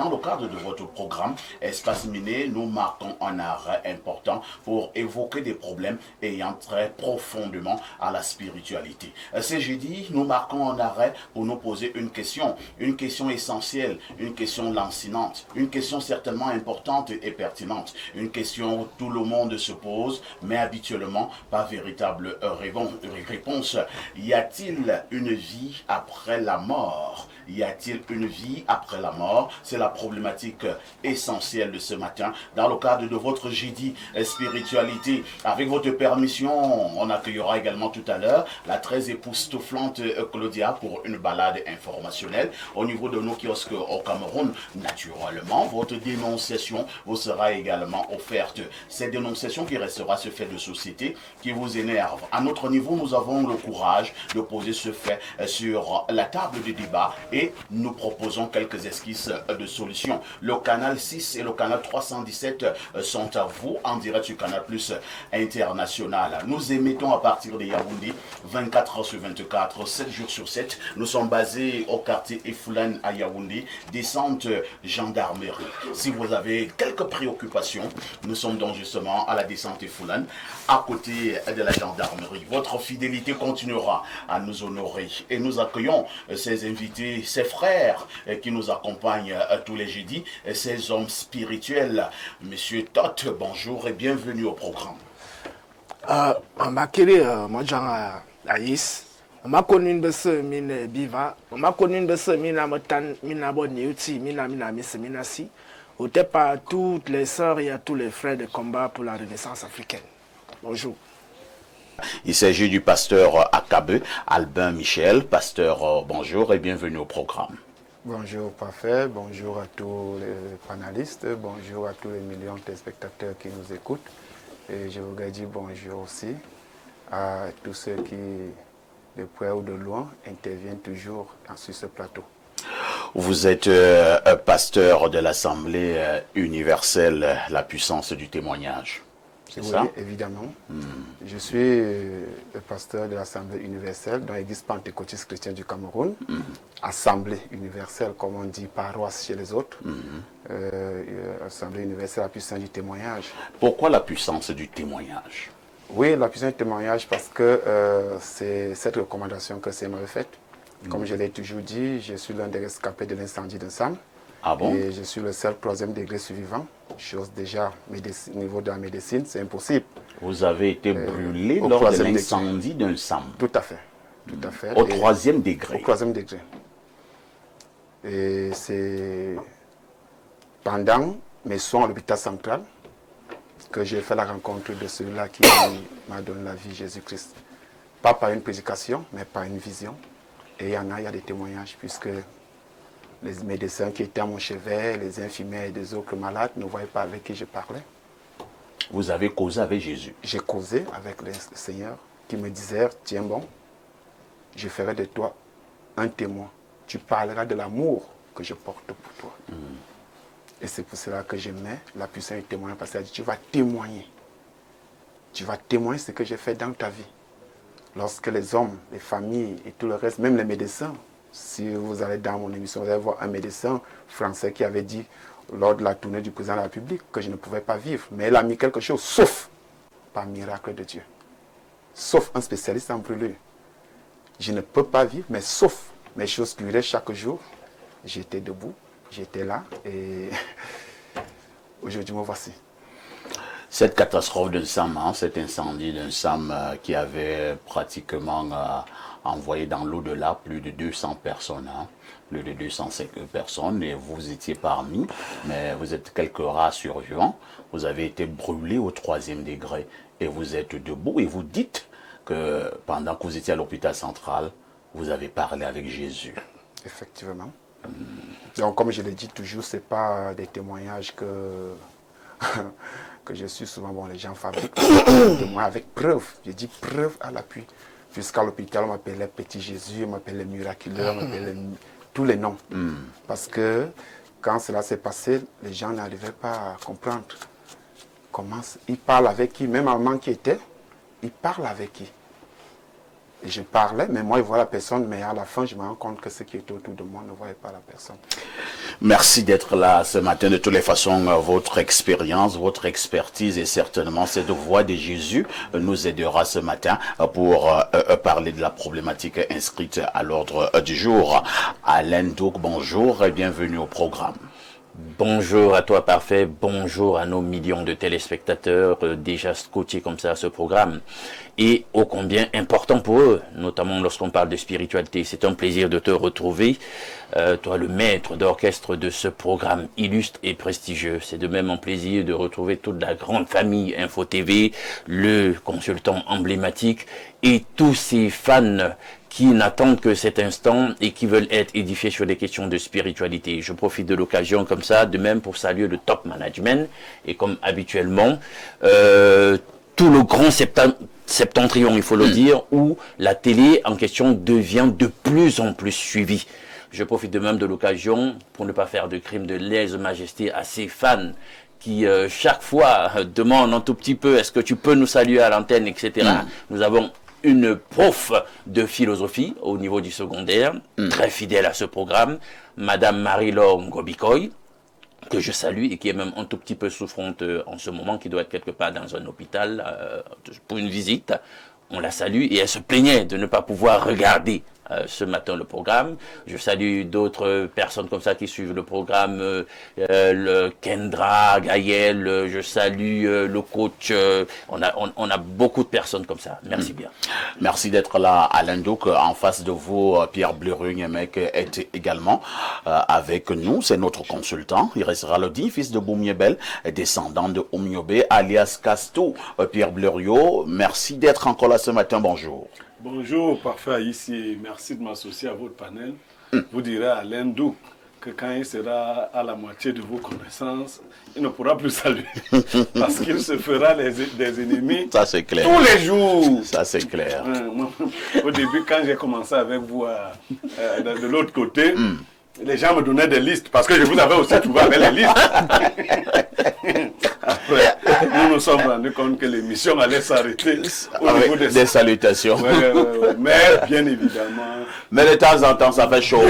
dans le cadre de votre programme Espace Miné, nous marquons un arrêt important pour évoquer des problèmes ayant trait profondément à la spiritualité. Ce jeudi, nous marquons un arrêt pour nous poser une question essentielle, une question lancinante, une question certainement importante et pertinente, une question où tout le monde se pose, mais habituellement pas véritable réponse. Y a-t-il une vie après la mort? Y a-t-il une vie après la mort? C'est la problématique essentielle de ce matin. Dans le cadre de votre jeudi spiritualité, avec votre permission, on accueillera également tout à l'heure la très époustouflante Claudia pour une balade informationnelle. Au niveau de nos kiosques au Cameroun, naturellement, votre dénonciation vous sera également offerte. Cette dénonciation qui restera ce fait de société qui vous énerve. À notre niveau, nous avons le courage de poser ce fait sur la table de débat et nous proposons quelques esquisses de solutions. Le canal 6 et le canal 317 sont à vous en direct sur Canal Plus International. Nous émettons à partir de Yaoundé 24 heures sur 24, 7 jours sur 7. Nous sommes basés au quartier Efoulane à Yaoundé, descente gendarmerie. Si vous avez quelques préoccupations, nous sommes donc justement à la descente Efoulane, à côté de la gendarmerie. Votre fidélité continuera à nous honorer et nous accueillons ces invités, ces frères qui nous accompagnent tous les jeudis, ces hommes spirituels. Monsieur Tot, bonjour et bienvenue au programme. Moi, Jean Aïs. Ma connu une besse mine biva, ma connu une besse mina motan mina bonne uti mina si. Au pas toutes les sœurs et à tous les frères de combat pour la Renaissance africaine. Bonjour. Il s'agit du pasteur Akabe, Albin Michel. Pasteur, bonjour et bienvenue au programme. Bonjour Parfait, bonjour à tous les panélistes, bonjour à tous les millions de spectateurs qui nous écoutent. Et je voudrais dire bonjour aussi à tous ceux qui, de près ou de loin, interviennent toujours sur ce plateau. Vous êtes pasteur de l'Assemblée universelle, la puissance du témoignage. C'est ça? Oui, évidemment. Je suis le pasteur de l'Assemblée universelle dans l'Église pentecôtiste chrétienne du Cameroun. Assemblée universelle, comme on dit, paroisse chez les autres. Assemblée universelle, la puissance du témoignage. Pourquoi la puissance du témoignage? Oui, la puissance du témoignage parce que c'est cette recommandation que c'est m'avait faite. Comme je l'ai toujours dit, je suis l'un des rescapés de l'incendie d'un SAM. Ah bon? Et je suis le seul 3e degré survivant. Chose déjà, au niveau de la médecine, c'est impossible. Vous avez été brûlé lors de l'incendie d'un SAM. Tout à fait. Tout à fait. Au 3e degré. Au 3e degré. Et c'est pendant mes soins à l'hôpital central que j'ai fait la rencontre de celui-là qui m'a donné la vie, Jésus-Christ. Pas par une prédication, mais par une vision. Et il y a des témoignages, puisque les médecins qui étaient à mon chevet, les infirmières et des autres malades ne voyaient pas avec qui je parlais. Vous avez causé avec Jésus? J'ai causé avec le Seigneur qui me disait, tiens bon, je ferai de toi un témoin. Tu parleras de l'amour que je porte pour toi. Et c'est pour cela que je mets la puissance du témoignage, parce qu'elle dit, tu vas témoigner. Tu vas témoigner ce que j'ai fait dans ta vie. Lorsque les hommes, les familles et tout le reste, même les médecins, si vous allez dans mon émission, vous allez voir un médecin français qui avait dit lors de la tournée du président de la République que je ne pouvais pas vivre. Mais il a mis quelque chose, sauf par miracle de Dieu. Sauf un spécialiste en brûlure. Je ne peux pas vivre, mais sauf mes choses brûlaient chaque jour. J'étais debout, j'étais là et aujourd'hui me voici. Cette catastrophe d'un SAM, cet incendie d'un SAM qui avait pratiquement envoyé dans l'au-delà plus de 200 personnes, plus de 205 personnes, et vous étiez parmi, mais vous êtes quelques rares survivants. Vous avez été brûlé au 3e degré et vous êtes debout et vous dites que pendant que vous étiez à l'hôpital central, vous avez parlé avec Jésus. Effectivement. Donc comme je l'ai dit toujours, ce n'est pas des témoignages que je suis souvent, bon, les gens fabriquent de moi avec preuve. Je dis preuve à l'appui. Jusqu'à l'hôpital, on m'appelait Petit Jésus, on m'appelait Miraculeur, on m'appelait tous les noms. Parce que quand cela s'est passé, les gens n'arrivaient pas à comprendre comment ils parlent avec qui, même un maman qui était, ils parlent avec qui. Et je parlais, mais moi, je vois la personne, mais à la fin, je me rends compte que ceux qui étaient autour de moi ne voyaient pas la personne. Merci d'être là ce matin. De toutes les façons, votre expérience, votre expertise et certainement cette voix de Jésus nous aidera ce matin pour parler de la problématique inscrite à l'ordre du jour. Alain Douk, bonjour et bienvenue au programme. Bonjour à toi Parfait, bonjour à nos millions de téléspectateurs déjà scotchés comme ça à ce programme et ô combien important pour eux, notamment lorsqu'on parle de spiritualité. C'est un plaisir de te retrouver, toi le maître d'orchestre de ce programme illustre et prestigieux. C'est de même un plaisir de retrouver toute la grande famille Info TV, le consultant emblématique et tous ces fans qui n'attendent que cet instant et qui veulent être édifiés sur des questions de spiritualité. Je profite de l'occasion comme ça, de même pour saluer le top management et comme habituellement, tout le grand septentrion, il faut le dire, où la télé en question devient de plus en plus suivie. Je profite de même de l'occasion pour ne pas faire de crime de lèse-majesté à ces fans qui chaque fois demandent un tout petit peu, est-ce que tu peux nous saluer à l'antenne, etc. Nous avons une prof de philosophie au niveau du secondaire, très fidèle à ce programme, Madame Marie-Laure Ngobikoy, que je salue et qui est même un tout petit peu souffrante en ce moment, qui doit être quelque part dans un hôpital pour une visite. On la salue et elle se plaignait de ne pas pouvoir regarder ce matin le programme. Je salue d'autres personnes comme ça qui suivent le programme, le Kendra, Gaël, je salue le coach. On a beaucoup de personnes comme ça. Merci bien. Merci d'être là, Alain Douk. En face de vous, Pierre Blerugne-Mec est également avec nous. C'est notre consultant. Il restera le dit, fils de Boumiebel, descendant de Oumiobe, alias Castou. Pierre Bleriot, merci d'être encore là ce matin. Bonjour. Bonjour, Parfait ici. Merci de m'associer à votre panel. Vous direz à Alain Douk que quand il sera à la moitié de vos connaissances, il ne pourra plus saluer. Parce qu'il se fera des ennemis. Ça, c'est clair. Tous les jours. Ça, c'est clair. Au début, quand j'ai commencé avec vous de l'autre côté, les gens me donnaient des listes parce que je vous avais aussi trouvé avec les listes. Après, nous nous sommes rendus compte que l'émission allait s'arrêter au niveau des salutations. Ouais. Mais bien évidemment. Mais de temps en temps, ça fait chaud.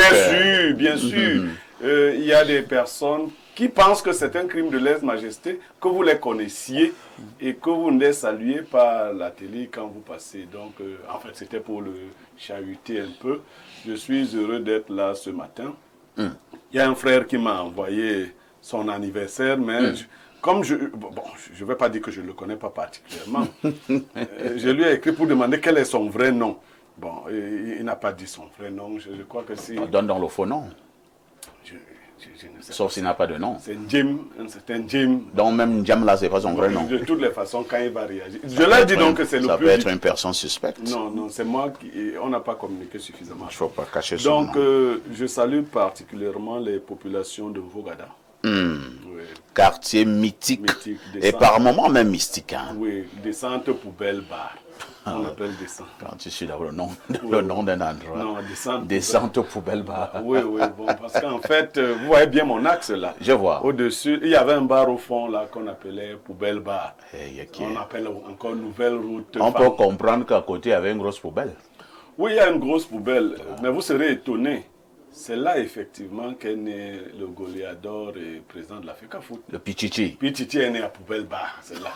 Bien sûr. Il y a des personnes qui pensent que c'est un crime de lèse-majesté, que vous les connaissiez et que vous ne les saluez pas la télé quand vous passez. Donc, en fait, c'était pour le chahuter un peu. Je suis heureux d'être là ce matin. Il y a un frère qui m'a envoyé son anniversaire, mais comme je ne vais pas dire que je ne le connais pas particulièrement, je lui ai écrit pour demander quel est son vrai nom. Bon, il n'a pas dit son vrai nom. Je crois que si... Donne dans le faux nom. Je ne sais Sauf s'il n'a pas de nom. C'est un certain Jim. Donc même Jim là, c'est pas son vrai nom. De toutes les façons, quand il va réagir. Je l'ai dit donc que c'est le plus... Ça peut être une personne suspecte. Non, c'est moi qui... On n'a pas communiqué suffisamment. Il ne faut pas cacher son nom. Donc, je salue particulièrement les populations de Vogada. Oui. Quartier mythique et par moments même mystique. Hein. Oui, descente poubelle bar. On appelle descente. Quand tu suis dans le nom d'un endroit. Non, descente poubelle bar. Oui, bon, parce qu'en fait, vous voyez bien mon axe là. Je vois. Au-dessus, il y avait un bar au fond là qu'on appelait poubelle bar. On appelle encore nouvelle route. On peut comprendre qu'à côté, il y avait une grosse poubelle. Oui, il y a une grosse poubelle, mais vous serez étonné. C'est là, effectivement, qu'est né le Goliador et président de la FECAFOOT. Le Pichichi. Pichichi est né à Poubelle Bar, c'est là.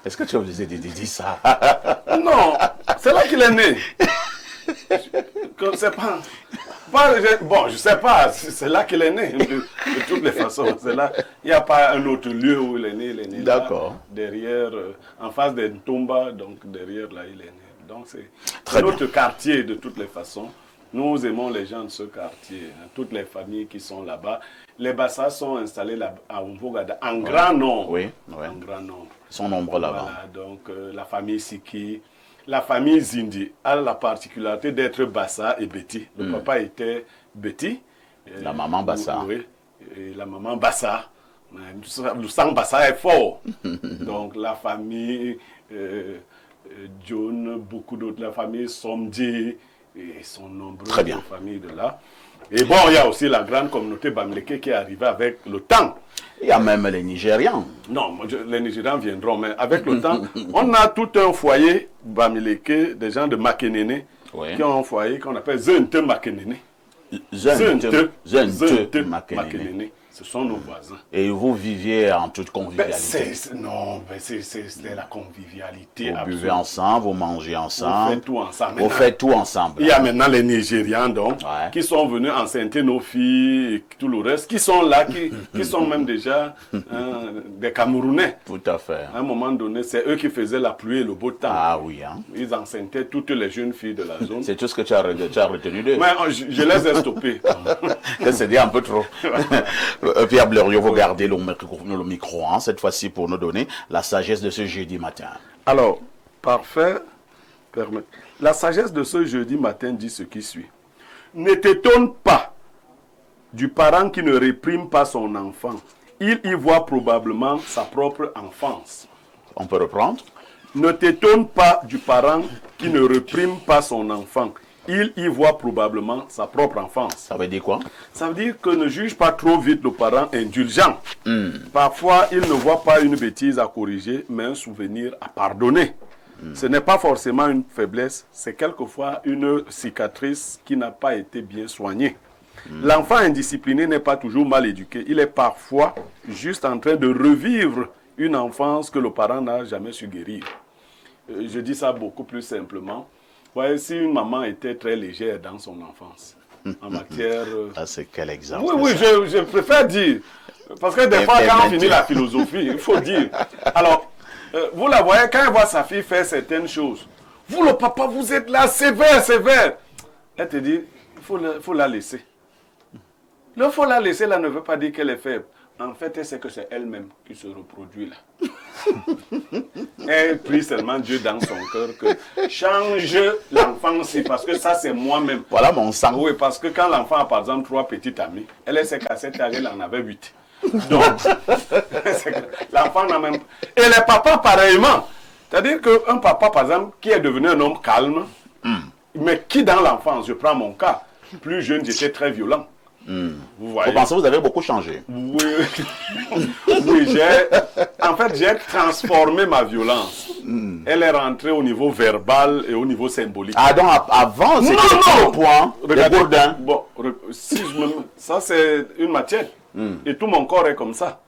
Est-ce que tu as obligé de dire ça? Non, c'est là qu'il est né. Je ne sais pas. Bon, je sais pas, c'est là qu'il est né, de toutes les façons. C'est là. Il n'y a pas un autre lieu où il est né. D'accord. Là, derrière, en face des Ntomba, donc derrière là, il est né. Donc c'est notre quartier de toutes les façons. Nous aimons les gens de ce quartier, hein, toutes les familles qui sont là-bas. Les Bassa sont installés là à Mvogada en grand nombre. Oui. En grand nombre. Ils sont nombreux là-bas. Voilà, donc la famille Siki, la famille Zindi a la particularité d'être Bassa et Betty. Le papa était Betty. La maman Bassa. Oui, et la maman Bassa. Le sang Bassa est fort. Donc la famille John, beaucoup d'autres, la famille Somdi. Et sont nombreux Très bien. familles de là. Et bon, il y a aussi la grande communauté Bamileke qui est arrivée avec le temps. Il y a même les Nigérians. Non, les Nigérians viendront, mais avec le temps, on a tout un foyer Bamileke, des gens de Makenene, qui ont un foyer qu'on appelle Zente Makenene. Zente Makenene. Makenene. Ce sont nos voisins. Et vous viviez en toute Ben, convivialité. C'est la convivialité. Vous absolue. buvez ensemble, vous mangez On ensemble. fait tout ensemble. Vous Maintenant, faites tout ensemble. il y a maintenant les Nigérians donc, Ouais. qui sont venus enceinte nos filles et tout le reste, qui sont là, qui sont même déjà des Camerounais. Tout à fait. À un moment donné, c'est eux qui faisaient la pluie et le beau temps. Ah oui, hein. Ils enceinte toutes les jeunes filles de la zone. C'est tout ce que tu as retenu d'eux. Mais je les ai stoppés. C'est dit un peu trop. Pierre Blériot, vous gardez le micro hein, cette fois-ci pour nous donner la sagesse de ce jeudi matin. Alors, parfait. La sagesse de ce jeudi matin dit ce qui suit. Ne t'étonne pas du parent qui ne réprime pas son enfant. Il y voit probablement sa propre enfance. On peut reprendre? Ne t'étonne pas du parent qui ne réprime pas son enfant. Il y voit probablement sa propre enfance. Ça veut dire quoi? Ça veut dire que ne juge pas trop vite le parent indulgent. Parfois, il ne voit pas une bêtise à corriger, mais un souvenir à pardonner. Ce n'est pas forcément une faiblesse, c'est quelquefois une cicatrice qui n'a pas été bien soignée. L'enfant indiscipliné n'est pas toujours mal éduqué. Il est parfois juste en train de revivre une enfance que le parent n'a jamais su guérir. Je dis ça beaucoup plus simplement. Voyez, si une maman était très légère dans son enfance, en matière... Ça, c'est quel exemple? Oui, je préfère dire. Parce que des fois, quand on finit la philosophie, il faut dire. Alors, vous la voyez, quand elle voit sa fille faire certaines choses, vous, le papa, vous êtes là, sévère. Elle te dit, il faut la laisser. Le faut la laisser, là, ne veut pas dire qu'elle est faible. En fait, elle sait que c'est elle-même qui se reproduit là. Elle prie seulement Dieu dans son cœur que change l'enfant aussi, parce que ça, c'est moi-même. Voilà mon sang. Oui, parce que quand l'enfant a par exemple 3 petites amies, elle sait qu'à cet âge, elle en avait 8. Donc, l'enfant n'a même... Et les papas, pareillement. C'est-à-dire qu'un papa, par exemple, qui est devenu un homme calme, mais qui dans l'enfance, je prends mon cas, plus jeune, j'étais très violent. Vous voyez? Vous pensez que vous avez beaucoup changé? Oui, oui, en fait, j'ai transformé ma violence. Elle est rentrée au niveau verbal et au niveau symbolique. Ah, donc avant, c'était non. le point, les bourdins. Bon, si ça, c'est une matière. Et tout mon corps est comme ça.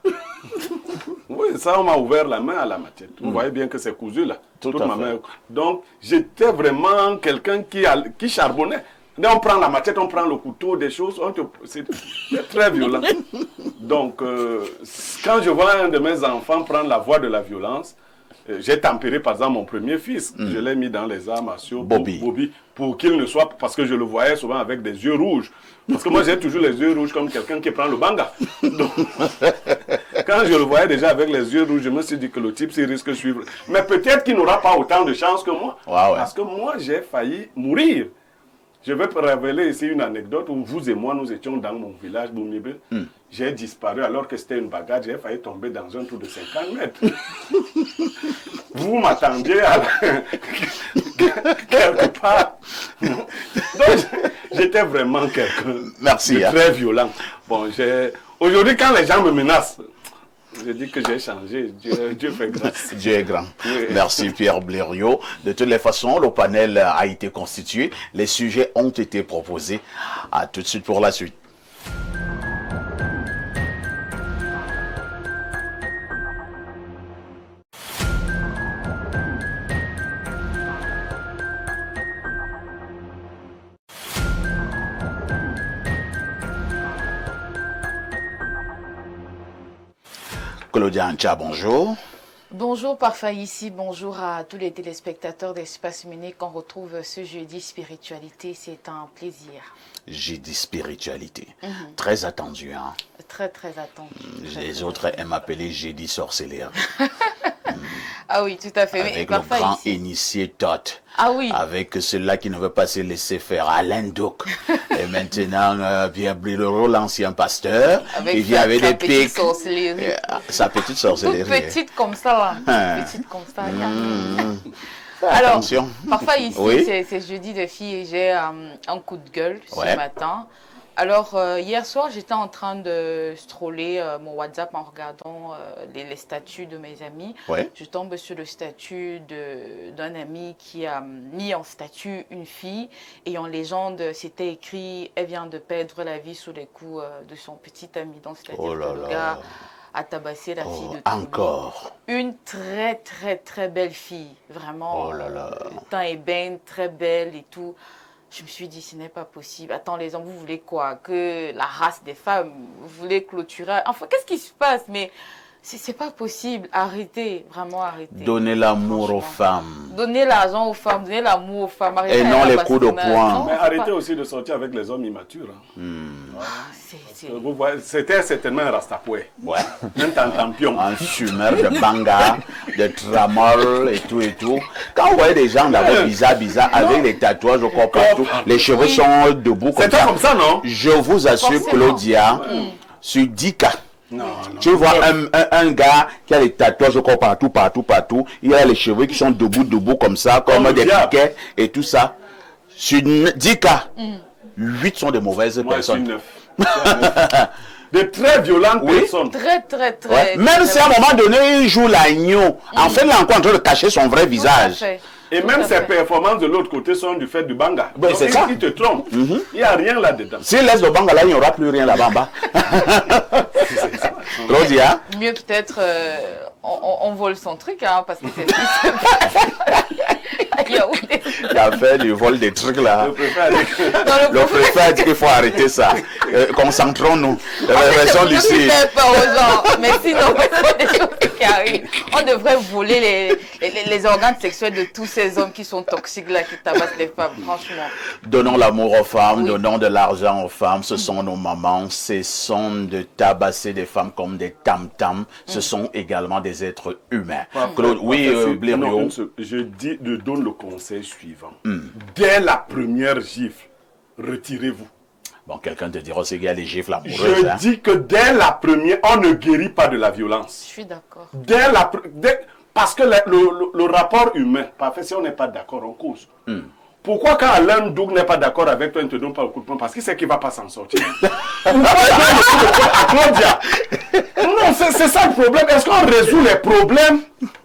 Oui, ça, on m'a ouvert la main à la matière. Vous voyez bien que c'est cousu là. Tout à ma fait. main. Donc, j'étais vraiment quelqu'un qui charbonnait. On prend la machette, on prend le couteau, des choses, c'est très violent. Donc, quand je vois un de mes enfants prendre la voie de la violence, j'ai tempéré par exemple mon premier fils. Je l'ai mis dans les arts martiaux, Bobby, pour qu'il ne soit... Parce que je le voyais souvent avec des yeux rouges. Parce que moi, j'ai toujours les yeux rouges comme quelqu'un qui prend le banga. Donc, quand je le voyais déjà avec les yeux rouges, je me suis dit que le type, s'il risque de suivre. Mais peut-être qu'il n'aura pas autant de chance que moi. Ouais. Parce que moi, j'ai failli mourir. Je vais révéler ici une anecdote où vous et moi, nous étions dans mon village, Boumibé. J'ai disparu alors que c'était une bagarre. J'ai failli tomber dans un trou de 50 mètres. Vous m'attendiez quelque part. Donc, j'étais vraiment quelqu'un de très violent. Bon, aujourd'hui, quand les gens me menacent, je dis que j'ai changé. Dieu fait grâce. Dieu est grand. Oui. Merci Pierre Blériot. De toutes les façons, le panel a été constitué. Les sujets ont été proposés. À tout de suite pour la suite. Claudia Ancha, bonjour. Bonjour Parfait ici, bonjour à tous les téléspectateurs d'Espace Méné qu'on retrouve ce jeudi spiritualité, c'est un plaisir. Jeudi spiritualité, très attendu. Hein? Très très attendu. Les autres aiment appeler jeudi sorcellerie. Ah oui, tout à fait. Avec le grand initié Tot. Ah oui. Avec celui-là qui ne veut pas se laisser faire, Alain Douk. Et maintenant, Pierre Blériot, l'ancien pasteur. Avec vient avec des pics. Sorcellerie. Sa petite sorcellerie. Toute petite comme ça là. Petite comme ça. Alors, attention. Parfois ici, oui. c'est jeudi de filles et j'ai un coup de gueule ce matin. Alors, hier soir, j'étais en train de scroller mon WhatsApp en regardant les statuts de mes amis. Ouais. Je tombe sur le statut d'un ami qui a mis en statut une fille et en légende, c'était écrit « Elle vient de perdre la vie sous les coups de son petit ami ». Donc, c'est-à-dire Oh là que le là. gars a tabassé la fille de tout Encore. Une très, très, très belle fille. Vraiment, Oh là là. teint ébène, très belle et tout. Je me suis dit, ce n'est pas possible. Attends, les hommes, vous voulez quoi? Que la race des femmes, vous voulez clôturer? Enfin, qu'est-ce qui se passe? Mais c'est pas possible. Arrêtez, vraiment arrêtez. Donner l'amour aux Franchement. femmes. Donnez l'argent aux femmes, donnez l'amour aux femmes. Arrêtez Et non les coups de poing. Mais arrêtez aussi de sortir avec les hommes immatures. Hein. Vous voyez, c'était certainement un rastapoué. Ouais. Un tantampion. Un fumeur de banga, de tramol et tout. Quand vous voyez des gens d'abord bizarres, avec des tatouages au corps partout, les cheveux sont debout comme C'était ça. comme ça, non? Je vous assure, Forcément. Claudia, sur 10 cas, Non, non. tu vois un gars qui a des tatouages au corps partout, il a les cheveux qui sont debout comme ça, comme le des diable. piquets et tout ça. Sur 10 cas, 8 sont de mauvaises Moi, je suis personnes. 9. De très violentes Oui. personnes. Très, très, très. Ouais. Même si à un moment donné, il joue l'agneau, en fait, il est encore en train de cacher son vrai visage. Et même ses performances de l'autre côté sont du fait du banga. Ben, Donc, c'est ça. il te trompe. Il n'y a rien là-dedans. S'il laisse le banga là, il n'y aura plus rien là-bas en bas. Claudia, Mieux peut-être, on vole son truc, hein, parce que c'est ce qui se passe. Il y a où des- il a fait du vol des trucs là. Je préfère aller- Dans Le préfet a dit qu'il faut arrêter ça. Concentrons-nous. Réveillons C'est d'ici. qui fait peur aux gens, mais sinon, c'est des choses qui arrivent. On devrait voler les organes sexuels de tous ces hommes qui sont toxiques là, qui tabassent les femmes, franchement. Donnons l'amour aux femmes, Oui. donnons de l'argent aux femmes. Ce sont nos mamans. Cessons de tabasser des femmes comme des tam-tams. Ce sont également des êtres humains. Claude, oui, Non, Blériot. je donne le conseil suivant. Dès la première gifle, retirez-vous. Bon, quelqu'un te dira, c'est qu'il y a les gifles amoureuses. Je Hein. dis que dès la première, on ne guérit pas de la violence. Je suis d'accord. Parce que le rapport humain, parfait, si on n'est pas d'accord, on cause. Pourquoi quand Alain Doug n'est pas d'accord avec toi, il ne te donne pas le coup de poing? Parce qu'il sait qu'il ne va pas s'en sortir. Pourquoi il donne le coup de poing à Claudia? Non, c'est ça le problème. Est-ce qu'on résout les problèmes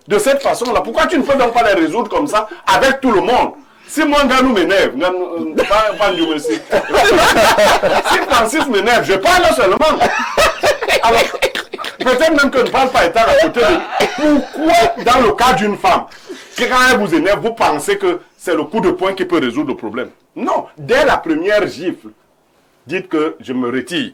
de cette façon-là? Pourquoi tu ne peux donc pas les résoudre comme ça avec tout le monde? Si moi, Nganou m'énerve, pas Dieu merci. Si Francis m'énerve, je parle seulement. Alors, peut-être même que je ne parle pas étant à côté de... Pourquoi, dans le cas d'une femme, que quand elle vous énerve, vous pensez que c'est le coup de poing qui peut résoudre le problème? Non, dès la première gifle, dites que je me retire.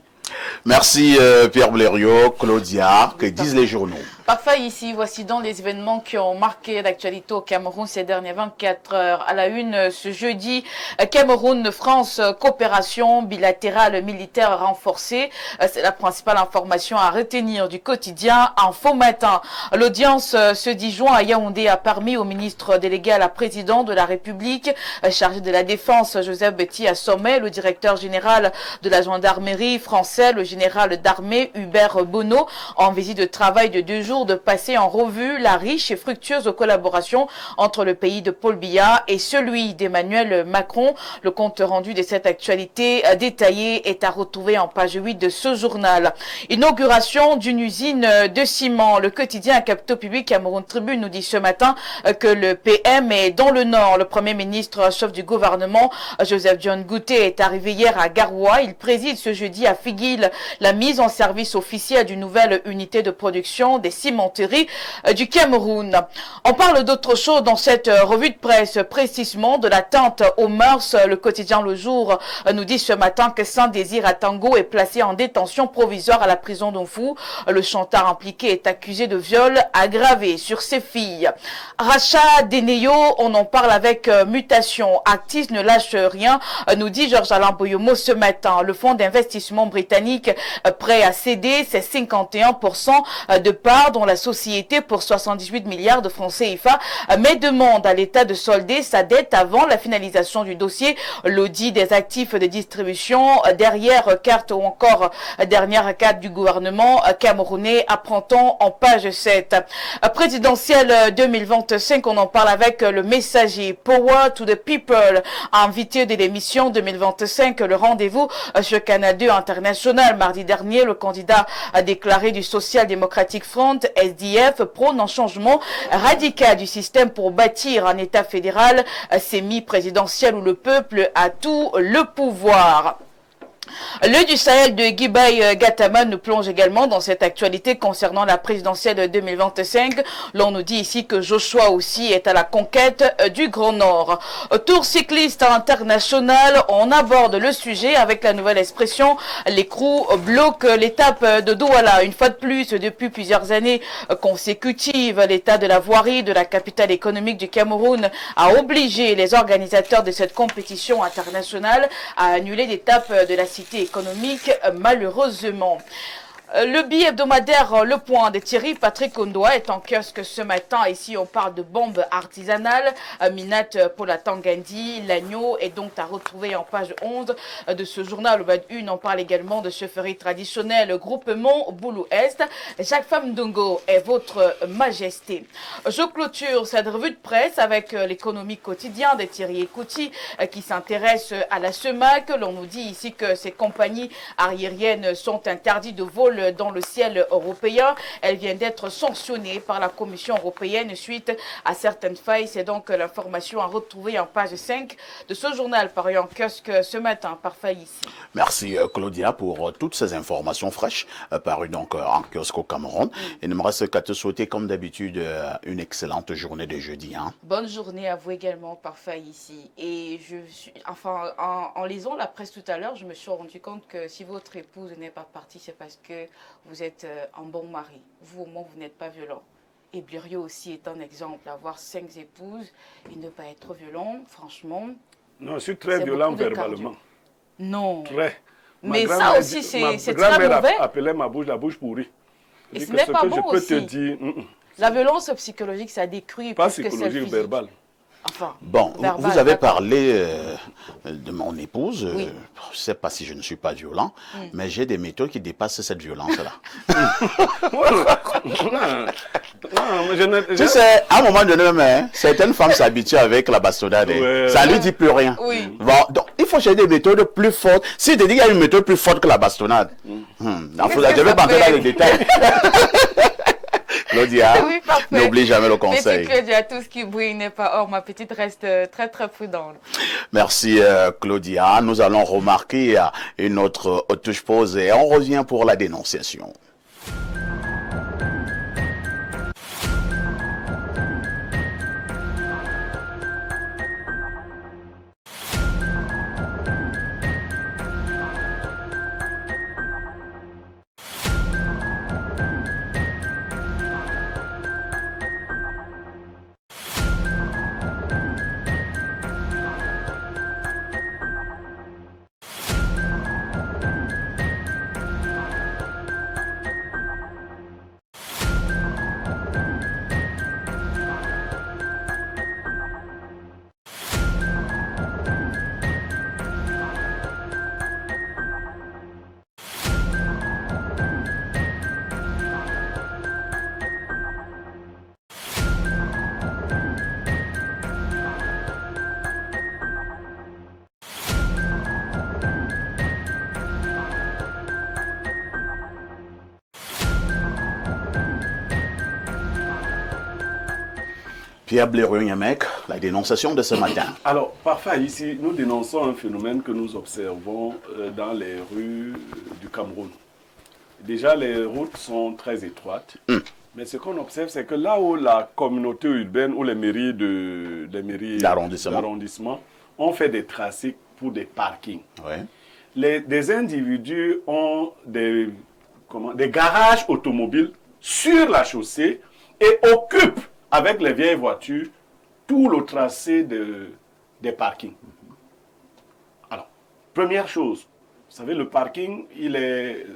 Merci Pierre Blériot, Claudia, que disent les journaux? Parfait, ici, voici donc les événements qui ont marqué l'actualité au Cameroun ces dernières 24 heures. À la une, ce jeudi, Cameroun-France, coopération bilatérale militaire renforcée. C'est la principale information à retenir du quotidien Info Matin. L'audience ce 10 juin à Yaoundé a permis au ministre délégué à la présidente de la République, chargé de la défense, Joseph Betty à Sommet, le directeur général de la gendarmerie française, le général d'armée Hubert Bonneau, en visite de travail de 2 jours, de passer en revue la riche et fructueuse collaboration entre le pays de Paul Biya et celui d'Emmanuel Macron. Le compte rendu de cette actualité détaillée est à retrouver en page 8 de ce journal. Inauguration d'une usine de ciment. Le quotidien Capitaux Public Cameroun Tribune nous dit ce matin que le PM est dans le Nord. Le Premier ministre chef du gouvernement, Joseph John Gouté, est arrivé hier à Garoua. Il préside ce jeudi à Figuil la mise en service officielle d'une nouvelle unité de production des cimenteries du Cameroun. On parle d'autre chose dans cette revue de presse, précisément de l'atteinte aux mœurs. Le quotidien Le Jour nous dit ce matin que Saint-Désir Atango est placé en détention provisoire à la prison d'Onfou. Le chanteur impliqué est accusé de viol aggravé sur ses filles. Rachat d'Eneyo, on en parle avec Mutation. Actis ne lâche rien, nous dit Georges-Alain Boyomo ce matin. Le fonds d'investissement britannique prêt à céder ses 51% de part part dans la société pour 78 milliards de francs CFA, mais demande à l'État de solder sa dette avant la finalisation du dossier, l'audit des actifs de distribution, derrière carte ou encore dernière carte du gouvernement camerounais, apprend-on en page 7. Présidentielle 2025, on en parle avec le messager Power to the People, invité de l'émission 2025, le rendez-vous sur Canal 2 International. Mardi dernier, le candidat a déclaré du Social Democratic Front, SDF, prône un changement radical du système pour bâtir un État fédéral semi-présidentiel où le peuple a tout le pouvoir. Le du Sahel de Guibaï Gatama nous plonge également dans cette actualité concernant la présidentielle 2025. L'on nous dit ici que Joshua aussi est à la conquête du Grand Nord. Tour cycliste international, on aborde le sujet avec la nouvelle expression. L'écrou bloque l'étape de Douala. Une fois de plus, depuis plusieurs années consécutives, l'état de la voirie de la capitale économique du Cameroun a obligé les organisateurs de cette compétition internationale à annuler l'étape de la cité économique, malheureusement. Le billet hebdomadaire Le Point de Thierry Patrick Ondoa est en kiosque ce matin. Ici, on parle de bombes artisanales. Minat Polatangandi, l'agneau est donc à retrouver en page 11 de ce journal. On parle également de chefferie traditionnelle, groupement Boulou Est. Jacques Famdongo est votre majesté. Je clôture cette revue de presse avec l'économie quotidienne de Thierry Ekouti qui s'intéresse à la SEMAC. L'on nous dit ici que ces compagnies aériennes sont interdites de vol dans le ciel européen. Elle vient d'être sanctionnée par la Commission européenne suite à certaines failles. C'est donc l'information à retrouver en page 5 de ce journal paru en kiosque ce matin par Faïssi. Merci Claudia pour toutes ces informations fraîches parues donc en kiosque au Cameroun. Il ne me reste qu'à te souhaiter comme d'habitude une excellente journée de jeudi. Bonne journée à vous également par Faïssi. Et en lisant la presse tout à l'heure, je me suis rendu compte que si votre épouse n'est pas partie, c'est parce que vous êtes un bon mari. Vous, au moins, vous n'êtes pas violent. Et Blériot aussi est un exemple. Avoir 5 épouses et ne pas être violent, franchement... Non, je suis très violent verbalement. Non. Très. Mais ça aussi, c'est très mauvais. Appelait ma bouche la bouche pourrie. Et ce n'est pas bon aussi. Je peux te dire... La violence psychologique, ça détruit pas plus que celle psychologique, physique. verbale. Enfin, bon, vous avez parlé de mon épouse. Oui. Je ne sais pas si je ne suis pas violent, mais j'ai des méthodes qui dépassent cette violence-là. Tu sais, à un moment donné, certaines femmes s'habituent avec la bastonnade. Ça ne lui dit plus rien. Oui. Bon, donc, il faut chercher des méthodes plus fortes. Si tu dis qu'il y a une méthode plus forte que la bastonnade, je ne vais pas entrer dans les détails. Claudia, oui, n'oublie jamais le conseil. Merci Claudia, tout ce qui brille n'est pas or. Ma petite reste très très prudente. Merci Claudia. Nous allons remarquer une autre touche pause et on revient pour la dénonciation. Pierre Blériot-Nyamek, la dénonciation de ce matin. Alors, parfois ici, nous dénonçons un phénomène que nous observons dans les rues du Cameroun. Déjà, les routes sont très étroites. Mais ce qu'on observe, c'est que là où la communauté urbaine ou les mairies d'arrondissement ont fait des tracés pour des parkings. Ouais. Des individus ont des garages automobiles sur la chaussée et occupent avec les vieilles voitures tout le tracé des parkings. Alors, première chose, vous savez, le parking, il est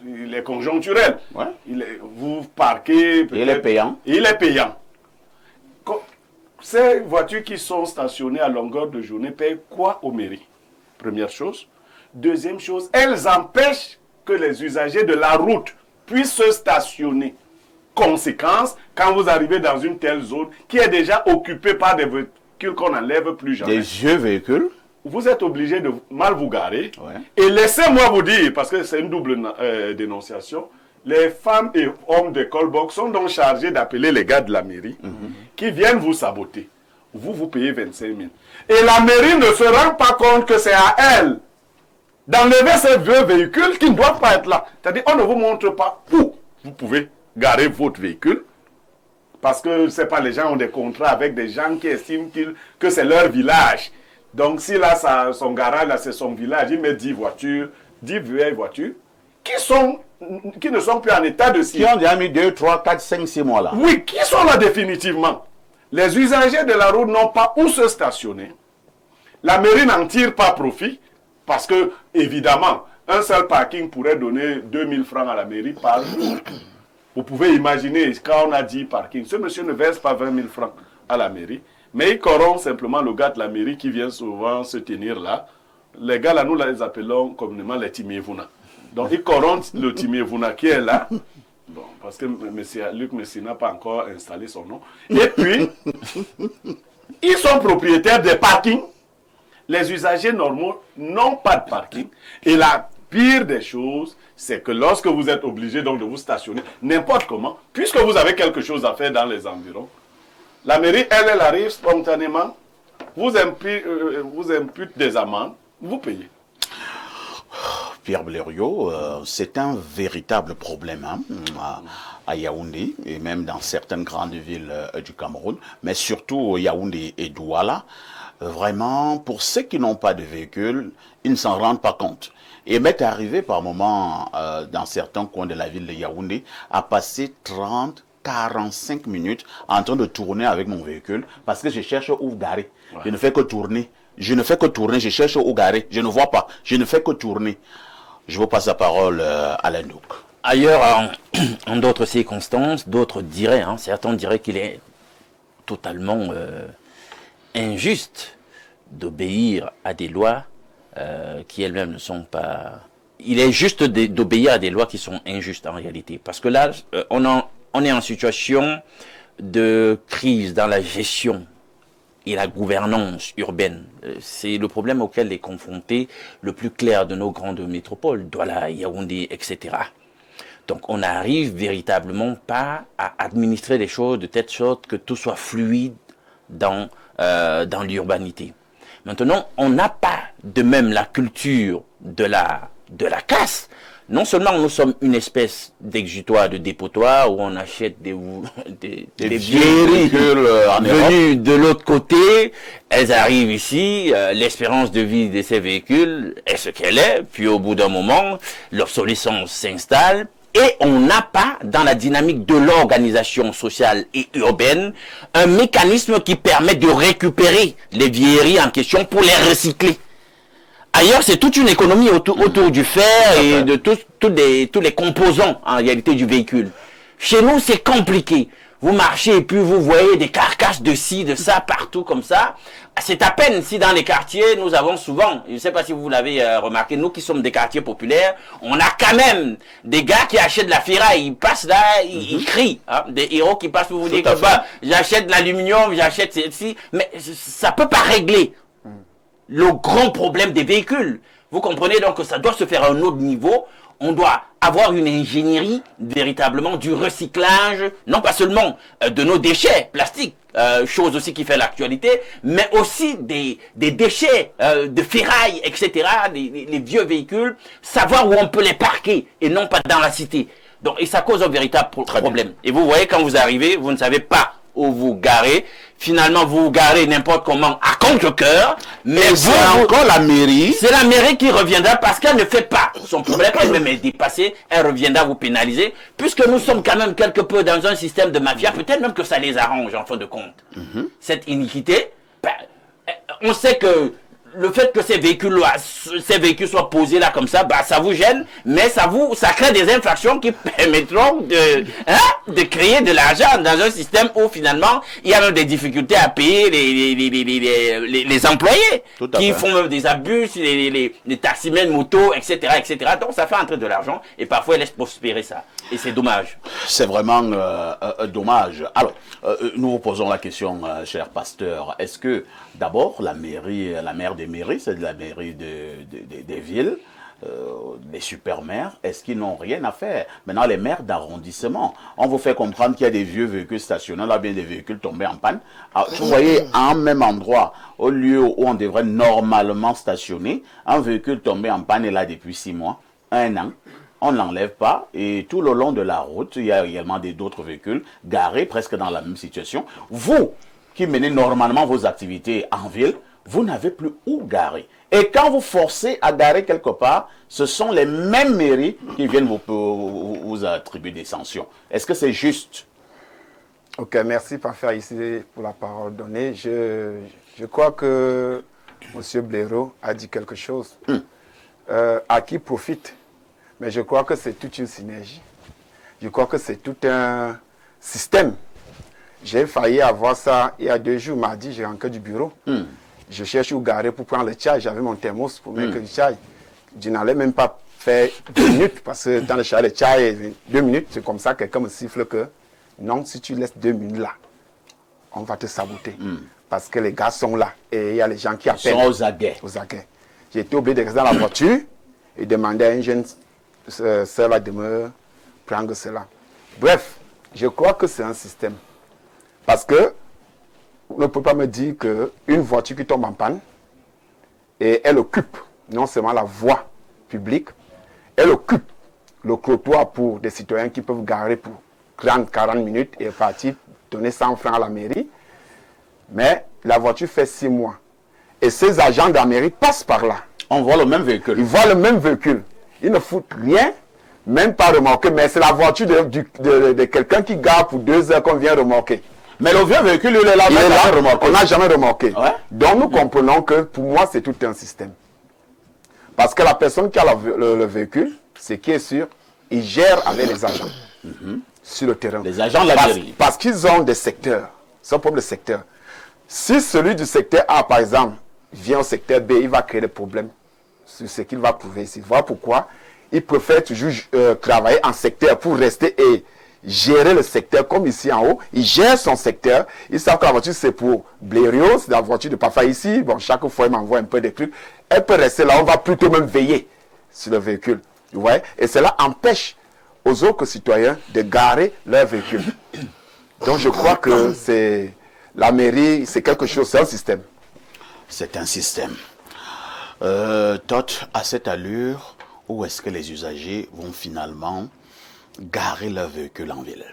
il est conjoncturel. Ouais. Vous parquez. Il est payant. Il est payant. Ces voitures qui sont stationnées à longueur de journée payent quoi aux mairies? Première chose. Deuxième chose, elles empêchent que les usagers de la route puissent se stationner. Conséquence, quand vous arrivez dans une telle zone qui est déjà occupée par des véhicules qu'on n'enlève plus jamais. Des vieux véhicules. Vous êtes obligé de mal vous garer. Ouais. Et laissez-moi vous dire, parce que c'est une double dénonciation, les femmes et hommes de callbox sont donc chargés d'appeler les gars de la mairie qui viennent vous saboter. Vous payez 25 000. Et la mairie ne se rend pas compte que c'est à elle d'enlever ces vieux véhicules qui ne doivent pas être là. C'est-à-dire, on ne vous montre pas où vous pouvez garer votre véhicule. Parce que c'est pas les gens ont des contrats avec des gens qui estiment que c'est leur village. Donc, si là, son garage, là, c'est son village, il met 10 voitures, 10 vieilles voitures, qui ne sont plus en état de Qui ont déjà mis 2, 3, 4, 5, 6 mois là. Oui, qui sont là définitivement. Les usagers de la route n'ont pas où se stationner. La mairie n'en tire pas profit parce que, évidemment, un seul parking pourrait donner 2000 francs à la mairie par jour. Vous pouvez imaginer, quand on a dit parking, ce monsieur ne verse pas 20 000 francs à la mairie, mais il corrompt simplement le gars de la mairie qui vient souvent se tenir là. Les gars là, nous les appelons communément les Timievuna. Donc il corrompt le Timievuna qui est là. Bon, parce que Luc Messi n'a pas encore installé son nom. Et puis, ils sont propriétaires des parkings. Les usagers normaux n'ont pas de parking. Et la pire des choses, c'est que lorsque vous êtes obligé donc de vous stationner n'importe comment, puisque vous avez quelque chose à faire dans les environs, la mairie, elle arrive spontanément, vous impute des amendes, vous payez. Pierre Blériot, c'est un véritable problème à Yaoundé et même dans certaines grandes villes du Cameroun, mais surtout Yaoundé et Douala. Vraiment, pour ceux qui n'ont pas de véhicule, ils ne s'en rendent pas compte. Et m'est arrivé par moment, dans certains coins de la ville de Yaoundé, à passer 30-45 minutes en train de tourner avec mon véhicule parce que je cherche où garer. Ouais. Je ne fais que tourner. Je cherche où garer. Je ne vois pas. Je ne fais que tourner. Je vous passe la parole à Lendouk. Ailleurs, en d'autres circonstances, d'autres diraient, certains diraient qu'il est totalement injuste d'obéir à des lois qui elles-mêmes ne sont pas... Il est juste d'obéir à des lois qui sont injustes en réalité. Parce que là, on est en situation de crise dans la gestion et la gouvernance urbaine. C'est le problème auquel est confronté le plus clair de nos grandes métropoles, Douala, Yaoundé, etc. Donc on n'arrive véritablement pas à administrer les choses de telle sorte que tout soit fluide dans l'urbanité. Maintenant, on n'a pas de même la culture de la casse. Non seulement nous sommes une espèce d'exutoire, de dépotoir, où on achète des vieilles véhicules venus de l'autre côté, elles arrivent ici, l'espérance de vie de ces véhicules est ce qu'elle est, puis au bout d'un moment, l'obsolescence s'installe, et on n'a pas, dans la dynamique de l'organisation sociale et urbaine, un mécanisme qui permet de récupérer les vieilleries en question pour les recycler. Ailleurs, c'est toute une économie autour du fer et de tous les composants, en réalité, du véhicule. Chez nous, c'est compliqué. Vous marchez et puis vous voyez des carcasses de ci, de ça, partout comme ça. C'est à peine si dans les quartiers, nous avons souvent, je ne sais pas si vous l'avez remarqué, nous qui sommes des quartiers populaires, on a quand même des gars qui achètent de la ferraille, ils passent là, ils crient. Des héros qui passent pour vous dire que j'achète de l'aluminium, j'achète ceci, mais ça peut pas régler le grand problème des véhicules. Vous comprenez donc que ça doit se faire à un autre niveau. On doit avoir une ingénierie, véritablement, du recyclage, non pas seulement de nos déchets plastiques, chose aussi qui fait l'actualité, mais aussi des déchets de ferraille, etc., les vieux véhicules, savoir où on peut les parquer et non pas dans la cité. Donc, et ça cause un véritable problème. Et vous voyez, quand vous arrivez, vous ne savez pas où vous garez. Finalement, vous vous garez n'importe comment à contre-cœur. Mais c'est encore la mairie. C'est la mairie qui reviendra parce qu'elle ne fait pas son problème. Elle-même est dépassée. Elle reviendra vous pénaliser. Puisque nous sommes quand même quelque peu dans un système de mafia. Peut-être même que ça les arrange en fin de compte. Cette iniquité. On sait que le fait que ces véhicules soient posés là comme ça, bah, ça vous gêne, mais ça crée des infractions qui permettront de créer de l'argent dans un système où finalement il y a même des difficultés à payer les employés qui font même des abus, les taximens motos, etc., etc. Donc ça fait entrer de l'argent et parfois ils laissent prospérer ça. Et c'est dommage. C'est vraiment dommage. Alors, nous vous posons la question, cher pasteur. Est-ce que d'abord la maire des mairies, c'est de la mairie des villes, les super-maires, est-ce qu'ils n'ont rien à faire? Maintenant, les maires d'arrondissement, on vous fait comprendre qu'il y a des vieux véhicules stationnés, là bien des véhicules tombés en panne. Alors, vous voyez, à un même endroit, au lieu où on devrait normalement stationner, un véhicule tombé en panne est là depuis 6 mois, 1 an. On ne l'enlève pas et tout le long de la route, il y a également d'autres véhicules garés presque dans la même situation. Vous, qui menez normalement vos activités en ville, vous n'avez plus où garer. Et quand vous forcez à garer quelque part, ce sont les mêmes mairies qui viennent vous attribuer des sanctions. Est-ce que c'est juste? Ok, merci Parfait ici pour la parole donnée. Je crois que M. Blaireau a dit quelque chose à qui profite. Mais je crois que c'est toute une synergie. Je crois que c'est tout un système. J'ai failli avoir ça il y a 2 jours, mardi, j'ai rentré du bureau. Je cherche où garer pour prendre le chai. J'avais mon thermos pour mettre du chai. Je n'allais même pas faire 2 minutes parce que dans le chai, 2 minutes, c'est comme ça, quelqu'un me siffle que non, si tu laisses 2 minutes là, on va te saboter. Parce que les gars sont là et il y a les gens qui appellent. Ils sont aux aguets. J'ai été obligé de rester dans la voiture et demander à une jeune sœur là de me prendre cela. Bref, je crois que c'est un système. Parce que on ne peut pas me dire qu'une voiture qui tombe en panne et elle occupe non seulement la voie publique, elle occupe le trottoir pour des citoyens qui peuvent garer pour 30-40 minutes et partir donner 100 francs à la mairie. Mais la voiture fait 6 mois. Et ces agents de la mairie passent par là. On voit le même véhicule. Ils voient le même véhicule. Ils ne foutent rien, même pas remorquer. Mais c'est la voiture de quelqu'un qui gare pour 2 heures qu'on vient remorquer. Mais le vieux véhicule, il est là, on n'a jamais remorqué. Ouais. Donc nous comprenons que pour moi, c'est tout un système. Parce que la personne qui a le véhicule, c'est qui est sûr, il gère avec les agents sur le terrain. Les agents de la mairie. Parce qu'ils ont des secteurs. C'est un problème de secteur. Si celui du secteur A, par exemple, vient au secteur B, il va créer des problèmes sur ce qu'il va trouver ici. Voilà pourquoi il préfère toujours travailler en secteur pour rester et gérer le secteur comme ici en haut. Il gère son secteur. Il sait que la voiture c'est pour Blériot, c'est la voiture de Papa ici. Bon, chaque fois il m'envoie un peu de trucs. Elle peut rester là, on va plutôt même veiller sur le véhicule. Vous voyez? Et cela empêche aux autres citoyens de garer leur véhicule. Donc je crois que c'est la mairie, c'est quelque chose, c'est un système. C'est un système. Tot, à cette allure, où est-ce que les usagers vont finalement garer leur véhicule en ville?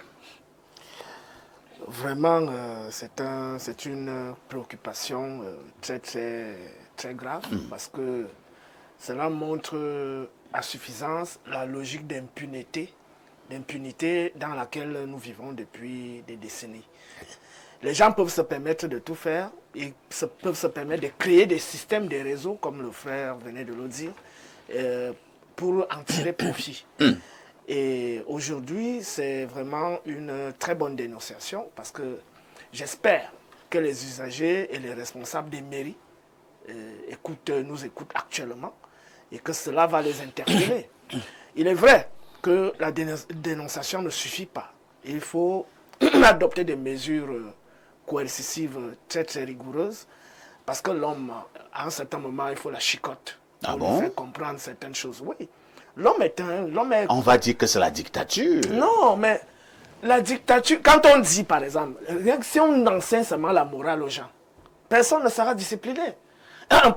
Vraiment, c'est une préoccupation très grave parce que cela montre à suffisance la logique d'impunité dans laquelle nous vivons depuis des décennies. Les gens peuvent se permettre de tout faire, ils peuvent se permettre de créer des systèmes, des réseaux, comme le frère venait de le dire, pour en tirer profit. Et aujourd'hui, c'est vraiment une très bonne dénonciation parce que j'espère que les usagers et les responsables des mairies nous écoutent actuellement et que cela va les interpeller. Il est vrai que la dénonciation ne suffit pas. Il faut adopter des mesures coercitives très rigoureuses parce que l'homme, à un certain moment, il faut la chicotte pour lui faire comprendre certaines choses. Oui. L'homme est. On va dire que c'est la dictature. Non, mais la dictature, quand on dit par exemple, si on enseigne seulement la morale aux gens, personne ne sera discipliné.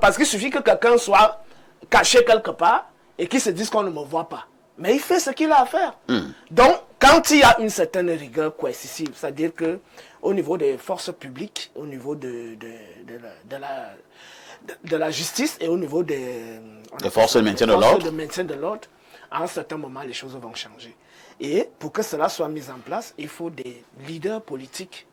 Parce qu'il suffit que quelqu'un soit caché quelque part et qu'il se dise qu'on ne me voit pas. Mais il fait ce qu'il a à faire. Donc, quand il y a une certaine rigueur coercitive, c'est-à-dire qu'au niveau des forces publiques, au niveau de la justice et au niveau des forces de maintien de l'ordre, à un certain moment, les choses vont changer. Et pour que cela soit mis en place, il faut des leaders politiques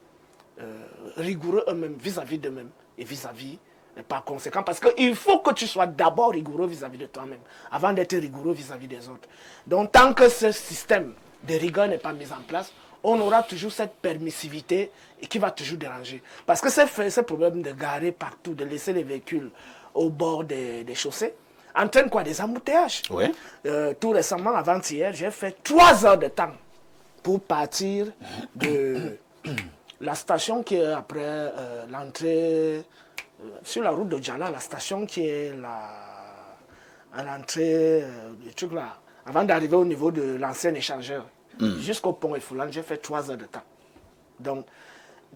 rigoureux eux-mêmes, vis-à-vis d'eux-mêmes et vis-à-vis n'est pas conséquent. Parce qu'il faut que tu sois d'abord rigoureux vis-à-vis de toi-même, avant d'être rigoureux vis-à-vis des autres. Donc tant que ce système de rigueur n'est pas mis en place, on aura toujours cette permissivité et qui va toujours déranger. Parce que ce problème de garer partout, de laisser les véhicules au bord des chaussées, entraîne quoi? Des embouteillages. Oui. Tout récemment, avant-hier, j'ai fait 3 heures de temps pour partir de la station qui est après l'entrée, sur la route de Djala, la station qui est à l'entrée du truc là, avant d'arriver au niveau de l'ancien échangeur, jusqu'au pont Efoulan, j'ai fait 3 heures de temps. Donc,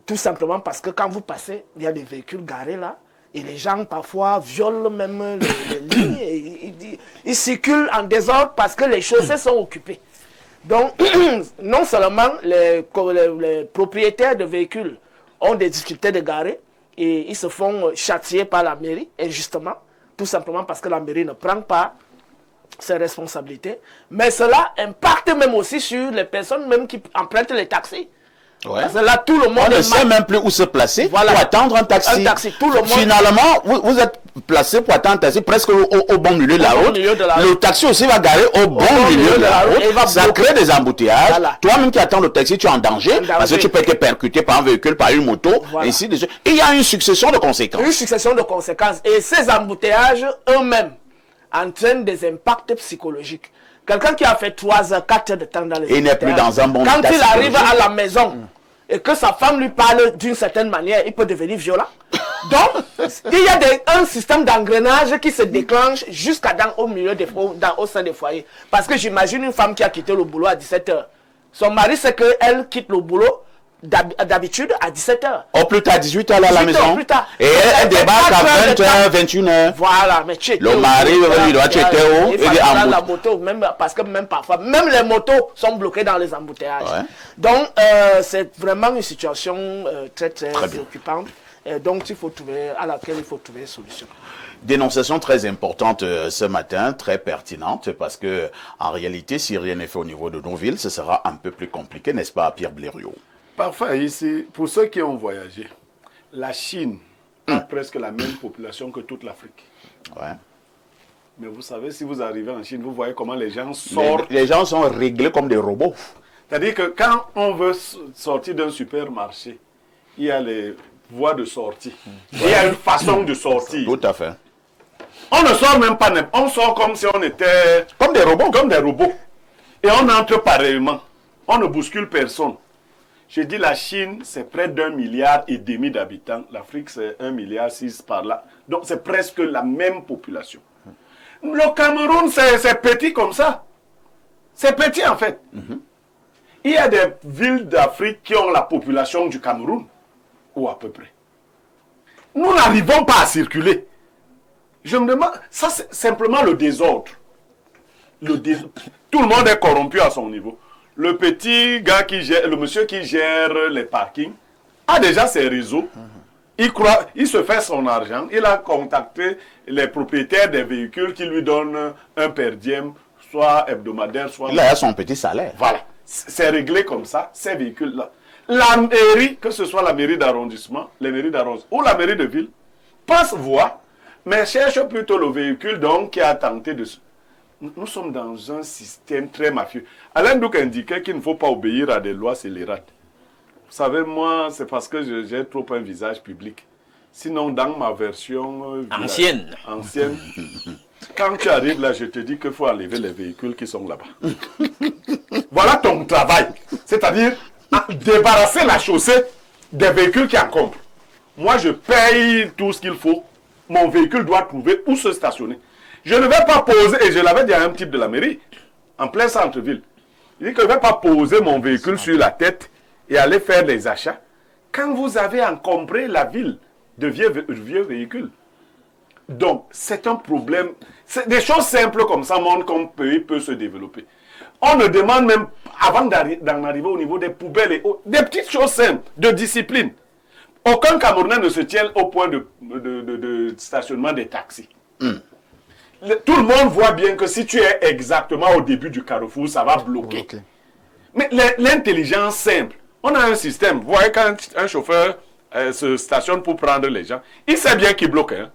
tout simplement parce que quand vous passez, il y a des véhicules garés là, et les gens parfois violent même les lignes, et ils circulent en désordre parce que les chaussées sont occupées. Donc, non seulement les propriétaires de véhicules ont des difficultés de garer, et ils se font châtier par la mairie, injustement, tout simplement parce que la mairie ne prend pas ses responsabilités, mais cela impacte même aussi sur les personnes même qui empruntent les taxis. Ouais. Parce que là, tout le monde On ne sait même plus où se placer pour attendre un taxi. Tout le monde... Finalement, vous êtes placé pour attendre un taxi presque au bon milieu de la route. Le taxi aussi va garer au bon milieu de la route. Ça crée des embouteillages. Voilà. Toi-même qui attends le taxi, tu es en danger, parce que tu peux être percuté par un véhicule, par une moto, ainsi de suite. Et il y a une succession de conséquences. Une succession de conséquences. Et ces embouteillages eux-mêmes entraînent des impacts psychologiques. Quelqu'un qui a fait 3 heures, 4 heures de temps dans les il n'est plus dans un bon état. Quand il arrive à la maison et que sa femme lui parle d'une certaine manière, il peut devenir violent. Donc, il y a un système d'engrenage qui se déclenche jusqu'à au sein des foyers. Parce que j'imagine une femme qui a quitté le boulot à 17 heures. Son mari sait qu'elle quitte le boulot d'habitude à 17 heures. Au plus tard, 18 heures à la maison. Plus tard. Et elle débarque à 20 h, 21 h. Voilà, mais le mari il doit checker où. Il faut la moto, même, parce que même parfois, même les motos sont bloquées dans les embouteillages. Ouais. Donc, c'est vraiment une situation très préoccupante. Donc, à laquelle il faut trouver une solution. Dénonciation très importante ce matin, très pertinente, parce que en réalité, si rien n'est fait au niveau de nos villes, ce sera un peu plus compliqué, n'est-ce pas, Pierre Blériot? Parfois, ici, pour ceux qui ont voyagé, la Chine a presque la même population que toute l'Afrique. Ouais. Mais vous savez, si vous arrivez en Chine, vous voyez comment les gens sortent. Les gens sont réglés comme des robots. C'est-à-dire que quand on veut sortir d'un supermarché, il y a les voies de sortie. Il y a une façon de sortir. Tout à fait. On ne sort même pas, on sort comme si on était... Comme des robots. Comme des robots. Et on entre pareillement. On ne bouscule personne. Je dis la Chine, c'est près d'1,5 milliard d'habitants. L'Afrique, c'est 1,6 milliard par là. Donc, c'est presque la même population. Le Cameroun, c'est petit comme ça. C'est petit, en fait. Il y a des villes d'Afrique qui ont la population du Cameroun. Ou à peu près. Nous n'arrivons pas à circuler. Je me demande, ça c'est simplement le désordre. Tout le monde est corrompu à son niveau. Le petit gars le monsieur qui gère les parkings, a déjà ses réseaux. Il se fait son argent. Il a contacté les propriétaires des véhicules qui lui donnent un per diem, soit hebdomadaire, soit... Il a son petit salaire. Voilà. C'est réglé comme ça, ces véhicules-là. La mairie, que ce soit la mairie d'arrondissement, les mairies d'arrondissement ou la mairie de ville, passe voie, mais cherche plutôt le véhicule donc qui a tenté de... Nous sommes dans un système très mafieux. Alain Douk indiquait qu'il ne faut pas obéir à des lois scélérates. Vous savez, moi, c'est parce que j'ai trop un visage public. Sinon, dans ma version... ancienne. Quand tu arrives là, je te dis qu'il faut enlever les véhicules qui sont là-bas. Voilà ton travail. C'est-à-dire, débarrasser la chaussée des véhicules qui encombrent. Moi, je paye tout ce qu'il faut. Mon véhicule doit trouver où se stationner. Je ne vais pas poser, et je l'avais dit à un type de la mairie, en plein centre-ville. Il dit que je ne vais pas poser mon véhicule sur la tête et aller faire des achats. Quand vous avez encombré la ville de vieux véhicules. Donc, c'est un problème. C'est des choses simples comme ça, monde comme pays peut se développer. On ne demande même, avant d'en arriver au niveau des poubelles et autres, des petites choses simples, de discipline. Aucun Camerounais ne se tient au point de stationnement des taxis. Tout le monde voit bien que si tu es exactement au début du carrefour, ça va bloquer. Mais l'intelligence simple, on a un système. Vous voyez, quand un chauffeur se stationne pour prendre les gens, il sait bien qu'il bloque. Hein.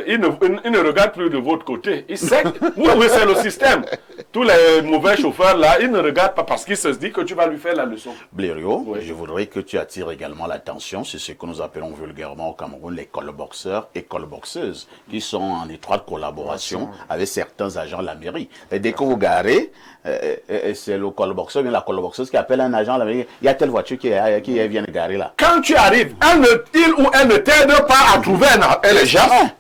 Il ne regarde plus de votre côté. Il sait, oui, c'est le système. Tous les mauvais chauffeurs là, ils ne regardent pas parce qu'ils se disent que tu vas lui faire la leçon. Blériot, Oui. je voudrais que tu attires également l'attention sur ce que nous appelons vulgairement au Cameroun les call-boxeurs et call-boxeuses qui sont en étroite collaboration avec certains agents de la mairie. Et dès que vous garez, c'est le call-boxeur, bien la call-boxeuse qui appelle un agent de la mairie. Il y a telle voiture qui vient de garer là. Quand tu arrives, il ou elle ne t'aide pas à trouver un gens.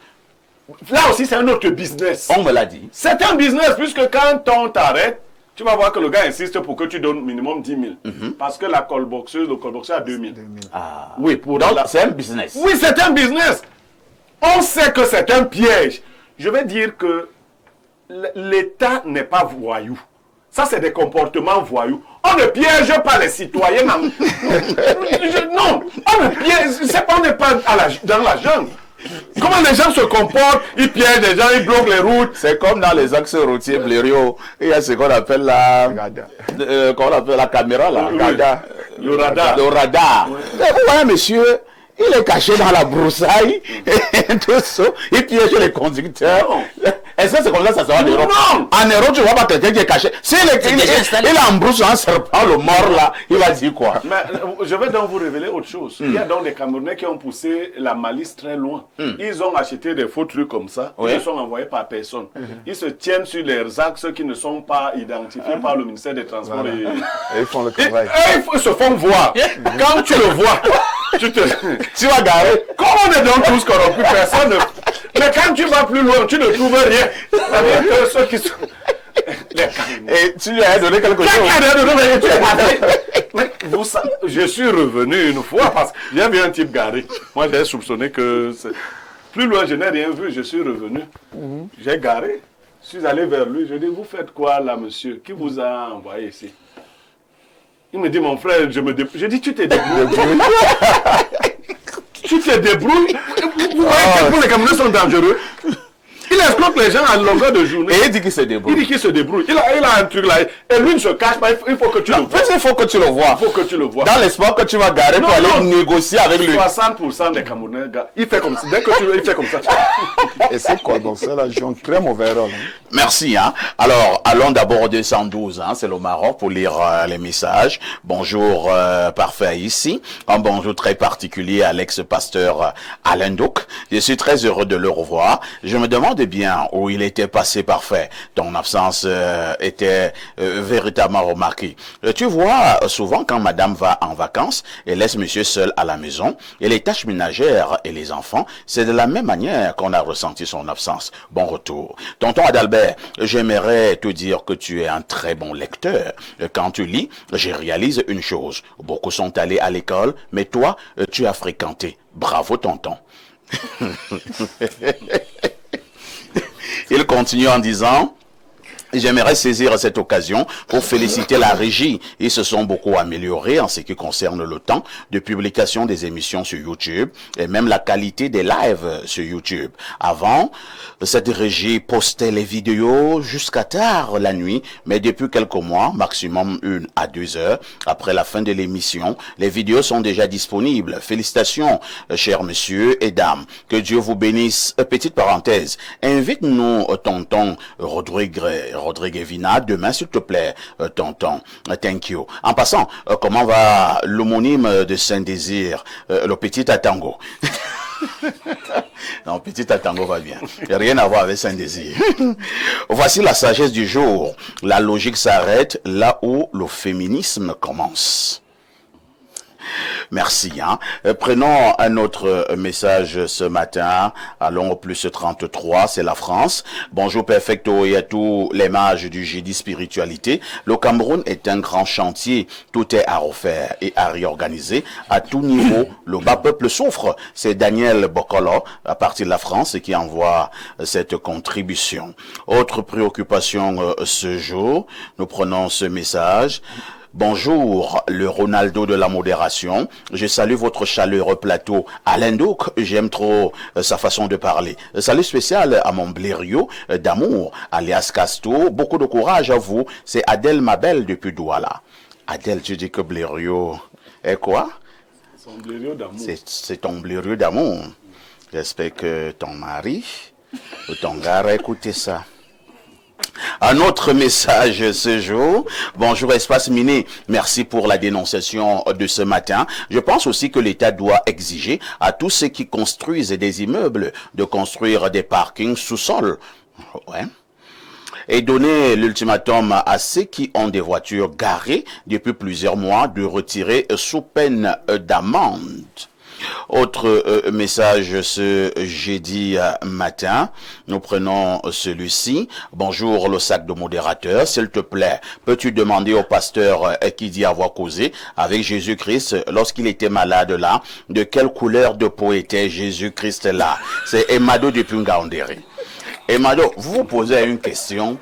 Là aussi, c'est un autre business. On me l'a dit. C'est un business, puisque quand on t'arrête, tu vas voir que le gars insiste pour que tu donnes minimum 10 000. Parce que la call-boxeuse, le call-boxeur a 2 000. Ah. Oui, pour Donc, la... c'est un business. Oui, c'est un business. On sait que c'est un piège. Je vais dire que l'État n'est pas voyou. Ça, c'est des comportements voyous. On ne piège pas les citoyens. Non, on ne piège. On n'est pas dans la jungle. Comment les gens se comportent, ils piègent les gens, ils bloquent les routes. C'est comme dans les axes routiers, Blériot. Il y a ce qu'on appelle la caméra, là. Oui. Le radar. Vous voyez, monsieur, il est caché dans la broussaille, et tout ça, il piège les conducteurs. Non. Est-ce que c'est comme ça ça sera en Europe? Non. En Europe, tu vois pas quelqu'un qui est caché. S'il il embrousse un serpent, le mort là, il va dire quoi? Mais je vais donc vous révéler autre chose. Il y a donc des Camerounais qui ont poussé la malice très loin. Ils ont acheté des faux trucs comme ça. Oui. Ils sont envoyés par personne. Ils se tiennent sur les axes qui ne sont pas identifiés par le ministère des Transports. Voilà. Et Et ils font le Et, travail. ils se font voir. Quand tu le vois, tu vas garer. Comme on est donc tous corrompus, personne ne... Mais quand tu vas plus loin, tu ne trouves rien. C'est-à-dire que ceux qui sont... Et tu lui as donné quelque chose. Mais je suis revenu une fois parce qu'il y avait un type garé. Moi, j'ai soupçonné que... Plus loin, je n'ai rien vu. Je suis revenu. J'ai garé. Je suis allé vers lui. Je dis, vous faites quoi là, monsieur? Qui vous a envoyé ici? Il me dit, mon frère, je me débrouille. J'ai dit, tu t'es débrouillé. Tu te débrouilles. Vous voyez à quel point les Camerounais sont dangereux. Il escroque les gens à longueur de journée. Et il dit qu'il se débrouille. Il dit qu'il se débrouille. Il a un truc là. Et lui ne se cache pas. Il faut que tu le vois. Il faut que tu le vois. Il faut que tu le vois. Dans l'espoir que tu vas garer pour aller négocier avec lui. 60% des Camerounais, gars, il fait comme ça. Dès que tu veux, il fait comme ça. Et ces call-boxeurs-là jouent un très mauvais rôle. Merci. Hein. Alors, allons d'abord au 212. Hein, c'est le Maroc pour lire les messages. Bonjour, parfait ici. Un bonjour très particulier à l'ex-pasteur Alain Douk. Je suis très heureux de le revoir. Je me demande bien où il était passé parfait. Ton absence était véritablement remarquée. Tu vois, souvent quand madame va en vacances et laisse monsieur seul à la maison, et les tâches ménagères et les enfants, c'est de la même manière qu'on a ressenti son absence. Bon retour. Tonton Adalbert, j'aimerais te dire que tu es un très bon lecteur. Quand tu lis, je réalise une chose. Beaucoup sont allés à l'école, mais toi, tu as fréquenté. Bravo, tonton. Il continue en disant... J'aimerais saisir cette occasion pour féliciter la régie. Ils se sont beaucoup améliorés en ce qui concerne le temps de publication des émissions sur YouTube et même la qualité des lives sur YouTube. Avant, cette régie postait les vidéos jusqu'à tard la nuit, mais depuis quelques mois, maximum 1 à 2 heures après la fin de l'émission, les vidéos sont déjà disponibles. Félicitations, chers messieurs et dames. Que Dieu vous bénisse. Petite parenthèse, invite-nous, tonton Rodrigue Vina, demain, s'il te plaît, tonton. Thank you. En passant, comment va l'homonyme de Saint-Désir, le petit Atango? Non, petit Atango va bien. Il n'y a rien à voir avec Saint-Désir. Voici la sagesse du jour. La logique s'arrête là où le féminisme commence. Merci. Hein. Prenons un autre message ce matin. Allons au plus 33, c'est la France. Bonjour Perfecto et à tous les mages du jeudi spiritualité. Le Cameroun est un grand chantier. Tout est à refaire et à réorganiser. À tout niveau, le bas peuple souffre. C'est Daniel Bokolo, à partir de la France, qui envoie cette contribution. Autre préoccupation ce jour, nous prenons ce message. Bonjour, le Ronaldo de la modération. Je salue votre chaleureux plateau. Alain Douk, j'aime trop sa façon de parler. Salut spécial à mon Blériot d'amour, alias Casto. Beaucoup de courage à vous. C'est Adèle Mabel depuis Douala. Adèle, tu dis que Blériot est quoi? Son blériot d'amour. C'est ton blériot d'amour. J'espère que ton mari ou ton gars a écouté ça. Un autre message ce jour. Bonjour Espace Miné, merci pour la dénonciation de ce matin. Je pense aussi que l'État doit exiger à tous ceux qui construisent des immeubles de construire des parkings sous-sol. Ouais. Et donner l'ultimatum à ceux qui ont des voitures garées depuis plusieurs mois de retirer sous peine d'amende. Autre message ce jeudi matin, nous prenons celui-ci. Bonjour le sac de modérateur, s'il te plaît, peux-tu demander au pasteur qui dit avoir causé avec Jésus-Christ lorsqu'il était malade là, de quelle couleur de peau était Jésus-Christ là? C'est Emado depuis Ngaoundéré. Emado, vous vous posez une question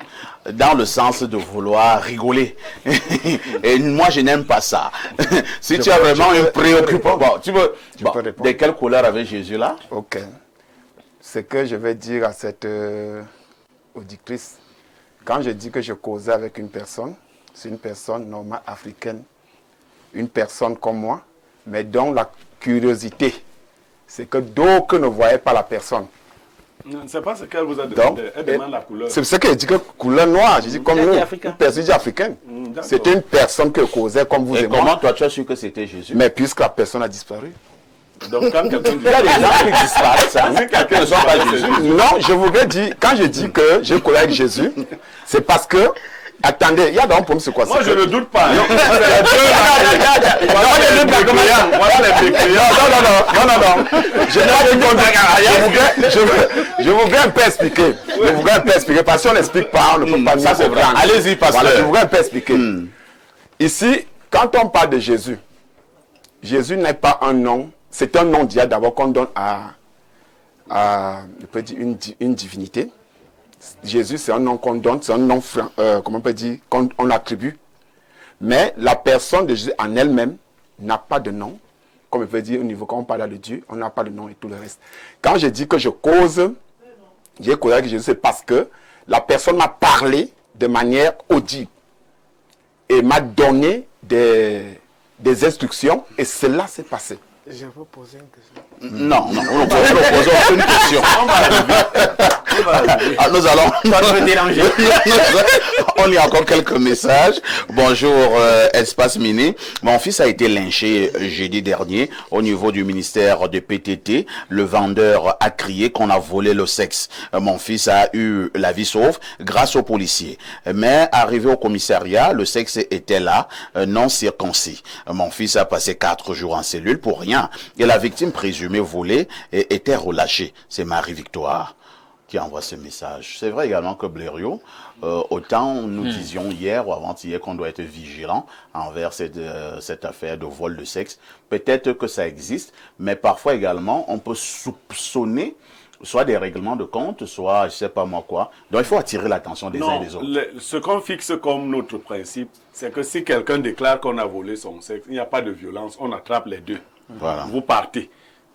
dans le sens de vouloir rigoler. Et moi, je n'aime pas ça. Si tu as vraiment une préoccupation, bon, tu veux, bon, de quelle couleur avait Jésus là? Ok. Ce que je vais dire à cette auditrice, quand je dis que je causais avec une personne, c'est une personne normale africaine, une personne comme moi, mais dont la curiosité, c'est que d'autres ne voyaient pas la personne. Non, c'est pas ce qu'elle vous a demandé. Elle demande la couleur. C'est ce que je dis que couleur noire. Je dis comme nous, une personne africaine. C'était une personne que causait comme vous et moi. Comment toi tu as su que c'était Jésus? Mais puisque la personne a disparu. Donc quand quelqu'un dit... Il y a des gens qui disparaissent, hein? Si quelqu'un ne soit pas Jésus. Non, je voudrais dire, quand je dis que j'ai collé avec Jésus, c'est parce que attendez, il y a dans un problème, c'est quoi ça? Moi, je ne doute pas. Non. Je voudrais un peu expliquer. Parce qu'on n'explique pas, on ne peut pas nous comprendre. Allez-y, pasteur. Voilà, je voudrais un peu expliquer. Ici, quand on parle de Jésus, Jésus n'est pas un nom. C'est un nom d'abord qu'on donne à je peux dire une divinité. Jésus, c'est un nom qu'on donne, c'est un nom, comment on peut dire, qu'on attribue. Mais la personne de Jésus en elle-même n'a pas de nom. Comme on peut dire au niveau, quand on parle de Dieu, on n'a pas de nom et tout le reste. Quand je dis que j'ai causé avec Jésus, c'est parce que la personne m'a parlé de manière audible et m'a donné des instructions et cela s'est passé. Je veux poser une question. Non, on ne pose aucune question. Nous allons déranger. On y a encore quelques messages. Bonjour, Espace Miné. Mon fils a été lynché jeudi dernier au niveau du ministère de PTT. Le vendeur a crié qu'on a volé le sexe. Mon fils a eu la vie sauve grâce aux policiers. Mais arrivé au commissariat, le sexe était là, non circoncis. Mon fils a passé 4 jours en cellule pour rien. Et la victime présumée volée était relâchée. C'est Marie-Victoire qui envoie ce message. C'est vrai également que Blériot, autant nous disions hier ou avant-hier qu'on doit être vigilant envers cette affaire de vol de sexe. Peut-être que ça existe, mais parfois également on peut soupçonner soit des règlements de compte, soit je sais pas moi quoi. Donc il faut attirer l'attention des uns et des autres. Ce qu'on fixe comme notre principe, c'est que si quelqu'un déclare qu'on a volé son sexe, il n'y a pas de violence, on attrape les deux. Voilà. Vous partez.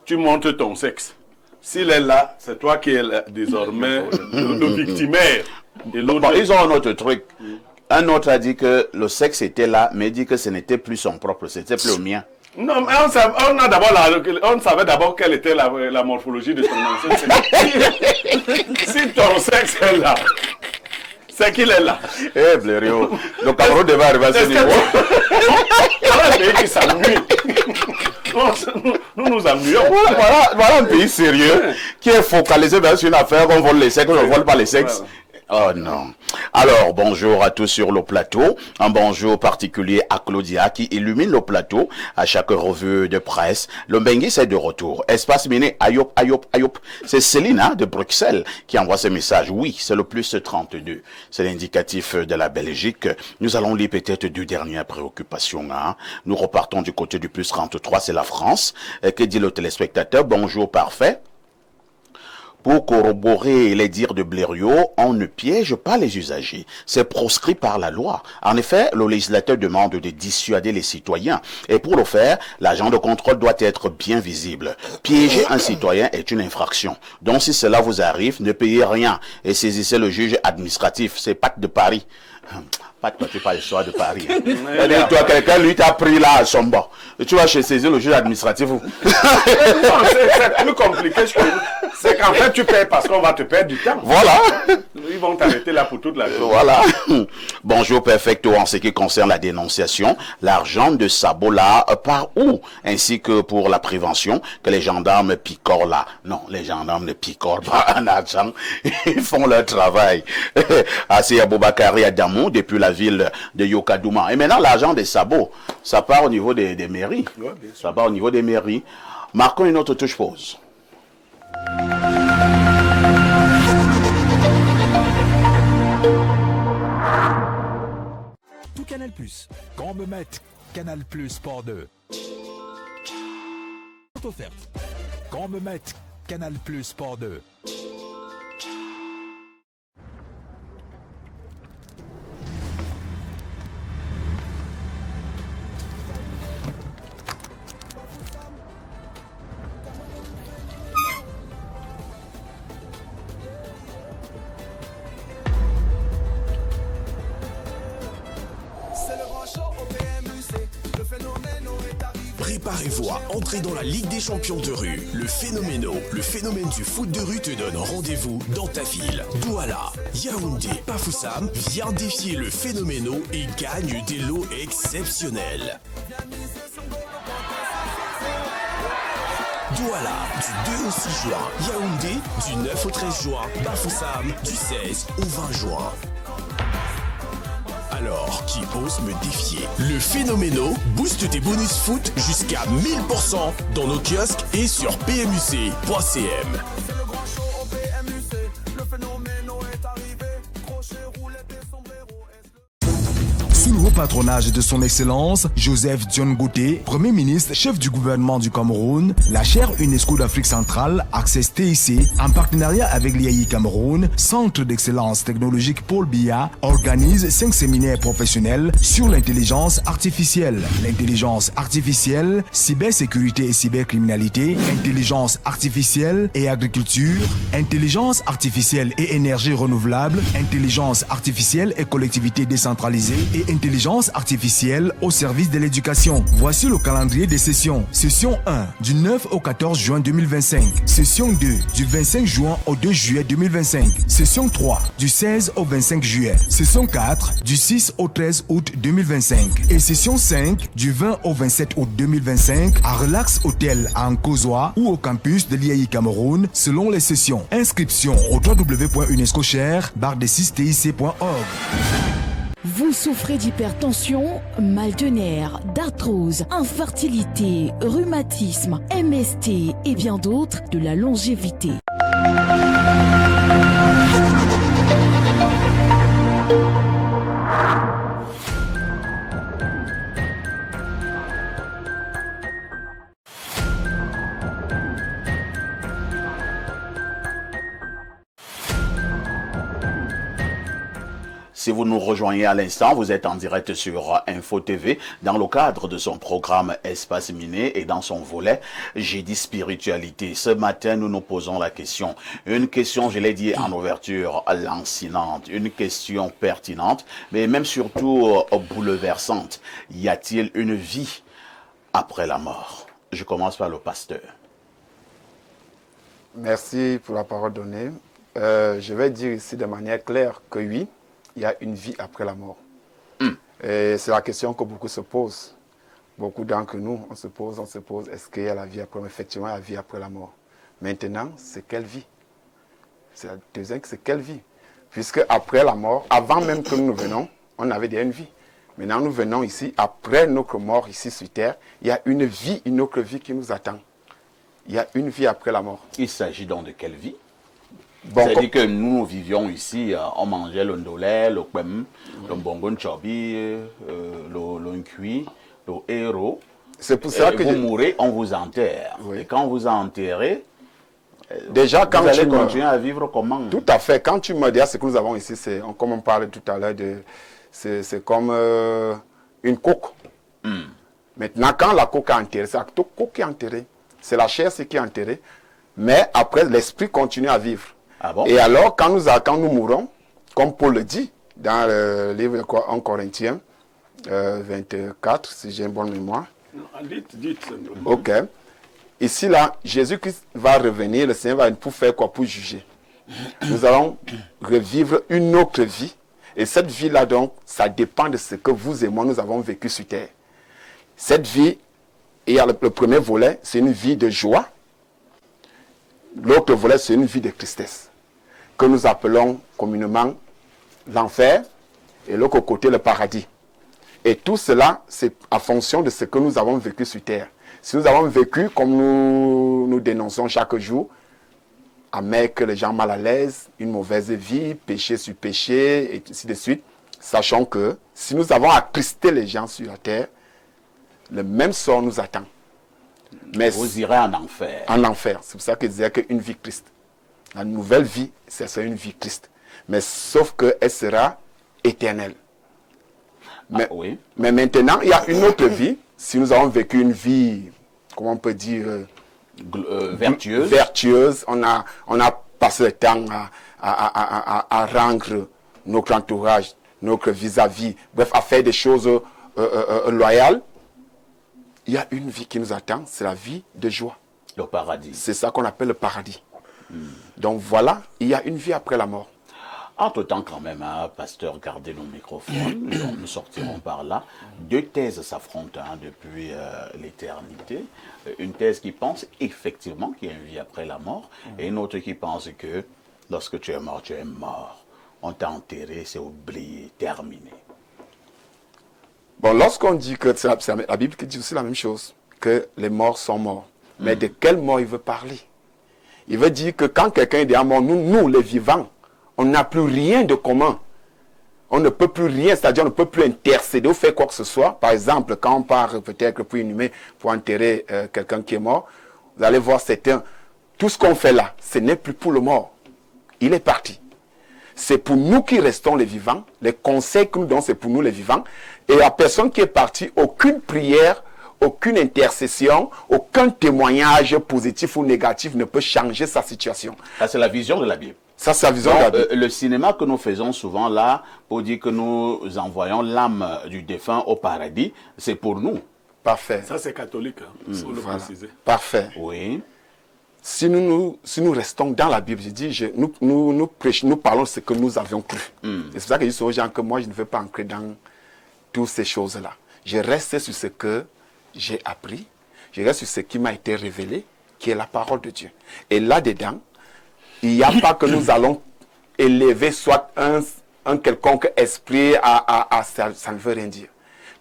Tu montres ton sexe. S'il est là, c'est toi qui es là, désormais le victimaire. Et Bon, ils ont un autre truc. Un autre a dit que le sexe était là, mais il dit que ce n'était plus son propre, c'était plus le mien. Non, mais on savait d'abord quelle était la morphologie de ton ancien sexe. Si ton sexe est là, c'est qu'il est là. Eh, Blériot, le Cameroun devait arriver à ce niveau. Voilà un pays qui s'ennuie. Nous nous ennuyons. Voilà un pays sérieux qui est focalisé sur une affaire qu'on vole les sexes, on ne vole pas les sexes. Voilà. Oh non. Alors, bonjour à tous sur le plateau. Un bonjour particulier à Claudia qui illumine le plateau à chaque revue de presse. Le Benguis est de retour. Espace Miné, ayop. C'est Céline de Bruxelles qui envoie ce message. Oui, c'est le plus 32. C'est l'indicatif de la Belgique. Nous allons lire peut-être 2 dernières préoccupations. Hein. Nous repartons du côté du plus 33, c'est la France. Que dit le téléspectateur? Bonjour, parfait. Pour corroborer les dires de Blériot, on ne piège pas les usagers. C'est proscrit par la loi. En effet, le législateur demande de dissuader les citoyens. Et pour le faire, l'agent de contrôle doit être bien visible. Piéger un citoyen est une infraction. Donc si cela vous arrive, ne payez rien et saisissez le juge administratif. C'est Pâques de Paris. Pas de côté, pas l'histoire de Paris. Hein. Toi, quelqu'un, lui, t'a pris là à son bord. Et tu vas chez saisir le juge administratif. Non, c'est plus compliqué. C'est qu'en fait, tu payes parce qu'on va te perdre du temps. Voilà. Ils vont t'arrêter là pour toute la journée. Voilà. Bonjour, perfecto. En ce qui concerne la dénonciation, l'argent de sabot là, par où? Ainsi que pour la prévention, que les gendarmes picorent là. Non, les gendarmes ne picorent pas en argent. Ils font leur travail. Assez Aboubakari Adamou, depuis la ville de Yokadouma. Et maintenant, l'argent des sabots, ça part au niveau des mairies. Ouais, bien sûr. Ça part au niveau des mairies. Marquons une autre touche pause. Tout Canal+. Quand on me mette Canal+ Sport 2. Offerte. Quand on me mette Canal+ Sport 2. Préparez-vous à entrer dans la Ligue des champions de rue. Le phénomène du foot de rue te donne rendez-vous dans ta ville. Douala, Yaoundé, Bafoussam, viens défier le phénomène et gagne des lots exceptionnels. Douala, du 2 au 6 juin. Yaoundé, du 9 au 13 juin. Bafoussam, du 16 au 20 juin. Alors, qui ose me défier? Le Phénoméno booste tes bonus foot jusqu'à 1000% dans nos kiosques et sur pmuc.cm. Sous le haut patronage de son Excellence Joseph Dione Ngouté, Premier ministre, chef du gouvernement du Cameroun, la chaire UNESCO d'Afrique centrale, Access TIC, en partenariat avec l'IAI Cameroun, Centre d'excellence technologique Paul Biya, organise 5 séminaires professionnels sur l'intelligence artificielle. L'intelligence artificielle, cybersécurité et cybercriminalité, intelligence artificielle et agriculture, intelligence artificielle et énergie renouvelable, intelligence artificielle et collectivités décentralisées et intelligence artificielle au service de l'éducation. Voici le calendrier des sessions. Session 1, du 9 au 14 juin 2025. Session 2, du 25 juin au 2 juillet 2025. Session 3, du 16 au 25 juillet. Session 4, du 6 au 13 août 2025. Et session 5, du 20 au 27 août 2025 à Relax Hotel à Nkozoa ou au campus de l'IAI Cameroun selon les sessions. Inscription au www.unescoshare/6tic.org. Vous souffrez d'hypertension, mal de nerfs, d'arthrose, infertilité, rhumatisme, MST et bien d'autres, de la longévité. Si vous nous rejoignez à l'instant, vous êtes en direct sur Info TV dans le cadre de son programme Espace Miné et dans son volet J'ai dit spiritualité. Ce matin, nous nous posons la question. Une question, je l'ai dit en ouverture, lancinante, une question pertinente, mais même surtout bouleversante. Y a-t-il une vie après la mort? Je commence par le pasteur. Merci pour la parole donnée. Je vais dire ici de manière claire que oui, il y a une vie après la mort. Et c'est la question que beaucoup se posent. Beaucoup d'entre nous, on se pose, est-ce qu'il y a la vie après? Effectivement, il y a la vie après la mort. Maintenant, c'est quelle vie? C'est la deuxième, c'est quelle vie? Puisque après la mort, avant même que nous venons, on avait déjà une vie. Maintenant, nous venons ici, après notre mort ici sur Terre, il y a une vie, une autre vie qui nous attend. Il y a une vie après la mort. Il s'agit donc de quelle vie? Bon, c'est-à-dire que nous vivions ici, on mangeait le ndolé, le kwem, le mbongon chobi, le nkui, le héros. C'est pour ça que vous mourrez, on vous enterre. Oui. Et quand on vous a enterré, déjà, quand vous allez continuer à vivre comment? Tout à fait. Quand tu me dis ce que nous avons ici, comme on parlait tout à l'heure, c'est comme une coque. Maintenant, quand la coque est enterrée, c'est la coque qui est enterrée. C'est la chair qui est enterrée. Mais après, l'esprit continue à vivre. Ah bon? Et alors, quand nous mourons, comme Paul le dit, dans le livre de 1 Corinthiens 24, si j'ai une bonne mémoire. Dites. Ok. Ici, là, Jésus-Christ va revenir, le Seigneur va venir pour faire quoi? Pour juger. Nous allons revivre une autre vie. Et cette vie-là, donc, ça dépend de ce que vous et moi, nous avons vécu sur terre. Cette vie, il y a le premier volet, c'est une vie de joie. L'autre volet, c'est une vie de tristesse, que nous appelons communément l'enfer, et l'autre côté, le paradis. Et tout cela, c'est en fonction de ce que nous avons vécu sur terre. Si nous avons vécu, comme nous dénonçons chaque jour, à mettre les gens mal à l'aise, une mauvaise vie, péché sur péché, et ainsi de suite, sachant que si nous avons attristé les gens sur la terre, le même sort nous attend. Mais vous irez en enfer. En enfer. C'est pour ça que je disais qu'une vie Christ. La nouvelle vie, ce sera une vie Christ. Mais sauf qu'elle sera éternelle. Mais, oui. Mais maintenant, il y a une autre vie. Si nous avons vécu une vie, comment on peut dire, vertueuse, on a passé le temps à rendre notre entourage, notre vis-à-vis, bref, à faire des choses loyales. Il y a une vie qui nous attend, c'est la vie de joie. Le paradis. C'est ça qu'on appelle le paradis. Donc voilà, il y a une vie après la mort. Entre-temps, quand même, hein, pasteur, gardez nos microphones, nous sortirons par là. Deux thèses s'affrontent depuis l'éternité. Une thèse qui pense effectivement qu'il y a une vie après la mort, et une autre qui pense que lorsque tu es mort, tu es mort. On t'a enterré, c'est oublié, terminé. Bon, lorsqu'on dit que c'est la Bible qui dit aussi la même chose, que les morts sont morts. Mais de quelle mort il veut parler? Il veut dire que quand quelqu'un est déjà mort, nous les vivants, on n'a plus rien de commun. On ne peut plus rien, c'est-à-dire on ne peut plus intercéder ou faire quoi que ce soit. Par exemple, quand on part peut-être pour inhumer, pour enterrer quelqu'un qui est mort, vous allez voir certains, tout ce qu'on fait là, ce n'est plus pour le mort. Il est parti. C'est pour nous qui restons les vivants. Les conseils que nous donnons, c'est pour nous les vivants. Et la personne qui est partie, aucune prière, aucune intercession, aucun témoignage positif ou négatif ne peut changer sa situation. Ça, c'est la vision de la Bible. Ça, c'est la vision de la Bible. Le cinéma que nous faisons souvent là, pour dire que nous envoyons l'âme du défunt au paradis, c'est pour nous. Parfait. Ça, c'est catholique, hein, pour le préciser. Parfait. Oui. Si nous restons dans la Bible, je dis, nous parlons de ce que nous avions cru. Et c'est pour ça que je dis aux gens que moi, je ne veux pas entrer dans toutes ces choses-là. Je reste sur ce que j'ai appris, je reste sur ce qui m'a été révélé, qui est la parole de Dieu. Et là-dedans, il n'y a pas que nous allons élever soit un quelconque esprit ça ne veut rien dire.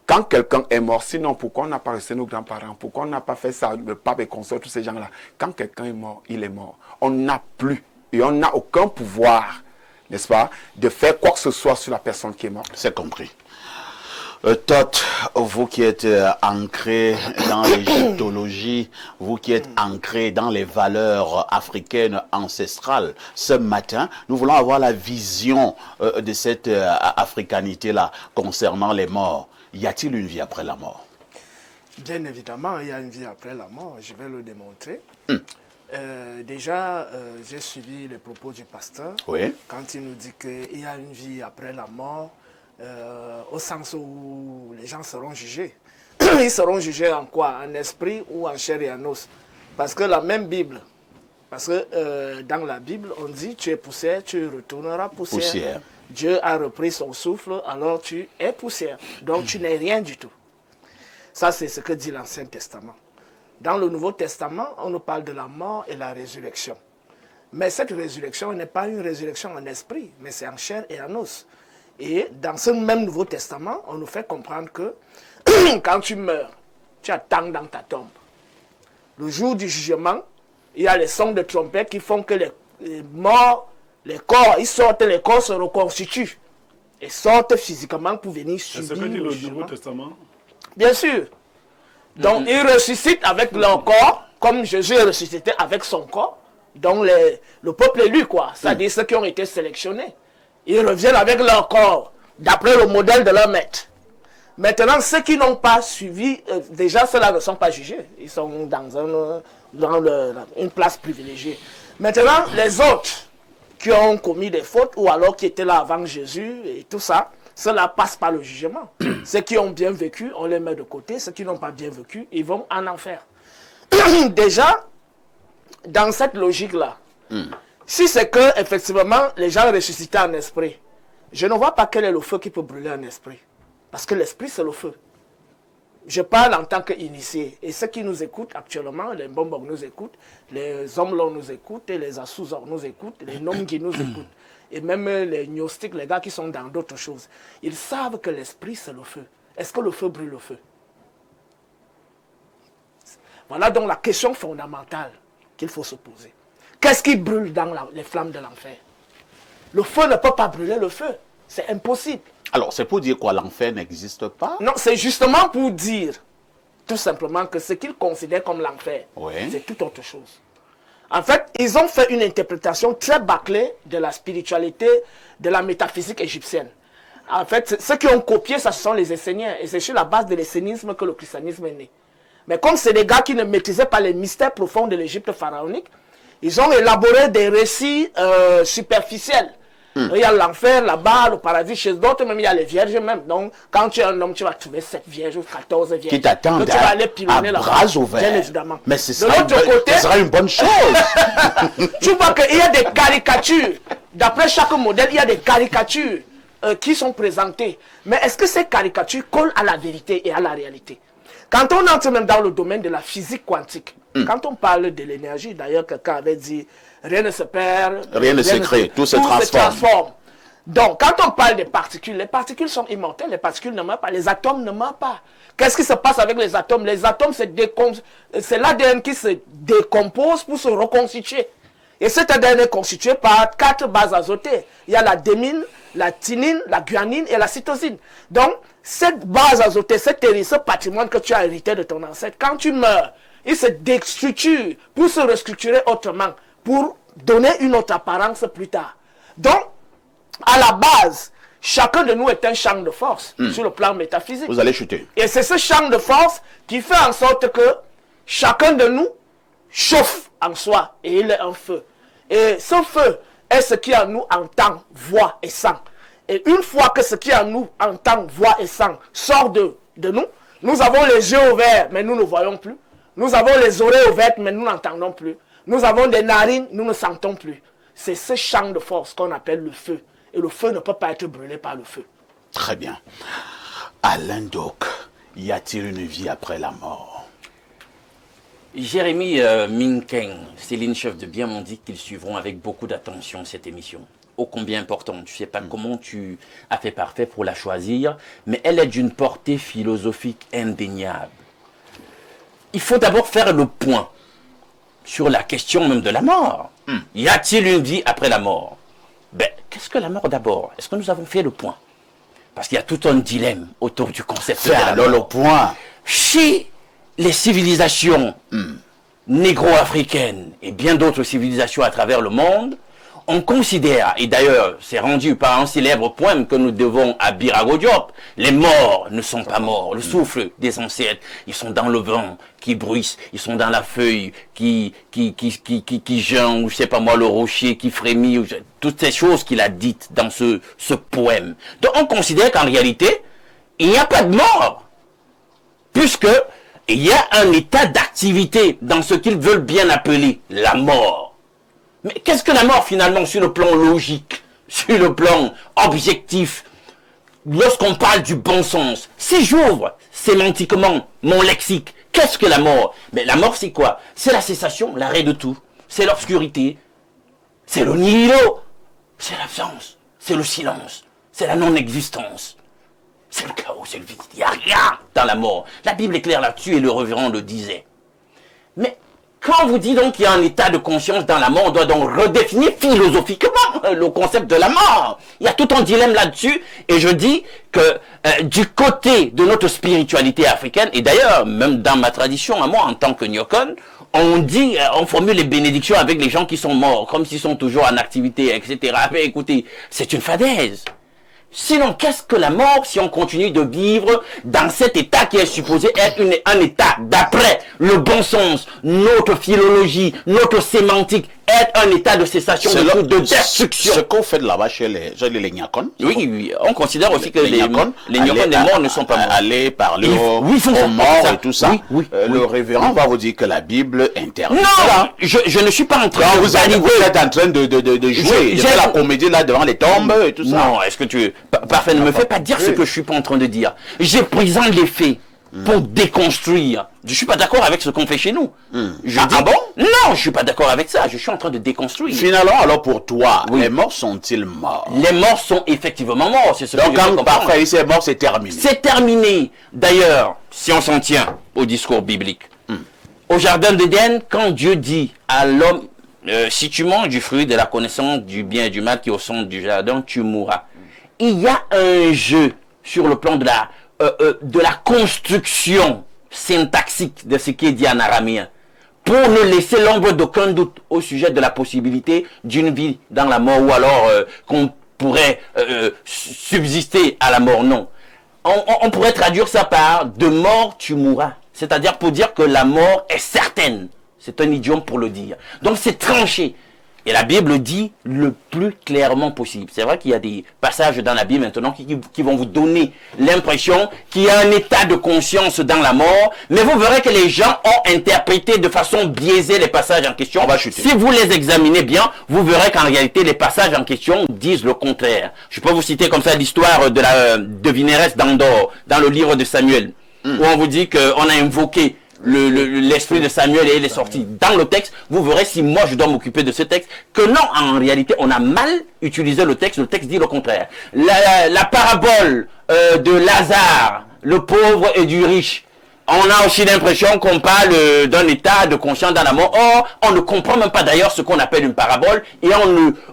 Quand quelqu'un est mort, sinon pourquoi on n'a pas resté nos grands-parents, pourquoi on n'a pas fait ça, le pape et consort, tous ces gens-là. Quand quelqu'un est mort, il est mort. On n'a plus et on n'a aucun pouvoir, n'est-ce pas, de faire quoi que ce soit sur la personne qui est morte. C'est compris. Tot, vous qui êtes ancré dans l'égyptologie, vous qui êtes ancré dans les valeurs africaines ancestrales, ce matin, nous voulons avoir la vision de cette africanité-là concernant les morts. Y a-t-il une vie après la mort? Bien évidemment, il y a une vie après la mort, je vais le démontrer. Déjà, j'ai suivi les propos du pasteur, quand il nous dit qu'il y a une vie après la mort, au sens où les gens seront jugés. Ils seront jugés en quoi? En esprit ou en chair et en os? Parce que la même Bible, parce que dans la Bible, on dit tu es poussière, tu retourneras poussière. Dieu a repris son souffle, alors tu es poussière. Donc tu n'es rien du tout. Ça, c'est ce que dit l'Ancien Testament. Dans le Nouveau Testament, on nous parle de la mort et la résurrection. Mais cette résurrection n'est pas une résurrection en esprit, mais c'est en chair et en os. Et dans ce même Nouveau Testament, on nous fait comprendre que quand tu meurs, tu attends dans ta tombe. Le jour du jugement, il y a les sons de trompette qui font que les morts, les corps, ils sortent, les corps se reconstituent et sortent physiquement pour venir subir c'est ce que dit le le Nouveau Testament. Bien sûr. Donc, ils ressuscitent avec leur corps, comme Jésus est ressuscité avec son corps. Donc, le peuple élu, quoi. C'est-à-dire ceux qui ont été sélectionnés. Ils reviennent avec leur corps, d'après le modèle de leur maître. Maintenant, ceux qui n'ont pas suivi, déjà ceux-là ne sont pas jugés. Ils sont dans une place privilégiée. Maintenant, les autres, qui ont commis des fautes ou alors qui étaient là avant Jésus et tout ça, cela passe par le jugement. Ceux qui ont bien vécu, on les met de côté. Ceux qui n'ont pas bien vécu, ils vont en enfer. Déjà, dans cette logique-là, si c'est que, effectivement, les gens ressuscitent en esprit, je ne vois pas quel est le feu qui peut brûler un esprit. Parce que l'esprit, c'est le feu. Je parle en tant qu'initié. Et ceux qui nous écoutent actuellement, les Mbombo nous écoutent, les Omlo nous écoutent, et les Assouzor nous écoutent, les Nomgi nous écoutent. Et même les gnostiques, les gars qui sont dans d'autres choses. Ils savent que l'esprit, c'est le feu. Est-ce que le feu brûle le feu? Voilà donc la question fondamentale qu'il faut se poser. Qu'est-ce qui brûle dans les flammes de l'enfer? Le feu ne peut pas brûler le feu. C'est impossible. Alors, c'est pour dire quoi? L'enfer n'existe pas? Non, c'est justement pour dire, tout simplement, que ce qu'ils considèrent comme l'enfer, c'est tout autre chose. En fait, ils ont fait une interprétation très bâclée de la spiritualité, de la métaphysique égyptienne. En fait, ceux qui ont copié, ça, ce sont les Esséniens. Et c'est sur la base de l'essénisme que le christianisme est né. Mais comme c'est des gars qui ne maîtrisaient pas les mystères profonds de l'Égypte pharaonique, ils ont élaboré des récits superficiels. Il y a l'enfer là-bas, le paradis chez d'autres, même il y a les vierges même. Donc, quand tu es un homme, tu vas trouver 7 vierges ou 14 vierges. Qui t'attendent à bras ouverts. Bien évidemment. Mais ce sera une bonne chose. Tu vois qu'il y a des caricatures. D'après chaque modèle, il y a des caricatures qui sont présentées. Mais est-ce que ces caricatures collent à la vérité et à la réalité? Quand on entre même dans le domaine de la physique quantique, quand on parle de l'énergie, d'ailleurs quelqu'un avait dit, rien ne se perd, rien ne se crée, tout se transforme. Donc, quand on parle des particules, les particules sont immortelles, les particules ne meurent pas, les atomes ne meurent pas. Qu'est-ce qui se passe avec les atomes? Les atomes, c'est l'ADN qui se décompose pour se reconstituer. Et cet ADN est constitué par 4 bases azotées. Il y a la démine, la thinine, la guanine et la cytosine. Donc, cette base azotée, ce patrimoine que tu as hérité de ton ancêtre, quand tu meurs, il se déstructure pour se restructurer autrement, pour donner une autre apparence plus tard. Donc, à la base, chacun de nous est un champ de force sur le plan métaphysique. Vous allez chuter. Et c'est ce champ de force qui fait en sorte que chacun de nous chauffe en soi et il est un feu. Et ce feu est ce qui en nous entend, voit et sent. Et une fois que ce qui en nous entend, voit et sent sort de nous, nous avons les yeux ouverts, mais nous ne voyons plus. Nous avons les oreilles ouvertes, mais nous n'entendons plus. Nous avons des narines, nous ne sentons plus. C'est ce champ de force qu'on appelle le feu. Et le feu ne peut pas être brûlé par le feu. Très bien. Alain Doc, y a-t-il une vie après la mort? Jérémy Minkeng, Céline Chef de Bien m'ont dit qu'ils suivront avec beaucoup d'attention cette émission. Ô combien importante. Je ne sais pas comment tu as fait parfait pour la choisir, mais elle est d'une portée philosophique indéniable. Il faut d'abord faire le point sur la question même de la mort. Y a-t-il une vie après la mort? Ben, qu'est-ce que la mort d'abord? Est-ce que nous avons fait le point? Parce qu'il y a tout un dilemme autour du concept de la mort. Le point. Chez les civilisations négro-africaines et bien d'autres civilisations à travers le monde, on considère, et d'ailleurs c'est rendu par un célèbre poème que nous devons à Birago Diop, les morts ne sont pas morts, le souffle des ancêtres, ils sont dans le vent qui bruisse, ils sont dans la feuille qui geint, ou je sais pas moi, le rocher qui frémit, toutes ces choses qu'il a dites dans ce poème. Donc on considère qu'en réalité, il n'y a pas de mort, puisque il y a un état d'activité dans ce qu'ils veulent bien appeler la mort. Mais qu'est-ce que la mort finalement sur le plan logique, sur le plan objectif, lorsqu'on parle du bon sens? Si j'ouvre sémantiquement mon lexique, qu'est-ce que la mort? Mais la mort c'est quoi? C'est la cessation, l'arrêt de tout. C'est l'obscurité, c'est le nihilo, c'est l'absence, c'est le silence, c'est la non-existence. C'est le chaos, c'est le vide. Il n'y a rien dans la mort. La Bible est claire là-dessus et le révérend le disait. Mais quand on vous dit donc qu'il y a un état de conscience dans la mort, on doit donc redéfinir philosophiquement le concept de la mort. Il y a tout un dilemme là-dessus. Et je dis que du côté de notre spiritualité africaine, et d'ailleurs même dans ma tradition, à moi en tant que Nyokon, on formule les bénédictions avec les gens qui sont morts, comme s'ils sont toujours en activité, etc. Mais écoutez, c'est une fadaise. Sinon, qu'est-ce que la mort si on continue de vivre dans cet état qui est supposé être un état d'après le bon sens, notre philologie, notre sémantique? être un état de cessation de destruction. Ce qu'on fait là-bas chez les Nyakon. Oui, on considère aussi que les Nyakon des morts ne sont pas morts. Aller parler aux morts et tout ça. Le révérend va vous dire que la Bible interdit. Non, je ne suis pas en train de vous êtes en train de jouer de la comédie là devant les tombes et tout ça. Non, est-ce que tu... Parfait, ne me fais pas dire ce que je suis pas en train de dire. Je présente les faits pour déconstruire. Je suis pas d'accord avec ce qu'on fait chez nous. Ah bon? Non, je suis pas d'accord avec ça. Je suis en train de déconstruire. Finalement, alors pour toi, les morts sont-ils morts? Les morts sont effectivement morts. C'est ce donc quand parfois il est mort, c'est terminé. C'est terminé. D'ailleurs, si on s'en tient au discours biblique, au jardin d'Éden, quand Dieu dit à l'homme, si tu manges du fruit de la connaissance du bien et du mal qui est au centre du jardin, tu mourras. Il y a un jeu sur le plan de la construction syntaxique de ce qui est dit en araméen, pour ne laisser l'ombre d'aucun doute au sujet de la possibilité d'une vie dans la mort, ou alors qu'on pourrait subsister à la mort. Non. On pourrait traduire ça par « de mort tu mourras », c'est-à-dire pour dire que la mort est certaine. C'est un idiome pour le dire. Donc c'est tranché. Et la Bible dit le plus clairement possible. C'est vrai qu'il y a des passages dans la Bible maintenant qui vont vous donner l'impression qu'il y a un état de conscience dans la mort, mais vous verrez que les gens ont interprété de façon biaisée les passages en question. Si vous les examinez bien, vous verrez qu'en réalité les passages en question disent le contraire. Je peux vous citer comme ça l'histoire de Vénérès d'Andorre dans le livre de Samuel, où on vous dit qu'on a invoqué l'esprit de Samuel et il est sorti. Dans le texte, vous verrez, si moi je dois m'occuper de ce texte, que non, en réalité, on a mal utilisé le texte dit le contraire. La parabole de Lazare, le pauvre et du riche, on a aussi l'impression qu'on parle d'un état de conscience dans la mort. Or, on ne comprend même pas d'ailleurs ce qu'on appelle une parabole et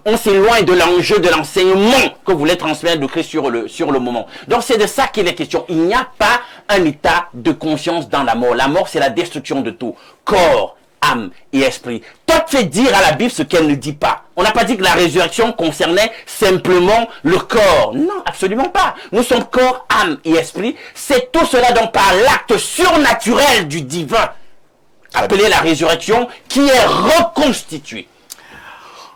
on s'éloigne de l'enjeu de l'enseignement que voulait transmettre le Christ sur le moment. Donc, c'est de ça qu'il est question. Il n'y a pas un état de conscience dans la mort. La mort, c'est la destruction de tout. Corps, âme et esprit. Tout fait dire à la Bible ce qu'elle ne dit pas. On n'a pas dit que la résurrection concernait simplement le corps. Non, absolument pas. Nous sommes corps, âme et esprit. C'est tout cela donc par l'acte surnaturel du divin, appelé la résurrection, qui est reconstitué.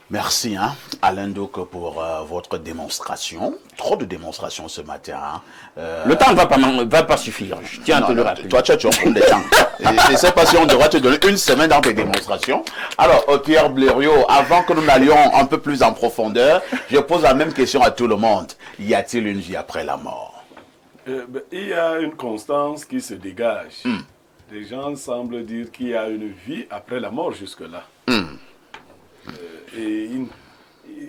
Merci Alain Douk pour votre démonstration. Trop de démonstrations ce matin. Le temps ne va pas suffire. Je tiens à te le rappeler. Toi, tu as prendre le temps. Je ne sais pas si on devra te donner une semaine dans tes démonstrations. Alors, Pierre Blériot, avant que nous n'allions un peu plus en profondeur, je pose la même question à tout le monde. Y a-t-il une vie après la mort? Il y a une constance qui se dégage. Les gens semblent dire qu'il y a une vie après la mort jusque-là. Et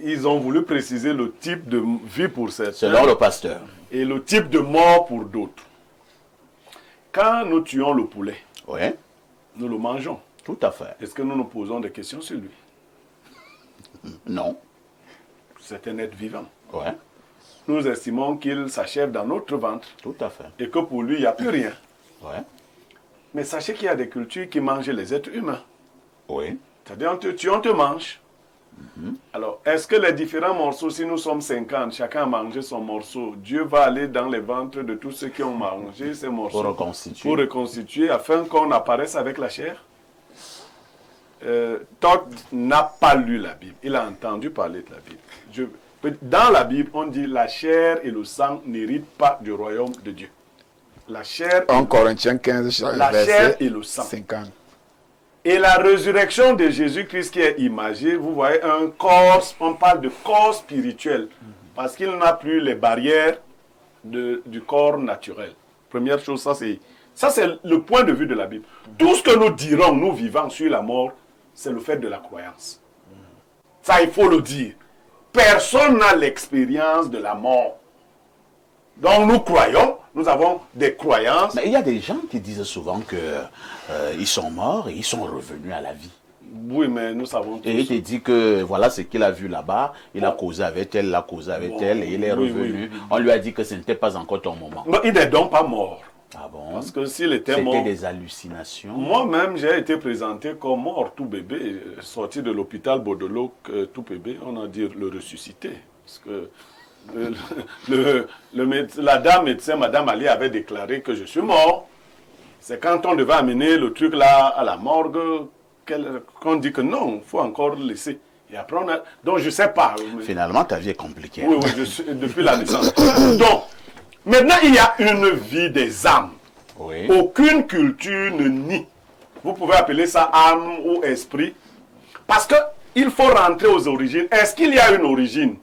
ils ont voulu préciser le type de vie pour certains. Selon le pasteur. Et le type de mort pour d'autres. Quand nous tuons le poulet, nous le mangeons. Tout à fait. Est-ce que nous nous posons des questions sur lui? Non. C'est un être vivant. Nous estimons qu'il s'achève dans notre ventre. Tout à fait. Et que pour lui, il n'y a plus rien. Mais sachez qu'il y a des cultures qui mangent les êtres humains. C'est-à-dire, on te tue, on te mange. Alors, est-ce que les différents morceaux, si nous sommes 50, chacun a mangé son morceau, Dieu va aller dans les ventres de tous ceux qui ont mangé ces morceaux pour reconstituer afin qu'on apparaisse avec la chair? Todd n'a pas lu la Bible. Il a entendu parler de la Bible. Dans la Bible, on dit la chair et le sang n'héritent pas du royaume de Dieu. La chair, en Corinthiens 15, la chair et le sang. 50. Et la résurrection de Jésus-Christ qui est imagée, vous voyez, un corps, on parle de corps spirituel, parce qu'il n'a plus les barrières du corps naturel. Première chose, ça c'est le point de vue de la Bible. Tout ce que nous dirons, nous vivants sur la mort, c'est le fait de la croyance. Ça, il faut le dire. Personne n'a l'expérience de la mort. Donc nous croyons, nous avons des croyances. Mais il y a des gens qui disent souvent qu'ils sont morts et ils sont revenus à la vie. Oui, mais nous savons tous. Et il te dit que voilà ce qu'il a vu là-bas, il a causé avec elle, il a causé avec elle et il est revenu. On lui a dit que ce n'était pas encore ton moment. Non, il n'est donc pas mort. Ah bon? Parce que s'il était mort... C'était des hallucinations. Moi-même, j'ai été présenté comme mort, tout bébé, sorti de l'hôpital Baudelot, tout bébé, on a dit le ressuscité. Parce que la dame médecin, Madame Ali, avait déclaré que je suis mort. C'est quand on devait amener le truc là à la morgue qu'on dit que non, il faut encore le laisser. Et après, donc je ne sais pas. Finalement, ta vie est compliquée. Oui, depuis la naissance. Donc, maintenant, il y a une vie des âmes. Oui. Aucune culture ne nie. Vous pouvez appeler ça âme ou esprit. Parce qu'il faut rentrer aux origines. Est-ce qu'il y a une origine?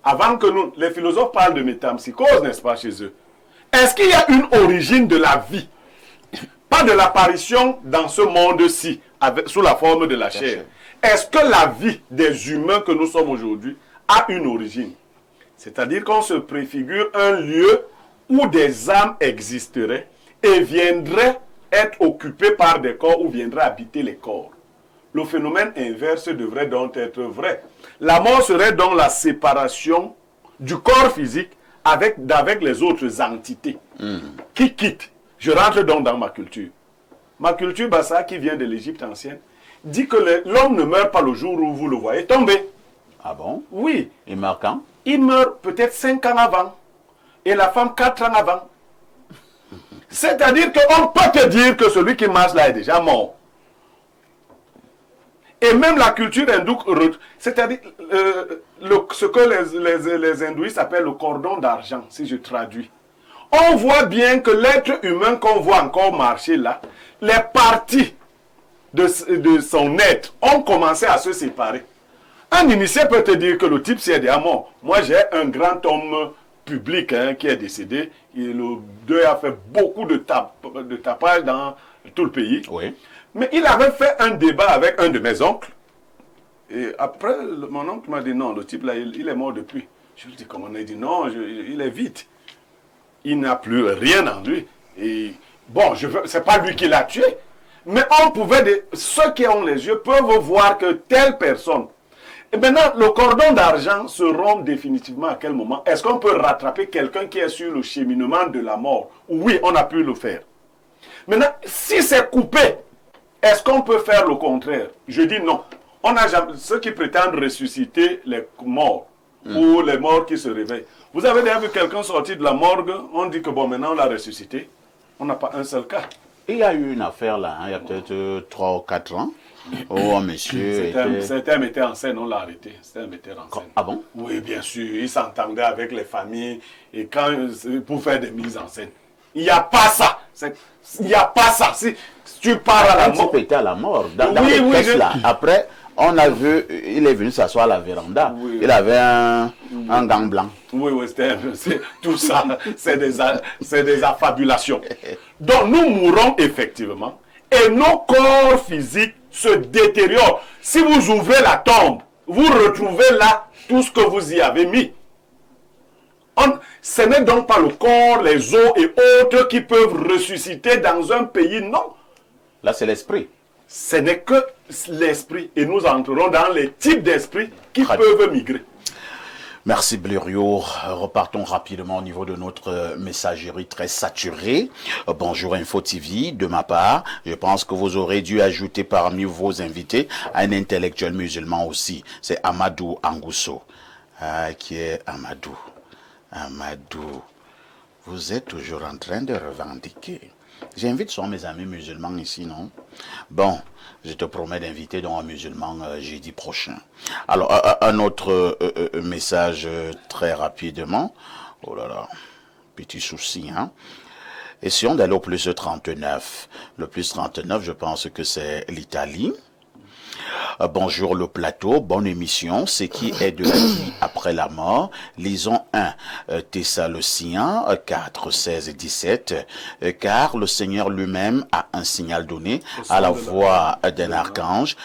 Avant que les philosophes parlent de métempsychose, n'est-ce pas, chez eux? Est-ce qu'il y a une origine de la vie? Pas de l'apparition dans ce monde-ci, sous la forme de la chair. Est-ce que la vie des humains que nous sommes aujourd'hui a une origine? C'est-à-dire qu'on se préfigure un lieu où des âmes existeraient et viendraient être occupées par des corps ou viendraient habiter les corps. Le phénomène inverse devrait donc être vrai. La mort serait donc la séparation du corps physique avec les autres entités qui quittent. Je rentre donc dans ma culture. Ma culture Bassa, qui vient de l'Égypte ancienne, dit que l'homme ne meurt pas le jour où vous le voyez tomber. Ah bon? Oui. Il meurt quand? Il meurt peut-être 5 ans avant. Et la femme 4 ans avant. C'est-à-dire qu'on peut te dire que celui qui marche là est déjà mort. Et même la culture hindoue, c'est-à-dire ce que les hindouistes appellent le cordon d'argent, si je traduis. On voit bien que l'être humain qu'on voit encore marcher là, les parties de son être ont commencé à se séparer. Un initié peut te dire que le type c'est déjà mort. Moi j'ai un grand homme public qui est décédé. Et le deuil a fait beaucoup de tapage dans tout le pays. Oui. Mais il avait fait un débat avec un de mes oncles. Et après, mon oncle m'a dit non, le type là, il est mort depuis. Je lui ai dit comment? Il dit non, il est vite. Il n'a plus rien en lui. Et bon, c'est pas lui qui l'a tué. Mais on pouvait, ceux qui ont les yeux peuvent voir que telle personne. Et maintenant, le cordon d'argent se rompt définitivement à quel moment? Est-ce qu'on peut rattraper quelqu'un qui est sur le cheminement de la mort? Oui, on a pu le faire. Maintenant, si c'est coupé, est-ce qu'on peut faire le contraire? Je dis non. On a jamais, ceux qui prétendent ressusciter les morts ou les morts qui se réveillent. Vous avez déjà vu quelqu'un sortir de la morgue, on dit que bon, maintenant on l'a ressuscité. On n'a pas un seul cas. Il y a eu une affaire là, il y a peut-être 3 ou 4 ans. Oh, monsieur. C'était un metteur en scène, on l'a arrêté. C'était un metteur en scène. Ah bon? Oui, bien sûr. Il s'entendait avec les familles et pour faire des mises en scène. Il n'y a pas ça. Il n'y a pas ça. Si tu pars à la mort. Il était à la mort. Dans le texte, là. Après, on a vu, il est venu s'asseoir à la véranda. Oui. Il avait un gant blanc. Oui, c'est tout ça. C'est des affabulations. Donc, nous mourrons effectivement. Et nos corps physiques se détériorent. Si vous ouvrez la tombe, vous retrouvez là tout ce que vous y avez mis. Ce n'est donc pas le corps, les os et autres qui peuvent ressusciter dans un pays, non. Là, c'est l'esprit. Ce n'est que l'esprit. Et nous entrerons dans les types d'esprits qui peuvent migrer. Merci Blériot. Repartons rapidement au niveau de notre messagerie très saturée. Bonjour Info TV, de ma part, je pense que vous aurez dû ajouter parmi vos invités un intellectuel musulman aussi. C'est Amadou Angousso. Qui est Amadou? Amadou, vous êtes toujours en train de revendiquer. J'invite souvent mes amis musulmans ici, non? Bon, je te promets d'inviter donc un musulman jeudi prochain. Alors, un autre message très rapidement. Oh là là, petit souci, hein? Essayons d'aller au plus 39. Le plus 39, je pense que c'est l'Italie. Bonjour le plateau, bonne émission. C'est qui est de la vie après la mort? Lisons 1 Thessaloniciens 4, 16 et 17. Car le Seigneur lui-même a un signal donné à la voix d'un archange,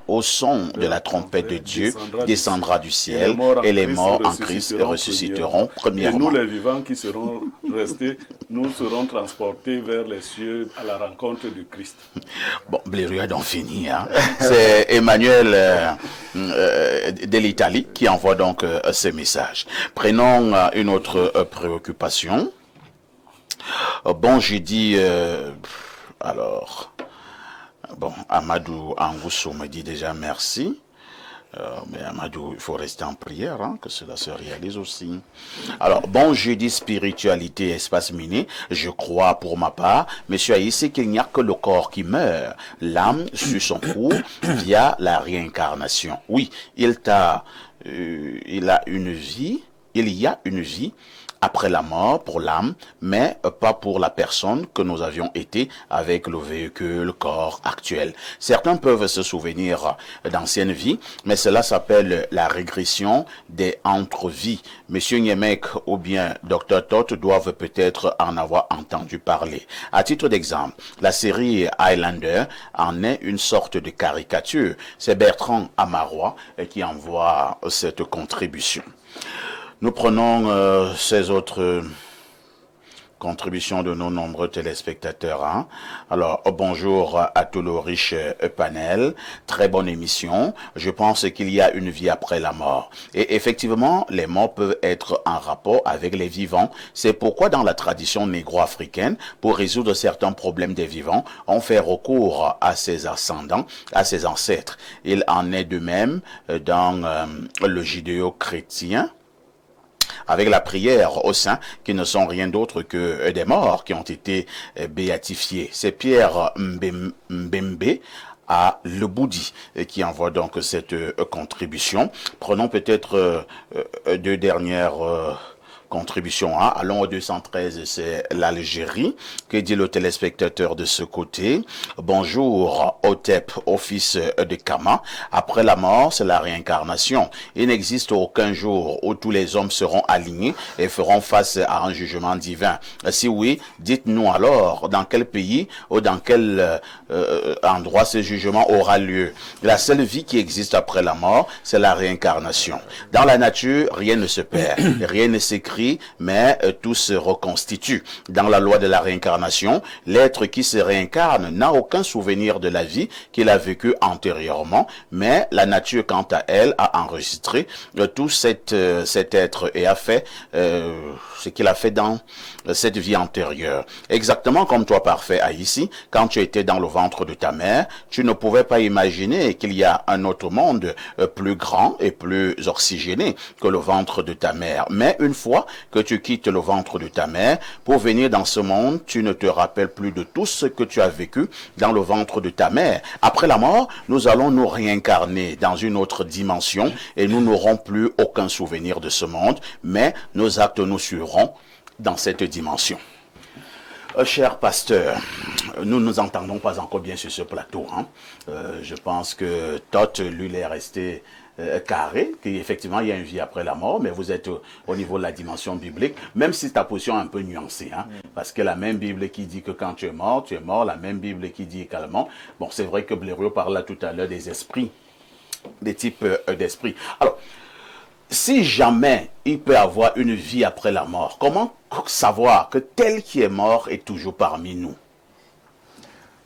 au son de la trompette de Dieu, descendra du ciel, et les morts en Christ ressusciteront premièrement. Et nous les vivants qui serons restés, nous serons transportés vers les cieux à la rencontre du Christ. Bon, Blériot d'en fini, hein. C'est Emmanuel de l'Italie qui envoie donc ce message. Prenons une autre préoccupation. Bon, j'ai dit, alors, bon, Amadou Angousso me dit déjà merci. Mais Amadou, il faut rester en prière, hein, que cela se réalise aussi. Alors, bon jeudi spiritualité espace mini, je crois pour ma part, monsieur Aïssé, qu'il n'y a que le corps qui meurt, l'âme suit son cours via la réincarnation. Oui, il a une vie, il y a une vie après la mort pour l'âme, mais pas pour la personne que nous avions été avec le véhicule corps actuel. Certains peuvent se souvenir d'anciennes vies, mais cela s'appelle la régression des entre-vies. Monsieur Niemek ou bien Dr Todd doivent peut-être en avoir entendu parler. À titre d'exemple, la série Highlander en est une sorte de caricature. C'est Bertrand Amarois qui envoie cette contribution. Nous prenons ces autres contributions de nos nombreux téléspectateurs. Hein. Alors, bonjour à tout le riche panel. Très bonne émission. Je pense qu'il y a une vie après la mort. Et effectivement, les morts peuvent être en rapport avec les vivants. C'est pourquoi dans la tradition négro-africaine, pour résoudre certains problèmes des vivants, on fait recours à ses ascendants, à ses ancêtres. Il en est de même dans le judéo-chrétien, avec la prière aux saints qui ne sont rien d'autre que des morts qui ont été béatifiés. C'est Pierre Mbembe à Le Boudi qui envoie donc cette contribution. Prenons peut-être deux dernières contributions. Hein. Allons au 213, c'est l'Algérie. Que dit le téléspectateur de ce côté? Bonjour, Otep, office de Kama. Après la mort, c'est la réincarnation. Il n'existe aucun jour où tous les hommes seront alignés et feront face à un jugement divin. Si oui, dites-nous alors dans quel pays ou dans quel endroit ce jugement aura lieu. La seule vie qui existe après la mort, c'est la réincarnation. Dans la nature, rien ne se perd, rien ne s'écrit, mais tout se reconstitue. Dans la loi de la réincarnation, l'être qui se réincarne n'a aucun souvenir de la vie qu'il a vécue antérieurement, mais la nature, quant à elle, a enregistré tout cet être et a fait ce qu'il a fait dans cette vie antérieure. Exactement comme toi, parfait, Aïssi, quand tu étais dans le ventre de ta mère, tu ne pouvais pas imaginer qu'il y a un autre monde plus grand et plus oxygéné que le ventre de ta mère. Mais une fois que tu quittes le ventre de ta mère pour venir dans ce monde, tu ne te rappelles plus de tout ce que tu as vécu dans le ventre de ta mère. Après la mort, nous allons nous réincarner dans une autre dimension et nous n'aurons plus aucun souvenir de ce monde, mais nos actes nous suivront dans cette dimension. Cher pasteur, nous ne nous entendons pas encore bien sur ce plateau. Hein. Je pense que Todd, lui, il est resté carré, qu'effectivement il y a une vie après la mort, mais vous êtes au niveau de la dimension biblique, même si ta position est un peu nuancée, hein, parce que la même Bible qui dit que quand tu es mort, la même Bible qui dit également, bon, c'est vrai que Blériot parla tout à l'heure des esprits, des types d'esprits. Alors, si jamais il peut avoir une vie après la mort, comment savoir que tel qui est mort est toujours parmi nous?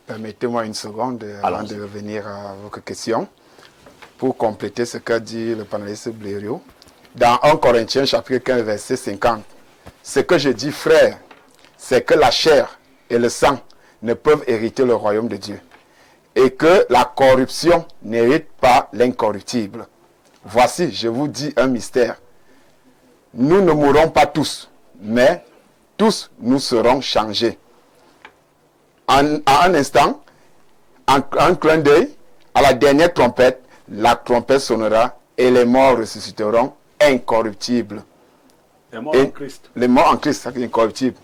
Permettez-moi une seconde avant de revenir à votre question. Pour compléter ce qu'a dit le panéliste Blériot, dans 1 Corinthiens chapitre 15 verset 50, ce que je dis, frère, c'est que la chair et le sang ne peuvent hériter le royaume de Dieu, et que la corruption n'hérite pas l'incorruptible. Voici, je vous dis un mystère. Nous ne mourrons pas tous, mais tous nous serons changés. En un instant, en un clin d'œil, à la dernière trompette, la trompette sonnera et les morts ressusciteront incorruptibles. Les morts en Christ. Les morts en Christ, c'est incorruptible.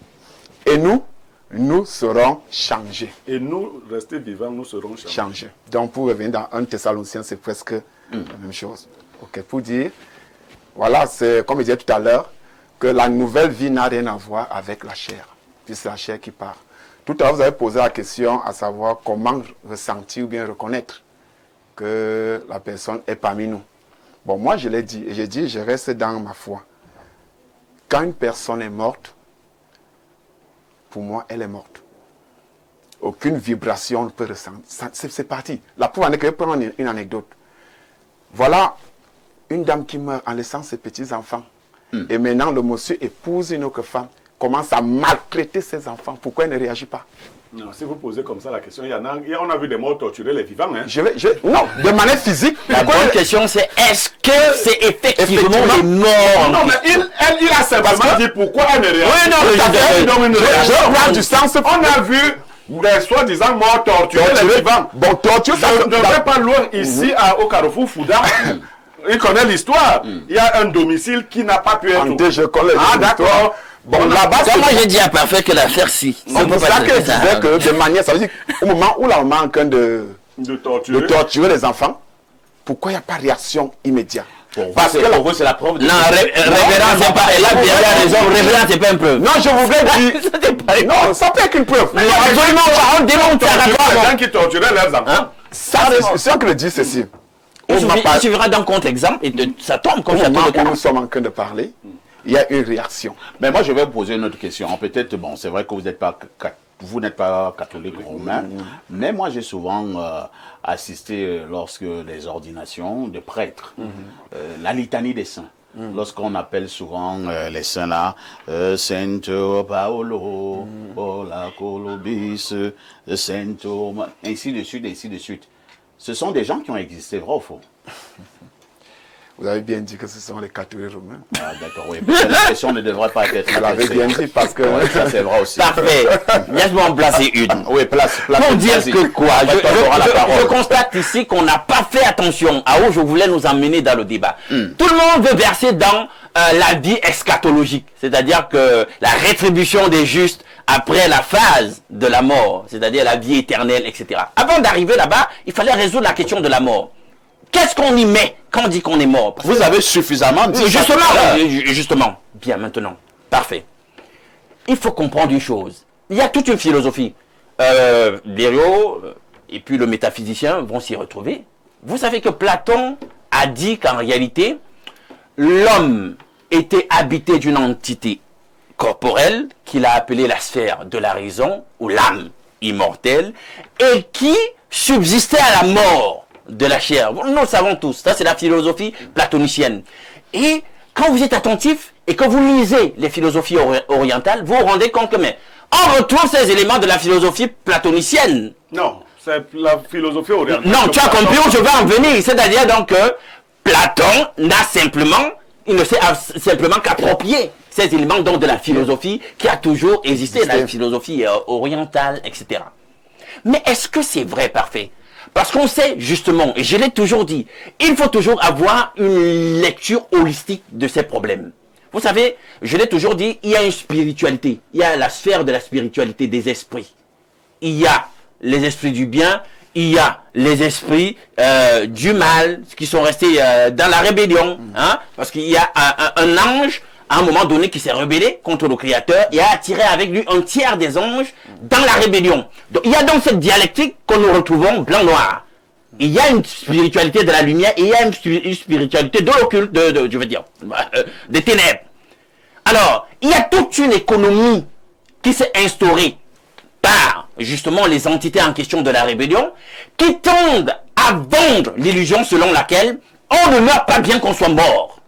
Et nous serons changés. Et nous, restés vivants, nous serons changés. Donc pour revenir dans 1 Thessaloniciens, c'est presque la même chose. Ok, pour dire, voilà, c'est comme je disais tout à l'heure, que la nouvelle vie n'a rien à voir avec la chair. Puis c'est la chair qui part. Tout à l'heure, vous avez posé la question à savoir comment ressentir ou bien reconnaître que la personne est parmi nous. Bon, moi je l'ai dit, et j'ai dit, je reste dans ma foi. Quand une personne est morte, pour moi, elle est morte. Aucune vibration ne peut ressentir. C'est parti. La preuve en est que je vais prendre une anecdote. Voilà une dame qui meurt en laissant ses petits-enfants. Et maintenant, le monsieur épouse une autre femme, commence à maltraiter ses enfants. Pourquoi elle ne réagit pas? Non, si vous posez comme ça la question, on a vu des morts torturer les vivants. Hein. Non, de manière physique. La bonne question, c'est est-ce que c'est effectivement des morts? Non, mais il a simplement dit pourquoi elle ne réagit pas. Oui, non, je prends du sens. On a vu des soi-disant morts torturer les vivants. Bon, torture, ça ne fait pas loin ici au Carrefour Fouda. Il connaît l'histoire. Il y a un domicile qui n'a pas pu être. Je connais l'histoire. D'accord. Bon, là-bas, moi j'ai dit à Parfait que l'affaire si. C'est pour ça que je disais que de manière, ça veut dire au moment où la maman est en train de torturer les enfants, pourquoi il n'y a pas de réaction immédiate? Parce que pour vous, c'est la preuve de... Non, révérend, c'est pas... Elle a bien raison, révérend, c'est pas une preuve. Non, je voudrais dire... Non, ça peut être une preuve. Non, absolument, on démontre ça. Les gens qui torturaient leurs enfants. C'est ce que je dis, ceci. Il suffira d'un contre-exemple et ça tombe comme ça. Au moment où nous sommes en train de parler, il y a une réaction. Mais moi, je vais vous poser une autre question. Peut-être, bon, c'est vrai que vous n'êtes pas catholique romain, mais moi, j'ai souvent assisté lorsque les ordinations de prêtres, la litanie des saints. Lorsqu'on appelle souvent les saints là, Saint Paolo, Paula Colobis, Saint ainsi de suite, ainsi de suite. Ce sont des gens qui ont existé, vrai ou faux? Vous avez bien dit que ce sont les catholiques romains. Ah d'accord, oui. La question ne devrait pas être... Vous l'avez bien dit parce que... Ouais, ça c'est vrai aussi. Parfait. Laisse-moi en placer une. Oui, place. Pour dire que quoi? Je constate ici qu'on n'a pas fait attention à où je voulais nous emmener dans le débat. Tout le monde veut verser dans la vie eschatologique, c'est-à-dire que la rétribution des justes après la phase de la mort, c'est-à-dire la vie éternelle, etc. Avant d'arriver là-bas, il fallait résoudre la question de la mort. Qu'est-ce qu'on y met quand on dit qu'on est mort? Vous avez suffisamment dit. Justement. Bien, maintenant. Parfait. Il faut comprendre une chose. Il y a toute une philosophie. Dériot et puis le métaphysicien vont s'y retrouver. Vous savez que Platon a dit qu'en réalité, l'homme était habité d'une entité corporelle qu'il a appelée la sphère de la raison ou l'âme immortelle et qui subsistait à la mort de la chair. Nous le savons tous, ça c'est la philosophie platonicienne. Et quand vous êtes attentif et que vous lisez les philosophies orientales, vous vous rendez compte que on retrouve ces éléments de la philosophie platonicienne. Non, c'est la philosophie orientale. Non, tu as compris où je vais en venir. C'est-à-dire donc que Platon il ne s'est simplement qu'approprié ces éléments donc de la philosophie qui a toujours existé, la philosophie orientale, etc. Mais est-ce que c'est vrai, Parfait? Parce qu'on sait justement, et je l'ai toujours dit, il faut toujours avoir une lecture holistique de ces problèmes. Vous savez, je l'ai toujours dit, il y a une spiritualité, il y a la sphère de la spiritualité des esprits. Il y a les esprits du bien, il y a les esprits du mal, qui sont restés dans la rébellion. Hein, parce qu'il y a un ange, à un moment donné, qui s'est rebellé contre le Créateur et a attiré avec lui un tiers des anges dans la rébellion. Donc, il y a donc cette dialectique que nous retrouvons blanc-noir. Il y a une spiritualité de la lumière et il y a une spiritualité de l'occulte, je veux dire, des ténèbres. Alors, il y a toute une économie qui s'est instaurée par, justement, les entités en question de la rébellion, qui tendent à vendre l'illusion selon laquelle on ne meurt pas bien qu'on soit mort.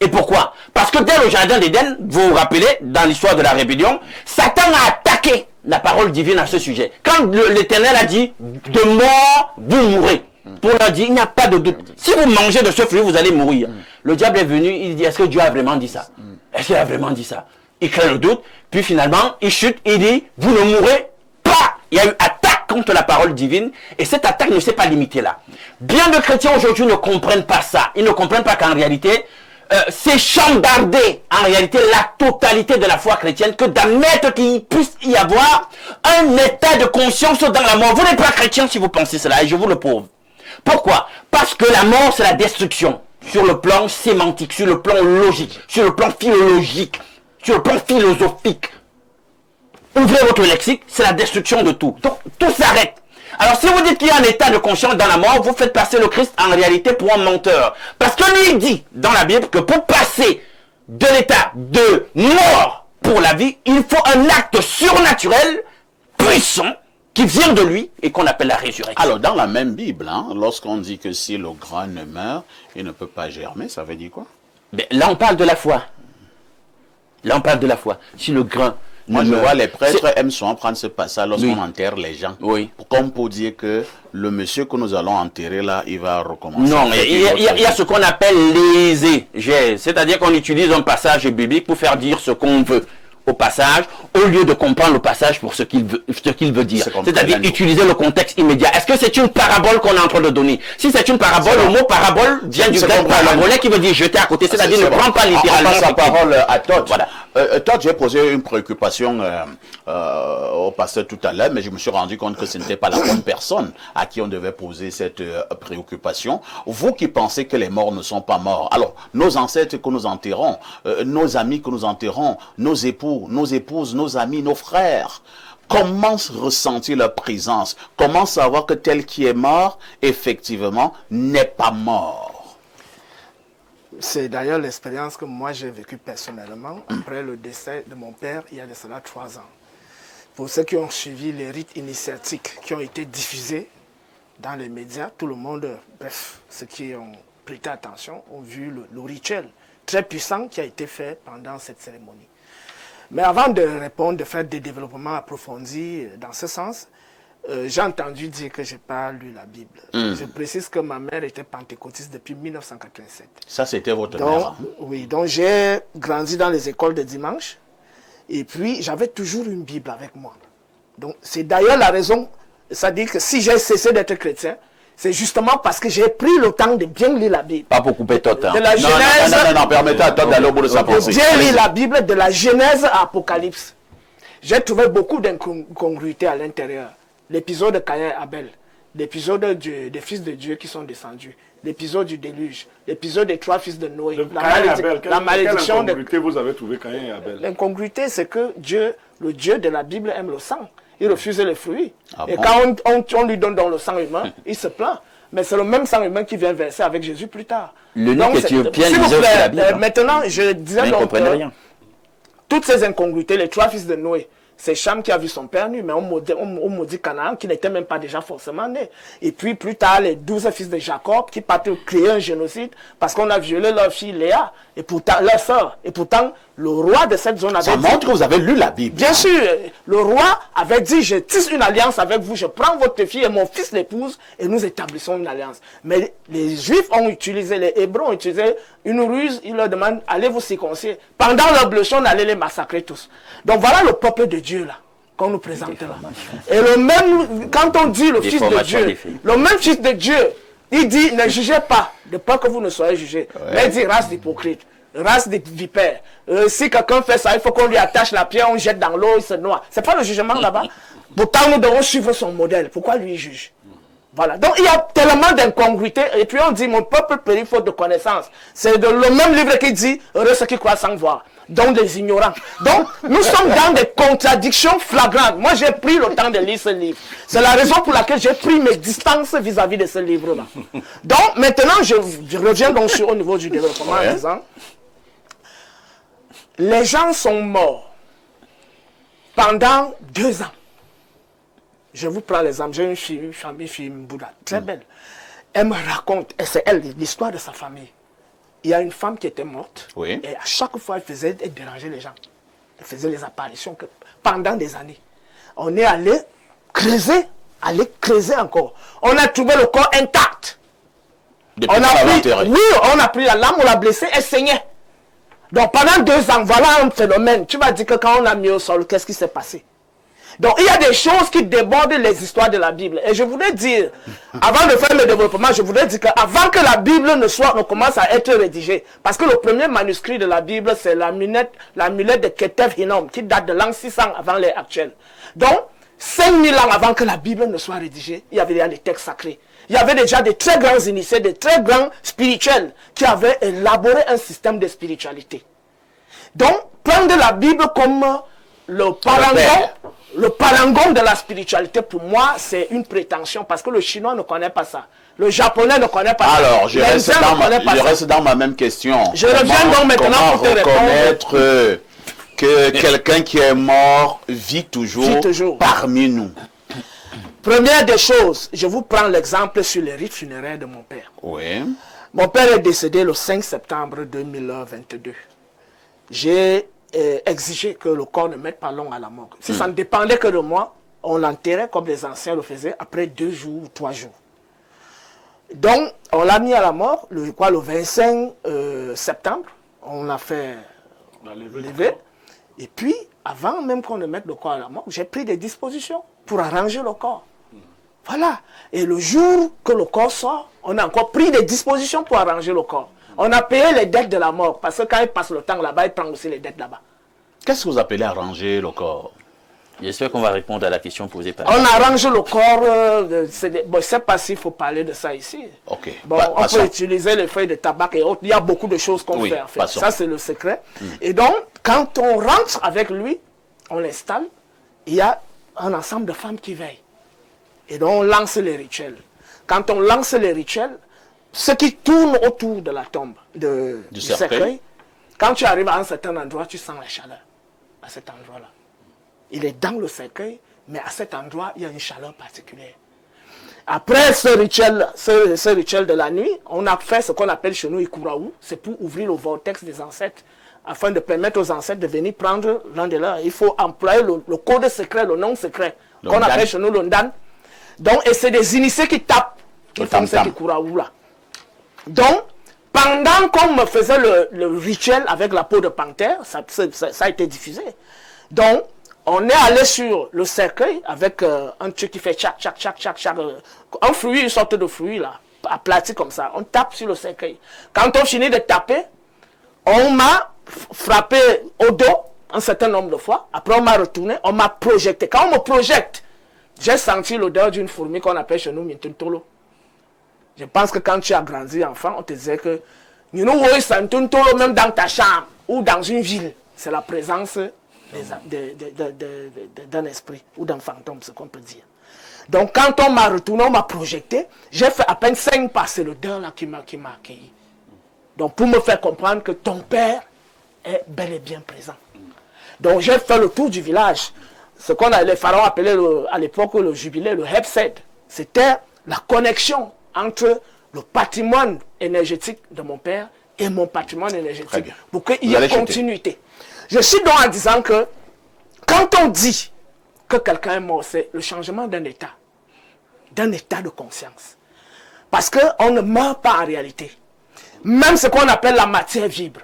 Et pourquoi? Parce que dès le jardin d'Éden, vous vous rappelez, dans l'histoire de la rébellion, Satan a attaqué la parole divine à ce sujet. Quand l'Éternel a dit, de mort, vous mourrez. Pour leur dire, il n'y a pas de doute. Si vous mangez de ce fruit, vous allez mourir. Le diable est venu, il dit, est-ce que Dieu a vraiment dit ça? Est-ce qu'il a vraiment dit ça? Il crée le doute, puis finalement, il chute, il dit, vous ne mourrez pas. Il y a eu attaque contre la parole divine, et cette attaque ne s'est pas limitée là. Bien de chrétiens aujourd'hui ne comprennent pas ça. Ils ne comprennent pas qu'en réalité, c'est chambarder en réalité la totalité de la foi chrétienne que d'admettre qu'il puisse y avoir un état de conscience dans la mort. Vous n'êtes pas chrétien si vous pensez cela, et je vous le prouve. Pourquoi? Parce que la mort, c'est la destruction. Sur le plan sémantique, sur le plan logique, sur le plan philologique, sur le plan philosophique. Ouvrez votre lexique, c'est la destruction de tout. Donc, tout s'arrête. Alors, si vous dites qu'il y a un état de conscience dans la mort, vous faites passer le Christ en réalité pour un menteur. Parce que lui, il dit dans la Bible que pour passer de l'état de mort pour la vie, il faut un acte surnaturel, puissant, qui vient de lui et qu'on appelle la résurrection. Alors, dans la même Bible, lorsqu'on dit que si le grain ne meurt, il ne peut pas germer, ça veut dire quoi? Mais là, on parle de la foi. Là, on parle de la foi. Si le grain Moi, je vois les prêtres aiment souvent prendre ce passage lorsqu'on enterre les gens. Oui. Comme pour dire que le monsieur que nous allons enterrer là, il va recommencer. Non, il y a ce qu'on appelle l'exégèse. C'est-à-dire qu'on utilise un passage biblique pour faire dire ce qu'on veut au passage, au lieu de comprendre le passage pour ce qu'il veut dire. C'est-à-dire utiliser le contexte immédiat. Est-ce que c'est une parabole qu'on est en train de donner? Si c'est une parabole, le mot parabole vient du grec parabolé qui veut dire jeter à côté. C'est-à-dire ne prends pas littéralement. On passe la parole à Todd. Voilà. Todd, j'ai posé une préoccupation au pasteur tout à l'heure, mais je me suis rendu compte que ce n'était pas la bonne personne à qui on devait poser cette préoccupation. Vous qui pensez que les morts ne sont pas morts, alors nos ancêtres que nous enterrons, nos amis que nous enterrons, nos époux, nos épouses, nos amis, nos frères, comment ressentir leur présence? Comment savoir que tel qui est mort, effectivement, n'est pas mort? C'est d'ailleurs l'expérience que moi j'ai vécue personnellement après le décès de mon père il y a de cela 3 ans. Pour ceux qui ont suivi les rites initiatiques qui ont été diffusés dans les médias, tout le monde, bref, ceux qui ont prêté attention, ont vu le rituel très puissant qui a été fait pendant cette cérémonie. Mais avant de répondre, de faire des développements approfondis dans ce sens, j'ai entendu dire que je n'ai pas lu la Bible. Je précise que ma mère était pentecôtiste depuis 1987. Ça, c'était votre mère? Oui, donc j'ai grandi dans les écoles de dimanche. Et puis, j'avais toujours une Bible avec moi. Donc, c'est d'ailleurs la raison, c'est-à-dire que si j'ai cessé d'être chrétien, c'est justement parce que j'ai pris le temps de bien lire la Bible. Pas pour couper Todd. De la Genèse... Non, permettez à Todd d'aller au bout de sa pensée. J'ai lu la Bible de la Genèse à Apocalypse. J'ai trouvé beaucoup d'incongruités à l'intérieur. L'épisode de Caïn et Abel, l'épisode des fils de Dieu qui sont descendus, l'épisode du déluge, l'épisode des 3 fils de Noé, la malédiction de... Quelle vous avez trouvé Caïn et Abel? L'incongruité, c'est que Dieu, le Dieu de la Bible, aime le sang. Il refuse les fruits. Et quand on lui donne dans le sang humain, il se plaint. Mais c'est le même sang humain qui vient verser avec Jésus plus tard. L'unique éthiopien disait aussi la Bible. Maintenant, je disais donc toutes ces incongruités, les 3 fils de Noé, c'est Cham qui a vu son père nu, mais on maudit Canaan qui n'était même pas déjà forcément né. Et puis plus tard, les 12 fils de Jacob qui partaient créer un génocide parce qu'on a violé leur fille Léa, et pourtant leur sœur. Et pourtant, le roi de cette zone avait dit... Ça montre que vous avez lu la Bible. Bien sûr, le roi avait dit, je tisse une alliance avec vous, je prends votre fille et mon fils l'épouse et nous établissons une alliance. Mais les Juifs ont utilisé, les Hébreux ont utilisé une ruse, ils leur demandent, allez vous circoncire. Pendant leur blessure, on allait les massacrer tous. Donc voilà le peuple de Dieu là, qu'on nous présente là. Et le même, quand on dit le fils de Dieu, le même fils de Dieu, il dit, ne jugez pas, de peur que vous ne soyez jugés. Mais il dit, race d'hypocrites, race de vipères. Si quelqu'un fait ça, il faut qu'on lui attache la pierre, on jette dans l'eau, il se noie. C'est pas le jugement là-bas. Pourtant, nous devons suivre son modèle. Pourquoi lui juge? Voilà. Donc, il y a tellement d'incongruités. Et puis, on dit, mon peuple périt faute de connaissance. C'est le même livre qui dit, heureux ceux qui croient sans voir. Donc, les ignorants. Donc, nous sommes dans des contradictions flagrantes. Moi, j'ai pris le temps de lire ce livre. C'est la raison pour laquelle j'ai pris mes distances vis-à-vis de ce livre-là. Donc, maintenant, je reviens donc au niveau du développement en disant, les gens sont morts pendant 2 ans. Je vous prends l'exemple, j'ai une famille Mbouda, très belle. Elle me raconte, et c'est elle, l'histoire de sa famille. Il y a une femme qui était morte, et à chaque fois, elle dérangeait les gens. Elle faisait les apparitions pendant des années. On est allé creuser encore. On a trouvé le corps intact. On a pris la lame, on l'a blessée, elle saignait. Donc pendant 2 ans, voilà un phénomène. Tu vas dire que quand on l'a mis au sol, qu'est-ce qui s'est passé? Donc il y a des choses qui débordent les histoires de la Bible. Et je voudrais dire, avant de faire le développement, je voudrais dire qu'avant que la Bible ne commence à être rédigée, parce que le premier manuscrit de la Bible, c'est l'amulette de Ketef Hinnom, qui date de l'an 600 avant l'ère actuelle. Donc, 5000 ans avant que la Bible ne soit rédigée, il y avait déjà des textes sacrés. Il y avait déjà des très grands initiés, des très grands spirituels qui avaient élaboré un système de spiritualité. Donc, prendre la Bible comme le parangon de la spiritualité, pour moi, c'est une prétention parce que le chinois ne connaît pas ça. Le japonais ne connaît pas ça. Alors, je reste dans ma même question. Je reviens donc maintenant pour te répondre. Que quelqu'un qui est mort vit toujours parmi nous. Première des choses, je vous prends l'exemple sur les rites funéraires de mon père. Oui. Mon père est décédé le 5 septembre 2022. J'ai exiger que le corps ne mette pas long à la morgue. Si ça ne dépendait que de moi, on l'enterrait comme les anciens le faisaient après 2 jours ou 3 jours. Donc, on l'a mis à la mort, le 25 septembre, on l'a fait lever. Et puis, avant même qu'on ne mette le corps à la mort, j'ai pris des dispositions pour arranger le corps. Voilà. Et le jour que le corps sort, on a encore pris des dispositions pour arranger le corps. On a payé les dettes de la mort, parce que quand il passe le temps là-bas, il prend aussi les dettes là-bas. Qu'est-ce que vous appelez arranger le corps? J'espère qu'on va répondre à la question posée par... On arrange le corps, bon, je ne sais pas s'il faut parler de ça ici. Ok. Bon, on peut utiliser les feuilles de tabac et autres. Il y a beaucoup de choses qu'on fait. En fait. Ça, c'est le secret. Et donc, quand on rentre avec lui, on l'installe, il y a un ensemble de femmes qui veillent. Et donc, on lance les rituels. Quand on lance les rituels, ce qui tourne autour de la tombe, du cercueil, quand tu arrives à un certain endroit, tu sens la chaleur à cet endroit-là. Il est dans le cercueil, mais à cet endroit, il y a une chaleur particulière. Après ce rituel de la nuit, on a fait ce qu'on appelle chez nous Ikuraou, c'est pour ouvrir le vortex des ancêtres, afin de permettre aux ancêtres de venir prendre l'un de leurs. Il faut employer le code secret, le nom secret, qu'on appelle chez nous l'ondan. Donc, et c'est des initiés qui tapent, qui font cet Ikuraou là. Donc, pendant qu'on me faisait le rituel avec la peau de panthère, ça a été diffusé. Donc, on est allé sur le cercueil avec un truc qui fait tchac, tchac, tchac, tchac, tchac, un fruit, une sorte de fruit là, aplati comme ça. On tape sur le cercueil. Quand on finit de taper, on m'a frappé au dos un certain nombre de fois. Après, on m'a retourné, on m'a projeté. Quand on me projette, j'ai senti l'odeur d'une fourmi qu'on appelle chez nous Mintuntolo. Je pense que quand tu as grandi enfant, on te disait que même dans ta chambre ou dans une ville, c'est la présence d'un esprit ou d'un fantôme, ce qu'on peut dire. Donc quand on m'a retourné, on m'a projeté, j'ai fait à peine 5 pas, c'est l'odeur là qui m'a accueilli. Donc pour me faire comprendre que ton père est bel et bien présent. Donc j'ai fait le tour du village. Ce qu'on a les pharaons appelaient à l'époque le jubilé, le Hepsed. C'était la connexion entre le patrimoine énergétique de mon père et mon patrimoine énergétique. Pour qu'il y ait continuité. Je suis donc en disant que quand on dit que quelqu'un est mort, c'est le changement d'un état de conscience. Parce qu'on ne meurt pas en réalité. Même ce qu'on appelle la matière vibre.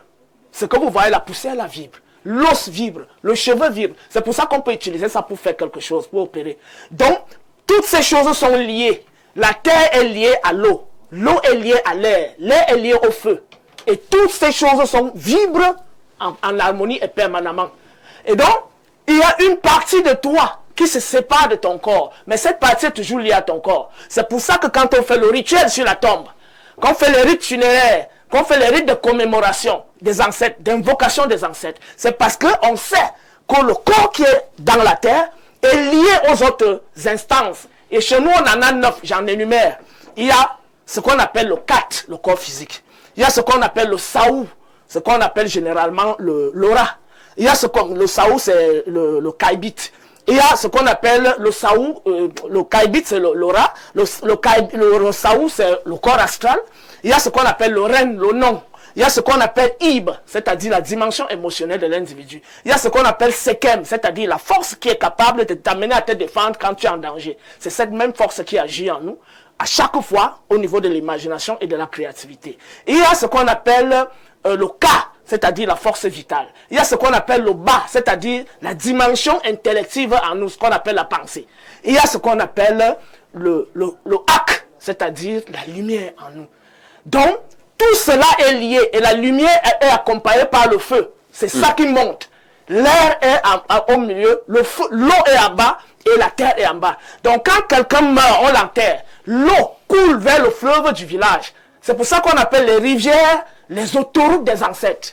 Ce que vous voyez, la poussière, la vibre. L'os vibre, le cheveu vibre. C'est pour ça qu'on peut utiliser ça pour faire quelque chose, pour opérer. Donc, toutes ces choses sont liées. La terre est liée à l'eau. L'eau est liée à l'air. L'air est lié au feu. Et toutes ces choses vibrent en harmonie et permanemment. Et donc, il y a une partie de toi qui se sépare de ton corps. Mais cette partie est toujours liée à ton corps. C'est pour ça que quand on fait le rituel sur la tombe, qu'on fait les rites funéraires, qu'on fait les rites de commémoration des ancêtres, d'invocation des ancêtres, c'est parce qu'on sait que le corps qui est dans la terre est lié aux autres instances. Et chez nous, on en a 9, j'en énumère. Il y a ce qu'on appelle le kat, le corps physique. Il y a ce qu'on appelle le saou, ce qu'on appelle généralement l'aura. Il y a le saou, c'est le kaibit. Il y a ce qu'on appelle le saou, le kaibit, c'est l'aura. Le saou, c'est le corps astral. Il y a ce qu'on appelle le ren, le nom. Il y a ce qu'on appelle ib, c'est-à-dire la dimension émotionnelle de l'individu. Il y a ce qu'on appelle sekem, c'est-à-dire la force qui est capable de t'amener à te défendre quand tu es en danger. C'est cette même force qui agit en nous, à chaque fois, au niveau de l'imagination et de la créativité. Et il y a ce qu'on appelle le ka, c'est-à-dire la force vitale. Il y a ce qu'on appelle le ba, c'est-à-dire la dimension intellective en nous, ce qu'on appelle la pensée. Il y a ce qu'on appelle le hak, c'est-à-dire la lumière en nous. Donc, tout cela est lié et la lumière est accompagnée par le feu. C'est ça qui monte. L'air est au milieu, l'eau est en bas et la terre est en bas. Donc quand quelqu'un meurt, on l'enterre. L'eau coule vers le fleuve du village. C'est pour ça qu'on appelle les rivières les autoroutes des ancêtres.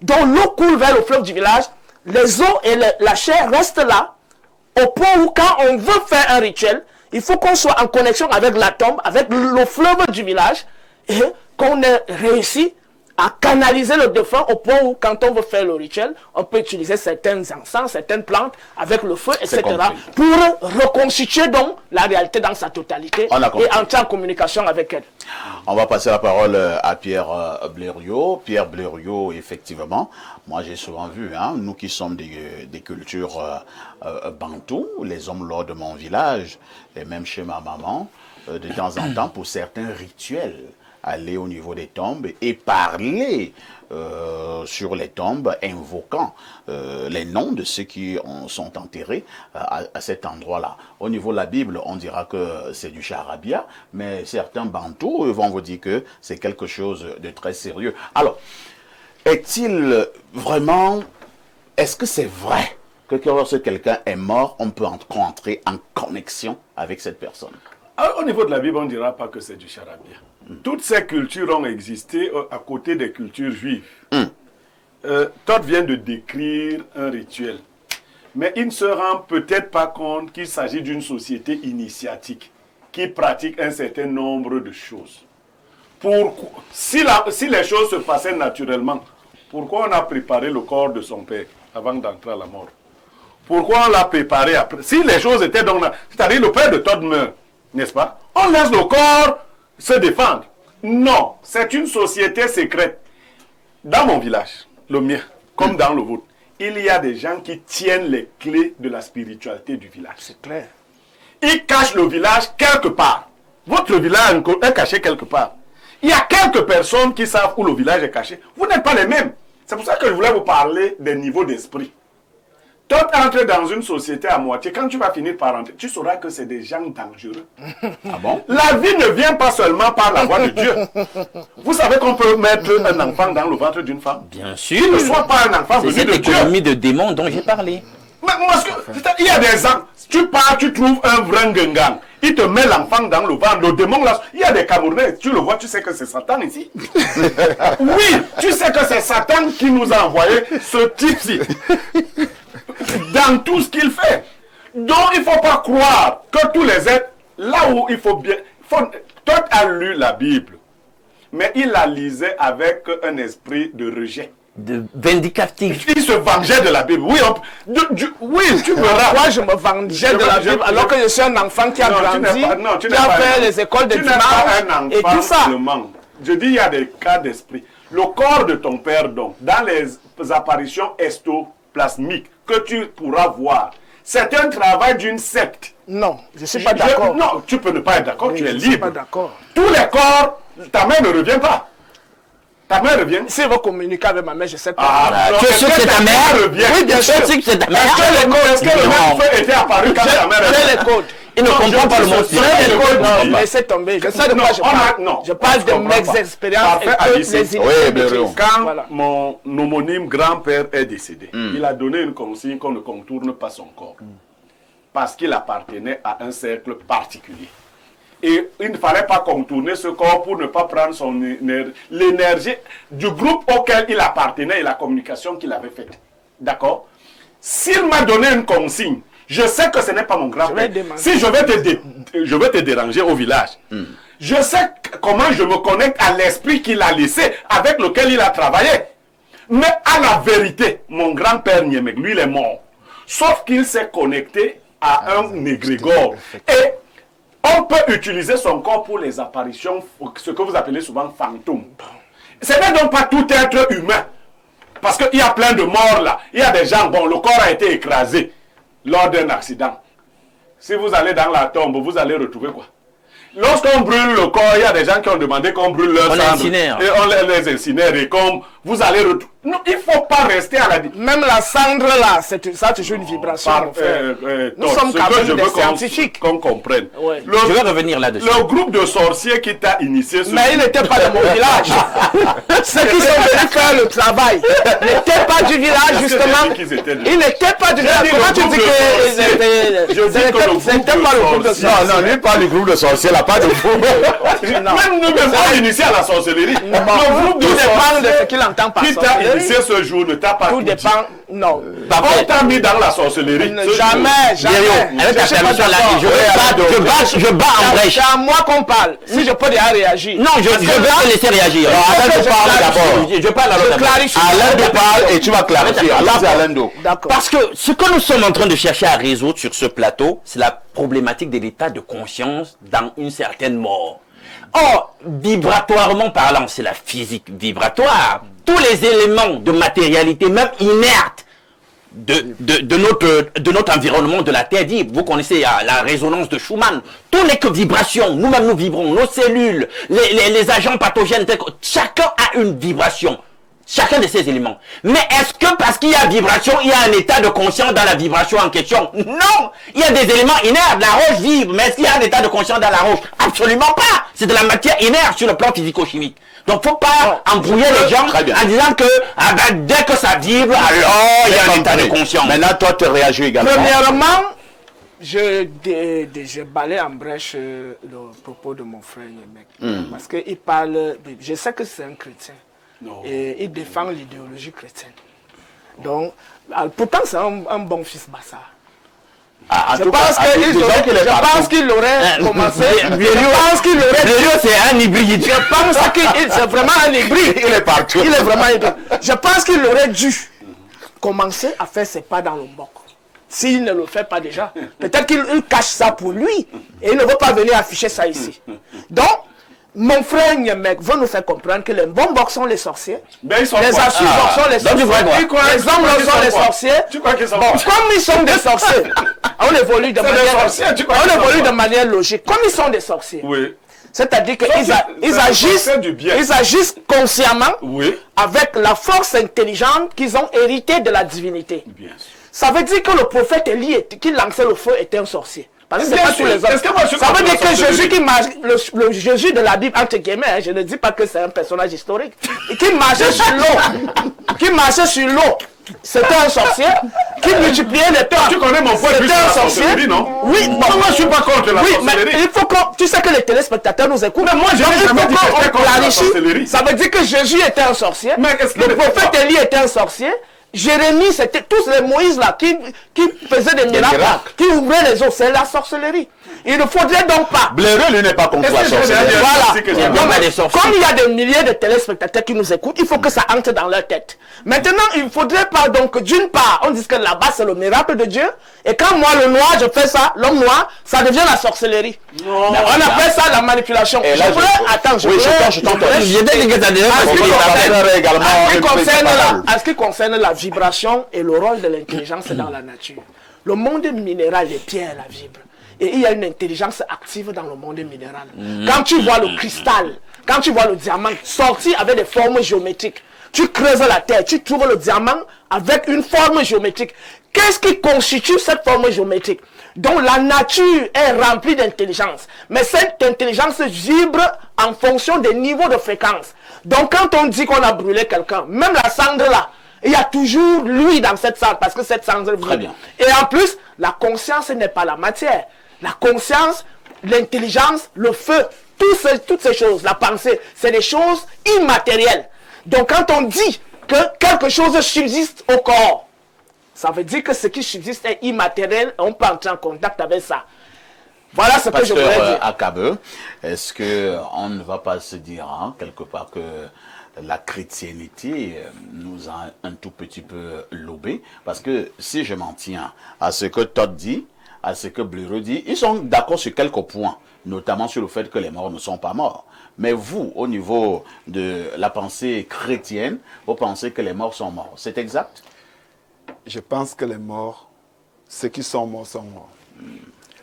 Donc l'eau coule vers le fleuve du village. Les os et la chair restent là au point où quand on veut faire un rituel, il faut qu'on soit en connexion avec la tombe, avec le fleuve du village et qu'on ait réussi à canaliser le défunt au point où, quand on veut faire le rituel, on peut utiliser certains encens, certaines plantes avec le feu, etc. pour reconstituer donc la réalité dans sa totalité et entrer en communication avec elle. On va passer la parole à Pierre Blériot. Pierre Blériot, effectivement, moi j'ai souvent vu, hein, nous qui sommes des cultures bantoues, les hommes lors de mon village, et même chez ma maman, de temps en temps, pour certains rituels, aller au niveau des tombes et parler sur les tombes, invoquant les noms de ceux qui sont enterrés à cet endroit-là. Au niveau de la Bible, on dira que c'est du charabia, mais certains bantous vont vous dire que c'est quelque chose de très sérieux. Alors, est-il vraiment, est-ce que c'est vrai que lorsque quelqu'un est mort, on peut entrer en connexion avec cette personne? Au niveau de la Bible, on ne dira pas que c'est du charabia. Toutes ces cultures ont existé à côté des cultures juives. Todd vient de décrire un rituel. Mais il ne se rend peut-être pas compte qu'il s'agit d'une société initiatique qui pratique un certain nombre de choses. Si les choses se passaient naturellement, pourquoi on a préparé le corps de son père avant d'entrer à la mort? Pourquoi on l'a préparé après? Si les choses étaient donc là, c'est-à-dire le père de Todd meurt, n'est-ce pas? On laisse le corps se défendre. Non, c'est une société secrète. Dans mon village, le mien, comme dans le vôtre, il y a des gens qui tiennent les clés de la spiritualité du village. C'est clair. Ils cachent le village quelque part. Votre village est caché quelque part. Il y a quelques personnes qui savent où le village est caché. Vous n'êtes pas les mêmes. C'est pour ça que je voulais vous parler des niveaux d'esprit. Toi, entrer dans une société à moitié, quand tu vas finir par entrer, tu sauras que c'est des gens dangereux. Ah bon? La vie ne vient pas seulement par la voix de Dieu. Vous savez qu'on peut mettre un enfant dans le ventre d'une femme? Bien sûr. Il ne soit pas un enfant venu de Dieu. C'est cette économie de démons dont j'ai parlé. Mais il y a des gens, tu pars, tu trouves un vrai ngengang. Il te met l'enfant dans le ventre, le démon là. Il y a des Camerounais, tu le vois, tu sais que c'est Satan ici. Oui, tu sais que c'est Satan qui nous a envoyé ce type-ci. Dans tout ce qu'il fait. Donc il ne faut pas croire que tous les êtres, là où il faut bien... Toi a lu la Bible, mais il la lisait avec un esprit de rejet. De vindicatif. Il se vengeait de la Bible. Oui, oui, tu verras. Moi, je me vengeais de la Bible alors que je suis un enfant qui a grandi, qui a fait les écoles de dimanche et tout ça. Je dis, il y a des cas d'esprit. Le corps de ton père, donc, dans les apparitions estoplasmiques que tu pourras voir, c'est un travail d'une secte. Non, je ne suis pas d'accord. Non, tu peux ne pas être d'accord, tu es libre. Je ne suis pas d'accord. Tous les corps, ta mère ne revient pas. Ta mère revient. Si elle va communiquer avec ma mère, je sais pas. Tu es sûr que c'est ta mère? Oui, bien sûr. Tu es sûr que c'est ta mère? Est-ce que le même feu était apparu quand ta mère est les codes. Il ne comprend pas le mot. Non, laissez tomber. Je sais de quoi je parle. Je parle de mes expériences et de les initiatives. Quand mon homonyme grand-père est décédé, il a donné une consigne qu'on ne contourne pas son corps. Parce qu'il appartenait à un cercle particulier. Et il ne fallait pas contourner ce corps pour ne pas prendre l'énergie du groupe auquel il appartenait et la communication qu'il avait faite. D'accord? S'il m'a donné une consigne, je sais que ce n'est pas mon grand-père. Si je vais te déranger au village, je sais comment je me connecte à l'esprit qu'il a laissé, avec lequel il a travaillé. Mais à la vérité, mon grand-père Niémeg, lui, il est mort. Sauf qu'il s'est connecté à un égrégore. Et on peut utiliser son corps pour les apparitions, ce que vous appelez souvent fantômes. Ce n'est donc pas tout être humain. Parce qu'il y a plein de morts là. Il y a des gens, bon, le corps a été écrasé lors d'un accident. Si vous allez dans la tombe, vous allez retrouver quoi? Lorsqu'on brûle le corps, il y a des gens qui ont demandé qu'on brûle leur cendre. Et on les incinère. Et comme vous allez retrouver... Non, il ne faut pas rester à la... Même la cendre là, ça a toujours une vibration. Nous sommes quand même des scientifiques. Qu'on comprenne. Ouais. Je vais revenir là-dessus. Le groupe de sorciers qui t'a initié... Mais il n'était pas de mon village. Ceux qui sont venus faire le travail n'étaient pas du village, justement. Ils n'étaient pas du village. Comment tu dis que... C'était pas le groupe de sorciers. Non, lui parle du groupe de sorciers, là, pas de fou. Même nous ne sommes pas initiés à la sorcellerie. Le groupe de sorciers... entend par Qui t'a sorcellerie. initié ce jour ne t'a pas Tout dit. dépend. Non. On t'a mis dans la sorcellerie. Jamais. Avec ta permission là, je bats en brèche. C'est à moi qu'on parle. Si je peux déjà réagir. Non, je vais te laisser réagir. Alain parle d'abord. Je parle alors d'abord. Alain parle et tu vas clarifier. Alain. Parce que ce que nous sommes en train de chercher à résoudre sur ce plateau, c'est la problématique de l'état de conscience dans une certaine mort. Or, vibratoirement parlant, c'est la physique vibratoire. Tous les éléments de matérialité, même inertes, de notre environnement, de la Terre vibre. Vous connaissez la résonance de Schumann. Tout n'est que vibration. Nous-mêmes, nous vibrons. Nos cellules, les agents pathogènes, chacun a une vibration. Chacun de ces éléments. Mais est-ce que parce qu'il y a vibration, il y a un état de conscience dans la vibration en question? Non! Il y a des éléments inertes. La roche vibre. Mais est-ce qu'il y a un état de conscience dans la roche? Absolument pas! C'est de la matière inerte sur le plan physico-chimique. Donc, faut pas embrouiller les gens en disant que dès que ça vibre, alors il y a un état de conscience. Maintenant, toi, tu réagis également. Premièrement, je balaye en brèche le propos de mon frère Yemek. Parce qu'il parle... Je sais que c'est un chrétien. Non. Et il défend l'idéologie chrétienne. Donc, pourtant, c'est un bon fils bâtard. Je pense qu'il aurait commencé. Je pense qu'il aurait. C'est un hybride. Je pense qu'il c'est vraiment un hybride. Il est partout. Il est vraiment un hybride. Je pense qu'il aurait dû commencer à faire ses pas dans le moc. S'il ne le fait pas déjà, peut-être qu'il cache ça pour lui et il ne veut pas venir afficher ça ici. Donc, mon frère Nyemek veut nous faire comprendre que les bons sont les sorciers, les assureurs sont les sorciers, les hommes sont les sorciers. Comme ils sont des sorciers, on évolue de manière logique. Comme ils sont des sorciers, c'est-à-dire qu'ils agissent consciemment avec la force intelligente qu'ils ont héritée de la divinité. Ça veut dire que le prophète Élie qui lançait le feu était un sorcier. Parce que c'est pas tous les hommes. Ça veut dire que Jésus le Jésus de la Bible, entre guillemets, je ne dis pas que c'est un personnage historique, qui marchait sur l'eau, c'était un sorcier, qui multipliait les pains. Tu connais mon point de vue sur la sorcellerie, non? Oui, moi je suis pas contre la sorcellerie. Mais il faut que, tu sais que les téléspectateurs nous écoutent. Mais moi je n'ai jamais dit que j'étais contre la sorcellerie. Ça veut dire que Jésus était un sorcier, le prophète Élie était un sorcier, Jérémie, c'était tous les Moïse là qui faisaient des miracles, qui ouvraient les eaux. C'est la sorcellerie. Il ne faudrait donc pas. Blaireau, lui, n'est pas contre la sorcellerie. Voilà. Comme il y a des milliers de téléspectateurs qui nous écoutent, il faut que ça entre dans leur tête. Maintenant, il ne faudrait pas donc, d'une part, on dit que là-bas c'est le miracle de Dieu. Et quand moi, le noir, je fais ça, l'homme noir, ça devient la sorcellerie. Non. On appelle ça la manipulation. Et là, je t'entends. En ce qui concerne la vibration et le rôle de l'intelligence dans la nature, le monde minéral, les pierres, la vibre. Et il y a une intelligence active dans le monde minéral. Quand tu vois le cristal, quand tu vois le diamant sorti avec des formes géométriques, tu creuses la terre, tu trouves le diamant avec une forme géométrique. Qu'est-ce qui constitue cette forme géométrique? Donc la nature est remplie d'intelligence. Mais cette intelligence vibre en fonction des niveaux de fréquence. Donc quand on dit qu'on a brûlé quelqu'un, même la cendre là, il y a toujours lui dans cette cendre, parce que cette cendre vibre. Très bien. Et en plus, la conscience n'est pas la matière. La conscience, l'intelligence, le feu, toutes ces choses, la pensée, c'est des choses immatérielles. Donc quand on dit que quelque chose subsiste au corps, ça veut dire que ce qui subsiste est immatériel, on peut entrer en contact avec ça. Voilà ce que je voulais dire. Akabe, est-ce qu'on ne va pas se dire quelque part que la chrétienté nous a un tout petit peu lobé? Parce que si je m'en tiens à ce que Todd dit, à ce que Blaireau dit, ils sont d'accord sur quelques points, notamment sur le fait que les morts ne sont pas morts. Mais vous, au niveau de la pensée chrétienne, vous pensez que les morts sont morts. C'est exact? Je pense que les morts, ceux qui sont morts sont morts.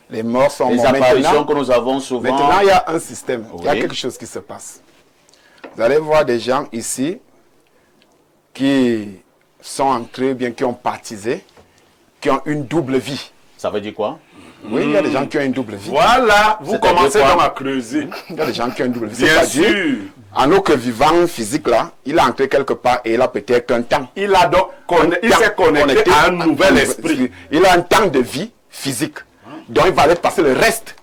Les morts sont morts. Les apparitions que nous avons souvent... Maintenant, il y a un système, il y a quelque chose qui se passe. Vous allez voir des gens ici qui sont entrés, bien qui ont baptisé, qui ont une double vie. Ça veut dire quoi? Oui, il y a des gens qui ont une double vie. Voilà, vous commencez donc à creuser. Il y a des gens qui ont une double vie. Bien sûr. En autre vivant physique là, il est entré quelque part et il a peut-être un temps. Il s'est connecté à un nouvel esprit. Il a un temps de vie physique. Donc il va aller passer le reste.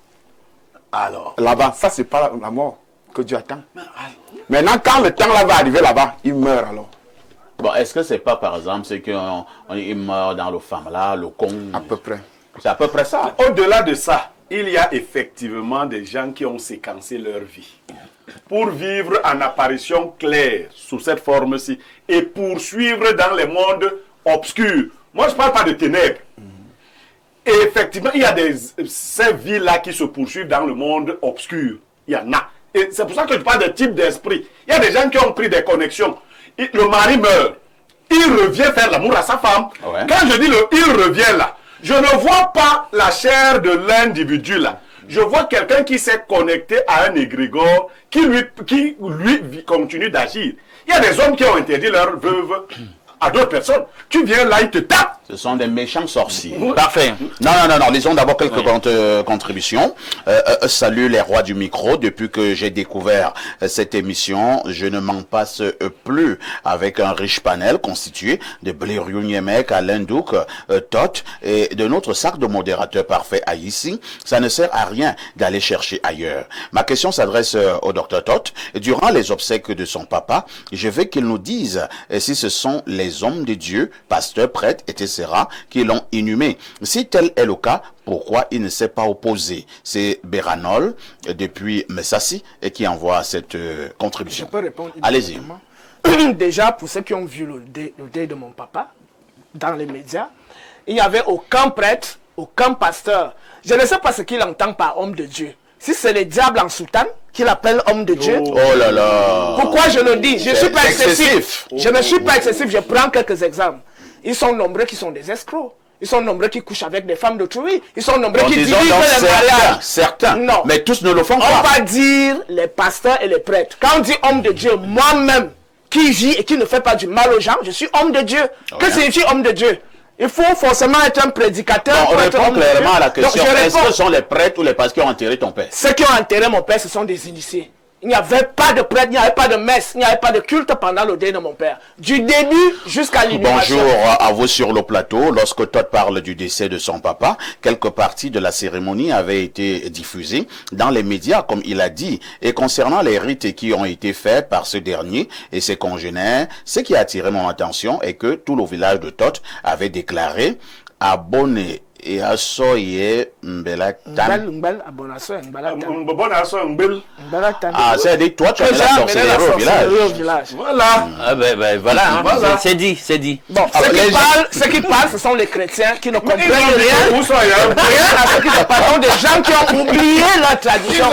Alors. Là-bas, ça c'est pas la mort. que Dieu attend. Maintenant, quand le temps là va arriver là-bas, il meurt alors. Bon, est-ce que c'est pas par exemple ceux qui meurent dans le Famla, le Con? À peu près. C'est à peu près ça. Au-delà de ça, il y a effectivement des gens qui ont séquencé leur vie pour vivre en apparition claire sous cette forme-ci et poursuivre dans les mondes obscurs. Moi, je ne parle pas de ténèbres. Et effectivement, il y a ces vies-là qui se poursuivent dans le monde obscur. Il y en a. Et c'est pour ça que je parle de type d'esprit. Il y a des gens qui ont pris des connexions. Le mari meurt. Il revient faire l'amour à sa femme. Ouais. Quand je dis il revient là, je ne vois pas la chair de l'individu là. Je vois quelqu'un qui s'est connecté à un égrégore qui lui continue d'agir. Il y a des hommes qui ont interdit leur veuve à d'autres personnes. Tu viens là, ils te tapent. Ce sont des méchants sorciers. Parfait. Non. Lisons d'abord quelques contributions. Salut les rois du micro. Depuis que j'ai découvert cette émission, je ne m'en passe plus avec un riche panel constitué de Blériou Niemek, Alain Douk, Tot et de notre sac de modérateurs parfaits à ici. Ça ne sert à rien d'aller chercher ailleurs. Ma question s'adresse au docteur Tot. Durant les obsèques de son papa, je veux qu'il nous dise si ce sont les hommes de Dieu, pasteurs, prêtres, etc., qui l'ont inhumé. Si tel est le cas, pourquoi il ne s'est pas opposé? C'est Béranol, depuis Messassi, et qui envoie cette contribution. Je peux répondre. Allez-y. Déjà, pour ceux qui ont vu le deuil de mon papa, dans les médias, il n'y avait aucun prêtre, aucun pasteur. Je ne sais pas ce qu'il entend par homme de Dieu. Si c'est le diable en soutane, qu'il appelle homme de Dieu. Oh là là. Pourquoi je le dis? Je ne suis pas excessif. excessif. Je ne suis pas excessif. Je prends quelques exemples. Ils sont nombreux qui sont des escrocs. Ils sont nombreux qui couchent avec des femmes d'autrui. Ils sont nombreux qui divisent les mariages. Certains. Non. Mais tous ne le font On pas. va dire les pasteurs et les prêtres. Quand on dit homme de Dieu, moi-même, qui vit et qui ne fait pas du mal aux gens, je suis homme de Dieu. Ouais. Que signifie homme de Dieu? Il faut forcément être un prédicateur. On pour être répond homme de clairement Dieu. à la question. Donc, je Est-ce que réponds. ce sont les prêtres ou les pasteurs qui ont enterré ton père? Ceux qui ont enterré mon père, ce sont des initiés. Il n'y avait pas de prêtre, il n'y avait pas de messe, il n'y avait pas de culte pendant le deuil de mon père. Du début jusqu'à l'inhumation. Bonjour à vous sur le plateau. Lorsque Todd parle du décès de son papa, quelques parties de la cérémonie avaient été diffusées dans les médias, comme il a dit. Et concernant les rites qui ont été faits par ce dernier et ses congénères, ce qui a attiré mon attention est que tout le village de Todd avait déclaré abonné et assoyé Mbelatan. Ah, c'est-à-dire toi tu as la sorcellerie au village. Voilà. Ah ben voilà, hein. Voilà. C'est dit, c'est dit. Bon, ceux qui parlent, ce sont les chrétiens qui ne comprennent rien. Où sont les Rien à ce qui se passe. Ce sont des gens qui ont oublié leur tradition.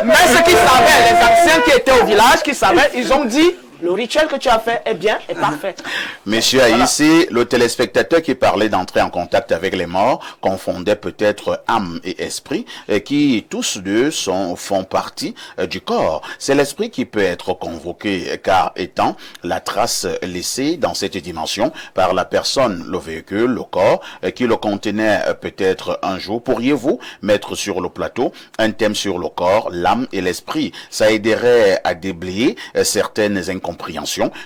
Mais ceux qui savaient, les anciens qui étaient au village, qui savaient, ils ont dit, le rituel que tu as fait est bien et parfait. Monsieur ici, le téléspectateur qui parlait d'entrer en contact avec les morts confondait peut-être âme et esprit, qui tous deux font partie du corps. C'est l'esprit qui peut être convoqué, car étant la trace laissée dans cette dimension par la personne, le véhicule, le corps, qui le contenait peut-être un jour. Pourriez-vous mettre sur le plateau un thème sur le corps, l'âme et l'esprit? Ça aiderait à déblayer certaines incompréhensions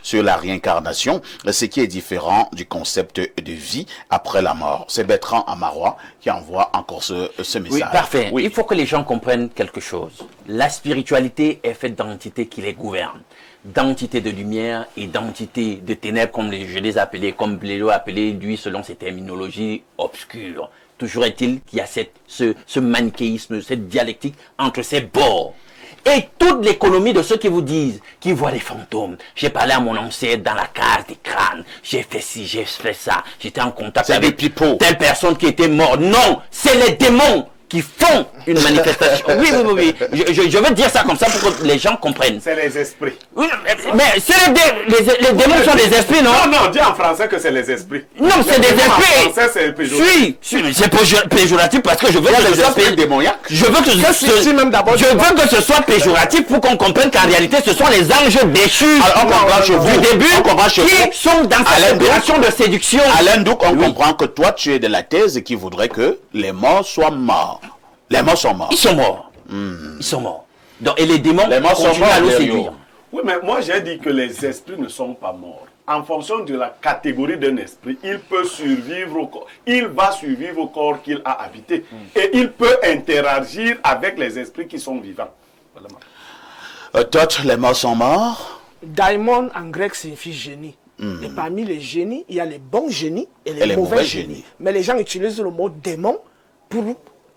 sur la réincarnation, ce qui est différent du concept de vie après la mort. C'est Bertrand Amarois qui envoie encore ce message. Oui, parfait. Oui. Il faut que les gens comprennent quelque chose. La spiritualité est faite d'entités qui les gouvernent. D'entités de lumière et d'entités de ténèbres, comme je les appelais, comme Blélo appelait lui selon ses terminologies obscures. Toujours est-il qu'il y a ce manichéisme, cette dialectique entre ces bords. Et toute l'économie de ceux qui vous disent, qui voient les fantômes. J'ai parlé à mon ancêtre dans la case des crânes. J'ai fait ci, j'ai fait ça. J'étais en contact avec telle personne qui était morte. Non, c'est les démons qui font une manifestation. Oui. Je veux dire ça comme ça pour que les gens comprennent. C'est les esprits. Oui, mais c'est les démons sont des esprits, non? Non, dis en français que c'est les esprits. Non, c'est des esprits. En français, c'est péjoratif. C'est péjoratif parce que je veux que ce soit démoniaque. Je veux que ce soit péjoratif pour qu'on comprenne qu'en réalité, ce sont les anges déchus du début qui sont dans cette opération de séduction. Alain Douk, on comprend que toi, tu es de la thèse qui voudrait que les morts soient morts. Les morts sont morts. Ils sont morts. Ils sont morts. Donc, et les démons continuent à nous séduire. Oui, mais moi j'ai dit que les esprits ne sont pas morts. En fonction de la catégorie d'un esprit, il peut survivre au corps. Il va survivre au corps qu'il a habité. Et il peut interagir avec les esprits qui sont vivants. Voilà. Tot, les morts sont morts. Daimon en grec signifie génie. Et parmi les génies, il y a les bons génies et les mauvais génies. Mais les gens utilisent le mot démon pour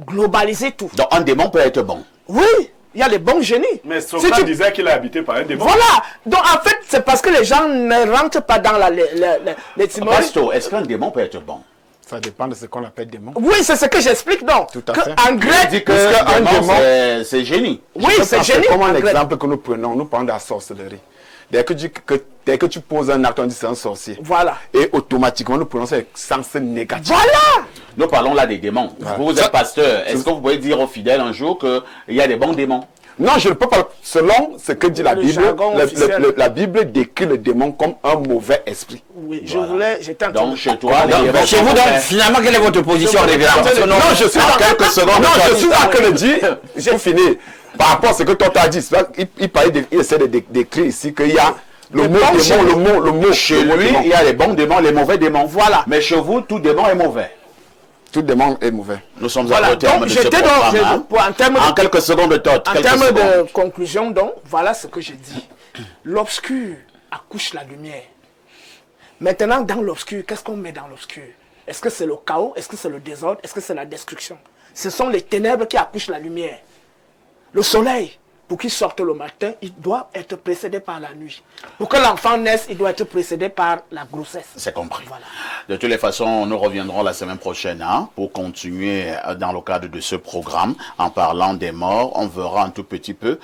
globaliser tout. Donc un démon peut être bon. Oui, il y a les bons génies. Mais Socrate disait qu'il est habité par un démon. Voilà. Donc en fait, c'est parce que les gens ne rentrent pas dans l'étymologie. Pastor, est-ce qu'un démon peut être bon? Ça dépend de ce qu'on appelle démon. Oui, c'est ce que j'explique donc. Tout à fait. En grec, dit que un démon, c'est génie. Oui, c'est génie. Comme un exemple que nous prenons, nous parlons de la sorcellerie. Dès que tu poses un acte, on dit c'est un sorcier. Voilà. Et automatiquement, nous prenons ça avec sens négatif. Voilà. Nous parlons là des démons. Voilà. Vous êtes pasteur. Est-ce que vous pouvez dire aux fidèles un jour qu'il y a des bons démons? Non, je ne peux pas. Selon ce que dit la Bible, la Bible décrit le démon comme un mauvais esprit. Oui, Voilà. j'étais en train Donc de... chez toi, Chez vous, donc, finalement, quelle est votre position, révérend? Non, je suis dans quelques secondes. Non, je suis en train de dire, j'ai fini. Par rapport à ce que toi t'as dit, il essaie de décrire ici qu'il y a le mot démon, le mot. Chez lui, il y a les bons démons, les mauvais démons. Voilà. Mais chez vous, tout démon est mauvais. Tout démon est mauvais. Nous sommes Voilà. au terme Donc, de ce j'étais programme. en Quelques secondes de tot. En termes de conclusion, donc, voilà ce que j'ai dit. L'obscur accouche la lumière. Maintenant, dans l'obscur, qu'est-ce qu'on met dans l'obscur? Est-ce que c'est le chaos? Est-ce que c'est le désordre? Est-ce que c'est la destruction? Ce sont les ténèbres qui accouchent la lumière. Le soleil, pour qu'il sorte le matin, il doit être précédé par la nuit. Pour que l'enfant naisse, il doit être précédé par la grossesse. C'est compris. Voilà. De toutes les façons, nous reviendrons la semaine prochaine pour continuer dans le cadre de ce programme en parlant des morts. On verra un tout petit peu.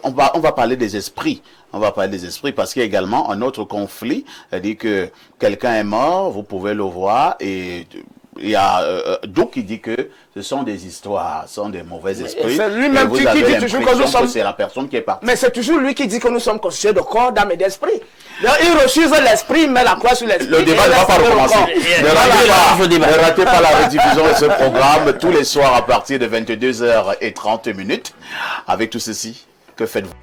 On va parler des esprits. On va parler des esprits parce qu'il y a également un autre conflit. C'est-à-dire que quelqu'un est mort, vous pouvez le voir et... Il y a Douk qui dit que ce sont des histoires, ce sont des mauvais esprits. C'est lui-même qui dit toujours que nous sommes... c'est la personne qui est partie. Mais c'est toujours lui qui dit que nous sommes constitués de corps, d'âme et d'esprit. Il refuse l'esprit, met la croix sur l'esprit. Le débat ne va pas recommencer. Ne ratez pas la rediffusion de ce programme tous les soirs à partir de 22h30 avec tout ceci. Que faites-vous?